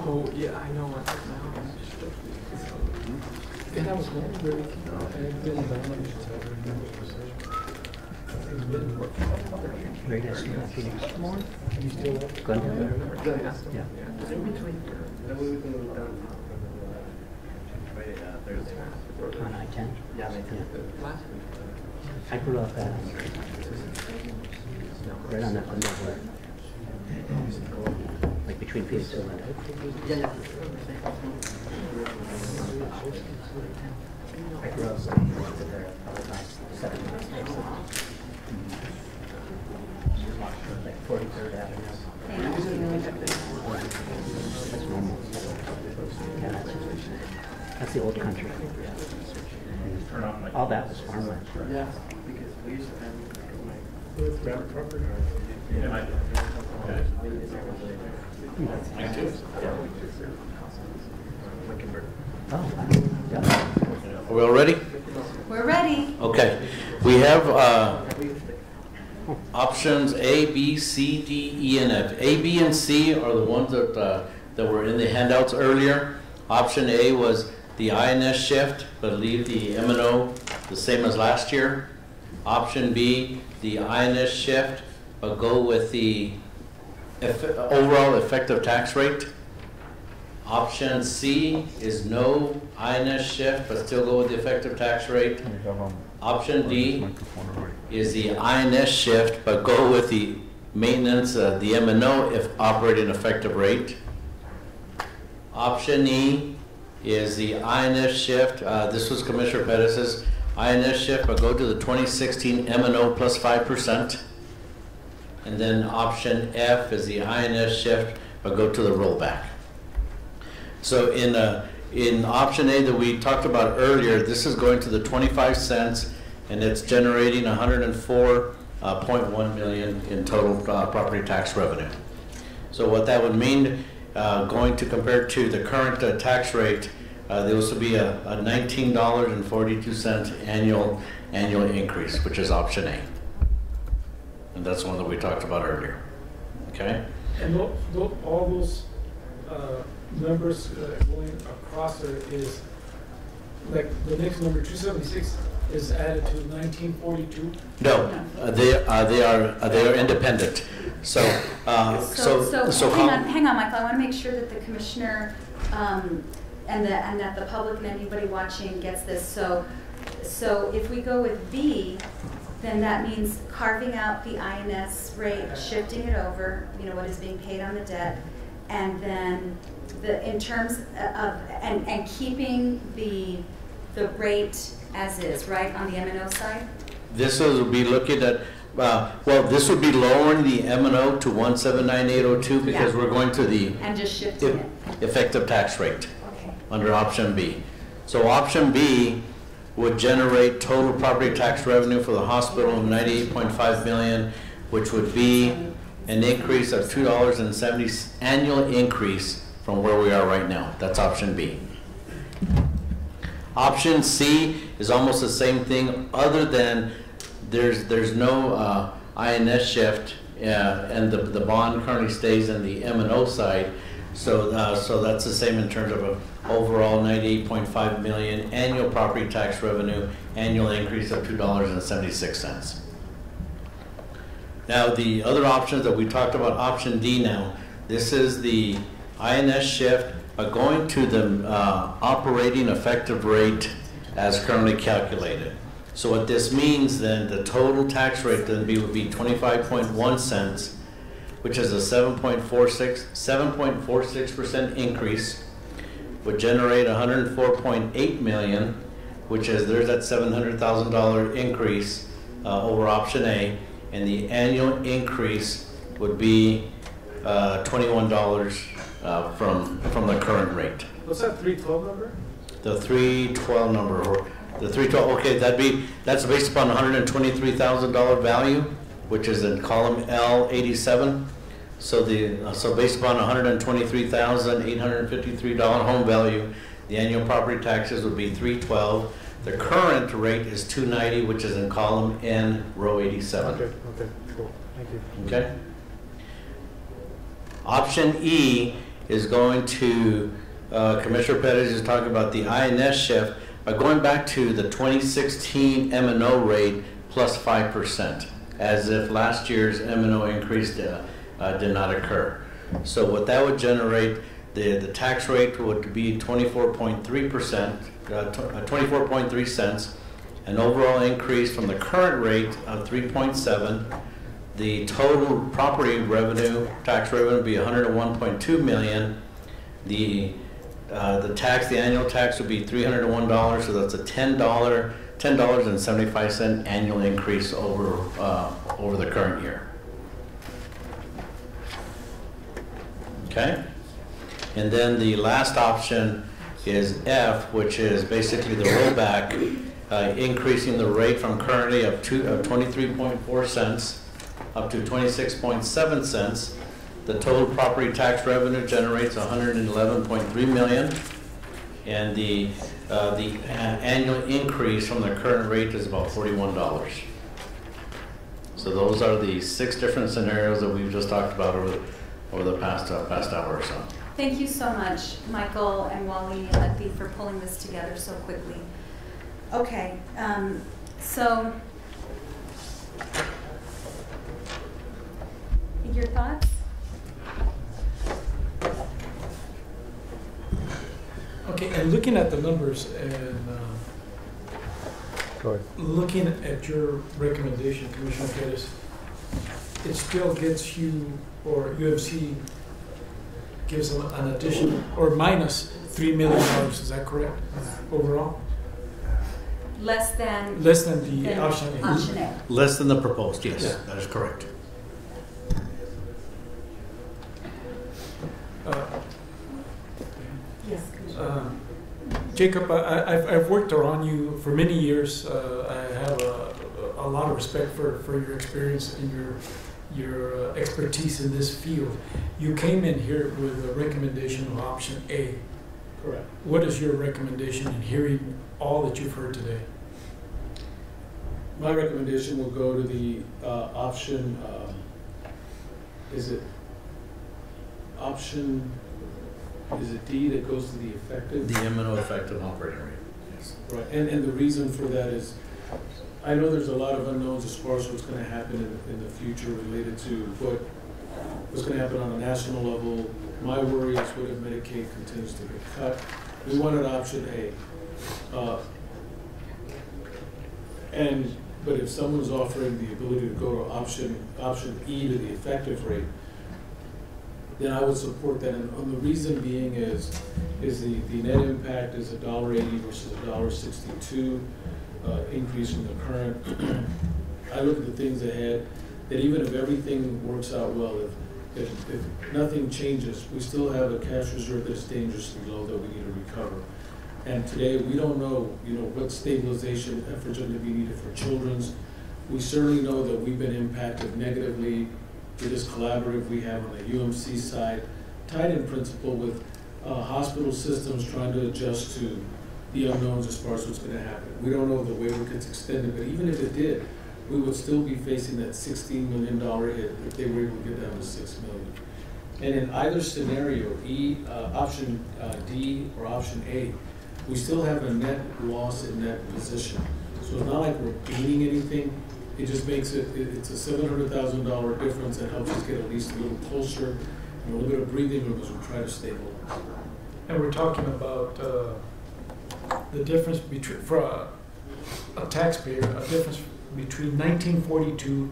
Oh, yeah, I know what that now. And I was wondering, I've been Great Phoenix. You still up? Good. Yeah. On I-10? Yeah. I grew up right on that window where, like between Phoenix and London. Yeah. I grew up there probably last 7 months. Like 43rd Avenue. That's normal. Yeah, that's the old country. And all that was farmland. Yeah, because we used to have Are we all ready? We're ready. Okay. We have options A, B, C, D, E, and F. A, B, and C are the ones that were in the handouts earlier. Option A was the INS shift, but leave the M&O the same as last year. Option B, the INS shift, but go with the overall effective tax rate. Option C is no INS shift, but still go with the effective tax rate. Option D is the INS shift, but go with the maintenance, the M&O if operating effective rate. Option E is the INS shift. This was Commissioner Pettis's INS shift, but go to the 2016 M&O plus 5%. And then option F is the INS shift, but go to the rollback. So in option A that we talked about earlier, this is going to the 25 cents, and it's generating 104.1 million in total property tax revenue. So what that would mean, going to compare to the current tax rate, there will be a $19.42 annual increase, which is option A. And that's one that we talked about earlier. Okay? And all those numbers going across is like the next number, 276, is added to 1942? No, they are independent. So hang on, Michael. I want to make sure that the commissioner and that the public and anybody watching gets this. So if we go with B, then that means carving out the INS rate, shifting it over, what is being paid on the debt, and then in terms of and keeping the rate as is, right, on the M&O side? This would be looking at, this would be lowering the M&O to 179,802 because we're going to the and just shifting it. Effective tax rate under option B. So option B would generate total property tax revenue for the hospital of $98.5 million, which would be an increase of $2.70 annual increase from where we are right now. That's option B. Option C is almost the same thing, other than there's no INS shift, and the bond currently stays in the M&O side. So that's the same in terms of an overall $98.5 million annual property tax revenue, annual increase of $2.76. Now the other options that we talked about, option D now, this is the INS shift, but going to the operating effective rate as currently calculated. So what this means then, the total tax rate then would be 25.1 cents, which is a 7.46% increase, would generate 104.8 million, which is there's that $700,000 increase over option A, and the annual increase would be $21 from the current rate. What's that 312 number? The 312 number, or the 312. Okay, that's based upon $123,000 value, which is in column L87. So based upon $123,853 home value, the annual property taxes would be $312. The current rate is $290, which is in column N, row 87. Okay, cool. Thank you. Okay. Option E is going to, Commissioner Perez is talking about the INS shift, by going back to the 2016 M&O rate plus 5%, as if last year's M&O increase did not occur. So what that would generate, the tax rate would be 24.3%, 24.3 cents, an overall increase from the current rate of 3.7. The total property revenue, tax revenue, would be 101.2 million. The annual tax would be $301, so that's a $10.75 annual increase over the current year. Okay, and then the last option is F, which is basically the rollback, increasing the rate from currently of 23.4 cents up to 26.7 cents. The total property tax revenue generates 111.3 million, and the annual increase from the current rate is about $41. So those are the 6 different scenarios that we've just talked about over the past hour or so. Thank you so much, Michael and Wally and Letty, for pulling this together so quickly. Okay, so your thoughts? Okay, and looking at the numbers and looking at your recommendation, Commissioner Perez, it still gets you, or UMC gives them an additional, or minus $3 million, is that correct, overall? Less than the option A. Option A. Less than the proposed, yes, Yeah. that is correct. Yes. Jacob, I've worked around you for many years. I have a lot of respect for your experience and your expertise in this field. You came in here with a recommendation of option A. Correct. What is your recommendation in hearing all that you've heard today? My recommendation will go to the option, is it D that goes to the effective? The M&O effective operating rate, yes. Right, and the reason for that is, I know there's a lot of unknowns as far as what's going to happen in the future related to what's going to happen on a national level. My worry is what if Medicaid continues to get cut. We wanted option A. But if someone's offering the ability to go to option E to the effective rate, then I would support that. And the reason being is the net impact is $1.80 versus $1.62 increase from the current. I look at the things ahead, that even if everything works out well, if nothing changes, we still have a cash reserve that's dangerously low that we need to recover. And today, we don't know, what stabilization efforts are going to be needed for children's. We certainly know that we've been impacted negatively to this collaborative we have on the UMC side, tied in principle with hospital systems trying to adjust to the unknowns as far as what's going to happen. We don't know if the waiver gets extended, but even if it did, we would still be facing that $16 million hit if they were able to get down to $6 million. And in either scenario, option D or option A, we still have a net loss in net position. So it's not like we're gaining anything. It just makes it's a $700,000 difference that helps us get at least a little closer and a little bit of breathing room as we try to stabilize. And we're talking about the difference between, for a taxpayer, a difference between 1942,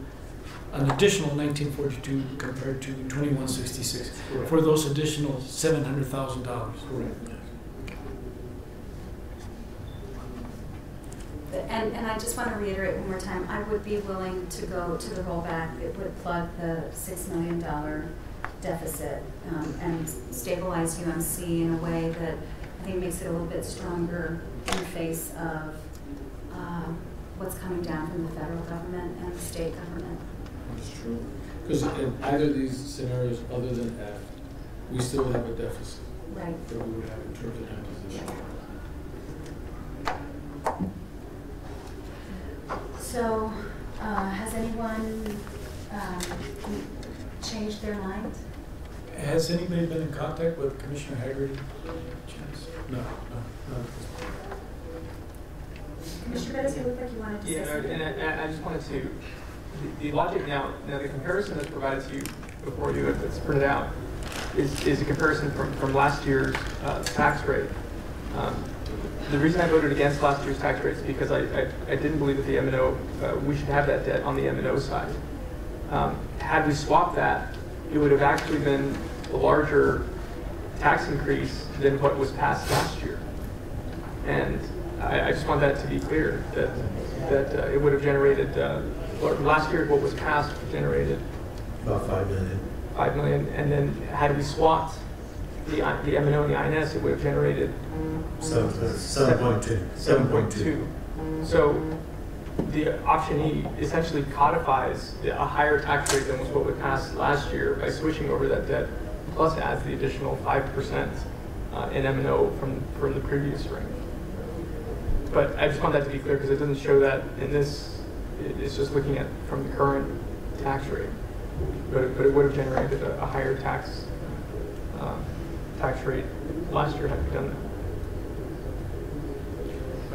an additional 1942 compared to 2166 for those additional $700,000. Correct. And I just want to reiterate one more time, I would be willing to go to the rollback. It would plug the $6 million deficit and stabilize UMC in a way that I think makes it a little bit stronger in the face of what's coming down from the federal government and the state government. That's true. Because in either of these scenarios, other than F, we still have a deficit. Right. That we would have in terms of net position. So, has anyone changed their mind? Has anybody been in contact with Commissioner Haggerty? No. Commissioner Bettis, you look like you wanted to say something. And I just wanted to, the logic now the comparison that's provided to you before you, if it's printed out, is a comparison from last year's tax rate. The reason I voted against last year's tax rate is because I didn't believe that the M&O, we should have that debt on the M&O side. Had we swapped that, it would have actually been a larger tax increase than what was passed last year. And I just want that to be clear, that it would have generated, last year what was passed generated about $5 million. $5 million, and then had we swapped the M&O and the INS, it would have generated 7.2. 7.2. So the option E essentially codifies a higher tax rate than was what was passed last year by switching over that debt, plus adds the additional 5% in M&O from the previous range. But I just want that to be clear because it doesn't show that in this. It's just looking at from the current tax rate. But it would have generated a higher tax rate last year had we done that.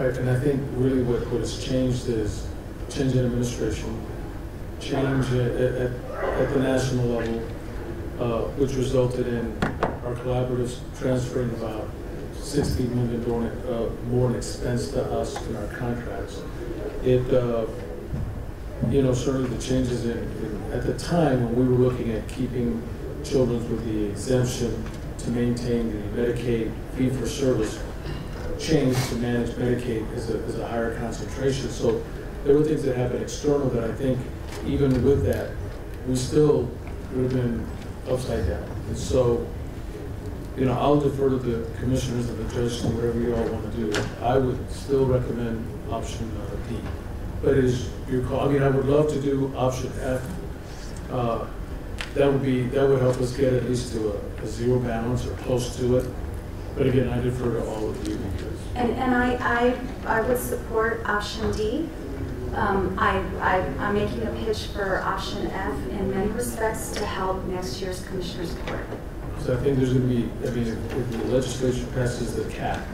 Right, and I think really what has changed is change in administration, change at the national level, which resulted in our collaboratives transferring about $60 million more in expense to us in our contracts. It, certainly the changes at the time when we were looking at keeping children with the exemption to maintain the Medicaid fee-for-service change to manage Medicaid is a higher concentration. So there were things that happened external that I think even with that, we still would have been upside down. And so, I'll defer to the commissioners and the judges and whatever you all want to do. I would still recommend option D. But it is your call. I would love to do option F. That would help us get at least to a zero balance or close to it. But again, I defer to all of you. And I would support option D. I'm making a pitch for option F in many respects to help next year's Commissioner's Court. So I think there's going to be, if the legislature passes the cap,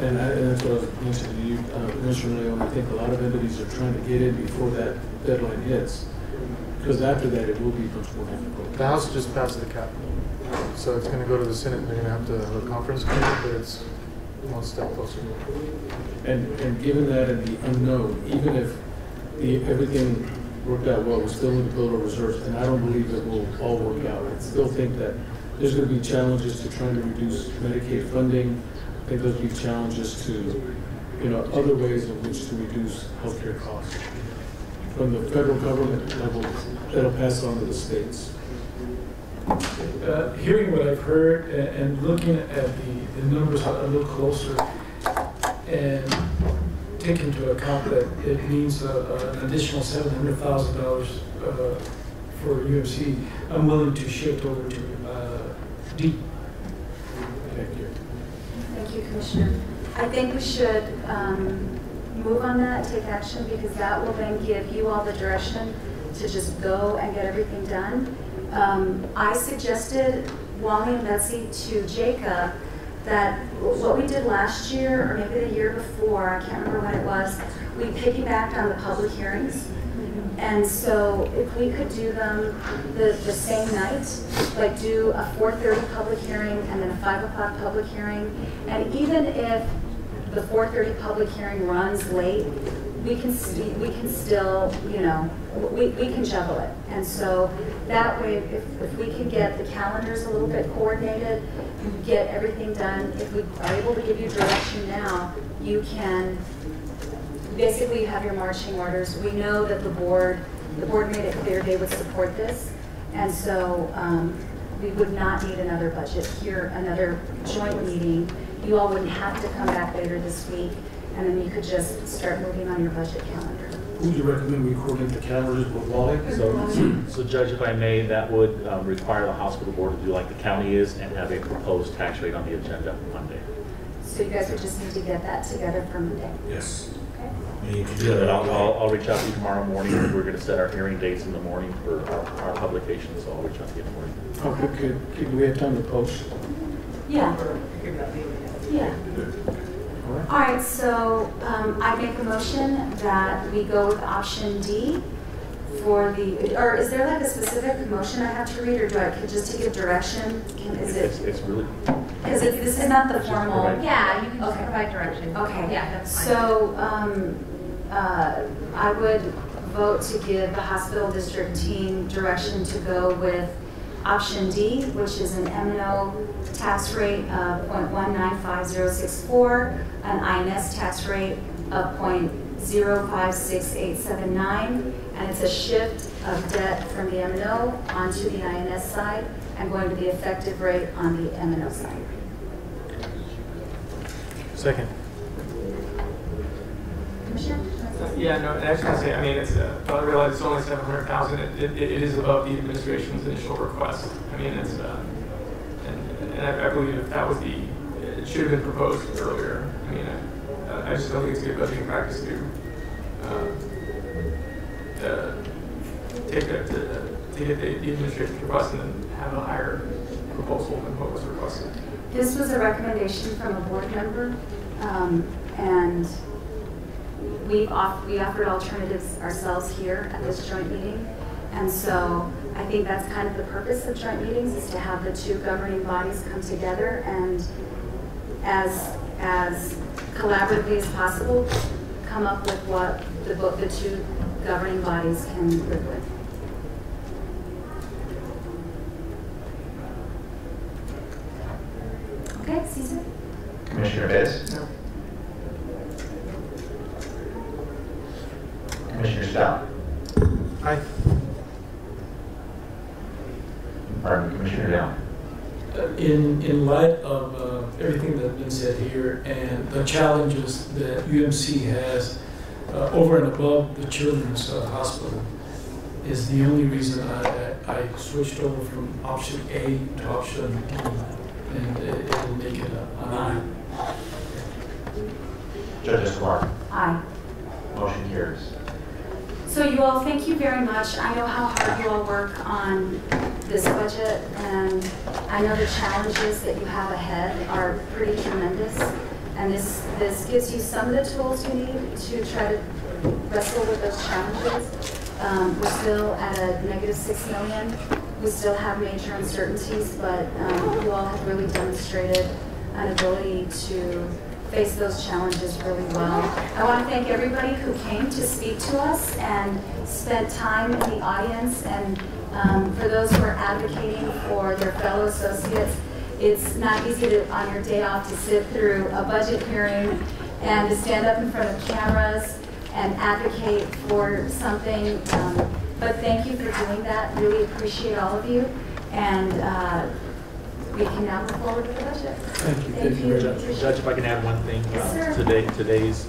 And that's what I was mentioning to you, Commissioner Leon. I think a lot of entities are trying to get in before that deadline hits, because after that it will be much more difficult. The House just passed the cap, so it's going to go to the Senate. They're going to have to have a conference committee, but it's one step closer. And given that and the unknown, even if everything worked out well, we're still in the build reserves, and I don't believe it will all work out. I still think that there's going to be challenges to trying to reduce Medicaid funding. I think there'll be challenges to, other ways in which to reduce healthcare costs from the federal government level that'll pass on to the states. Hearing what I've heard and looking at the numbers a little closer, and take into account that it means an additional $700,000 for UMC, I'm willing to shift over to D. Thank you. Thank you, Commissioner. I think we should move on that, take action, because that will then give you all the direction to just go and get everything done. I suggested, Wally and Betsy, to Jacob that what we did last year, or maybe the year before, I can't remember when it was, we piggybacked on the public hearings. And so if we could do them the same night, like do a 4:30 public hearing and then a 5 o'clock public hearing, and even if the 4:30 public hearing runs late, we can still, we can juggle it. And so that way, if we can get the calendars a little bit coordinated, get everything done, if we are able to give you direction now, you can, basically you have your marching orders. We know that the board made it clear they would support this. And so we would not need another budget here, another joint meeting. You all wouldn't have to come back later this week, and then you could just start moving on your budget calendar. Would you recommend we coordinate the calendars with Wally? So Judge, if I may, that would require the hospital board to do like the county is and have a proposed tax rate on the agenda Monday. So you guys would just need to get that together for Monday? Yes. Okay. We need to do that. I'll reach out to you tomorrow morning. We're going to set our hearing dates in the morning for our publication, so I'll reach out to you in the morning. Okay, do we have time to post? Yeah. Yeah. All right, so I make a motion that we go with option D for the, or is there like a specific motion I have to read, or do I just to give direction? It's really, because this is not the formal. Yeah, you can just provide direction. Okay. Yeah, that's fine. So I would vote to give the hospital district team direction to go with option D, which is an M&O tax rate of 0.195064, an INS tax rate of 0.056879, and it's a shift of debt from the M&O onto the INS side and going to the effective rate on the M&O side. Second. Commissioner? Yeah, no, and I just want to say, I mean, it's, I realize it's only 700,000. It is above the administration's initial request. I mean, it's, and I believe if that was it should have been proposed earlier. I mean, I just don't think it's good budgeting practice to take the administration's request and then have a higher proposal than what was requested. This was a recommendation from a board member, and we offered alternatives ourselves here at this joint meeting. And so I think that's kind of the purpose of joint meetings, is to have the two governing bodies come together and as collaboratively as possible come up with what the two governing bodies can live with. Okay, Cesar? Commissioner Betts? No. Commissioner Stout? Aye. Pardon, Commissioner Down? In light of everything that's been said here and the challenges that UMC has over and above the children's hospital is the only reason I switched over from option A to option D, and it'll make it an aye. Judge Escobar? Aye. Motion carries. So you all, thank you very much. I know how hard you all work on this budget, and I know the challenges that you have ahead are pretty tremendous. And this gives you some of the tools you need to try to wrestle with those challenges. We're still at a negative $6 million. We still have major uncertainties, but you all have really demonstrated an ability to face those challenges really well. I want to thank everybody who came to speak to us and spent time in the audience, and for those who are advocating for their fellow associates. It's not easy to, on your day off, to sit through a budget hearing and to stand up in front of cameras and advocate for something. But thank you for doing that. Really appreciate all of you. And we can now move forward with the budget. Thank you. Judge, if I can add one thing. Yes, sir. Today's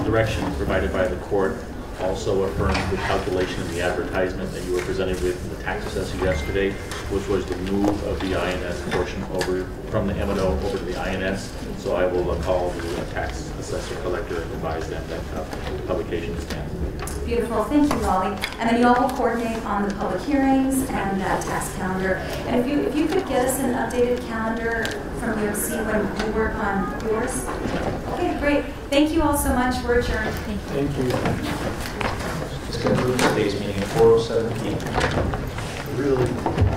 direction provided by the court also affirms the calculation of the advertisement that you were presented with in the tax assessor yesterday, which was the move of the INS portion over from the M&O over to the INS. So I will call the tax assessor collector and advise them that the publication stands. Beautiful. Thank you, Molly. And then you all will coordinate on the public hearings and that tax calendar. And if you could get us an updated calendar from UMC when we work on yours. Okay, great. Thank you all so much. We're adjourned. Thank you. Let's conclude today's meeting at 4:07 p.m. Really.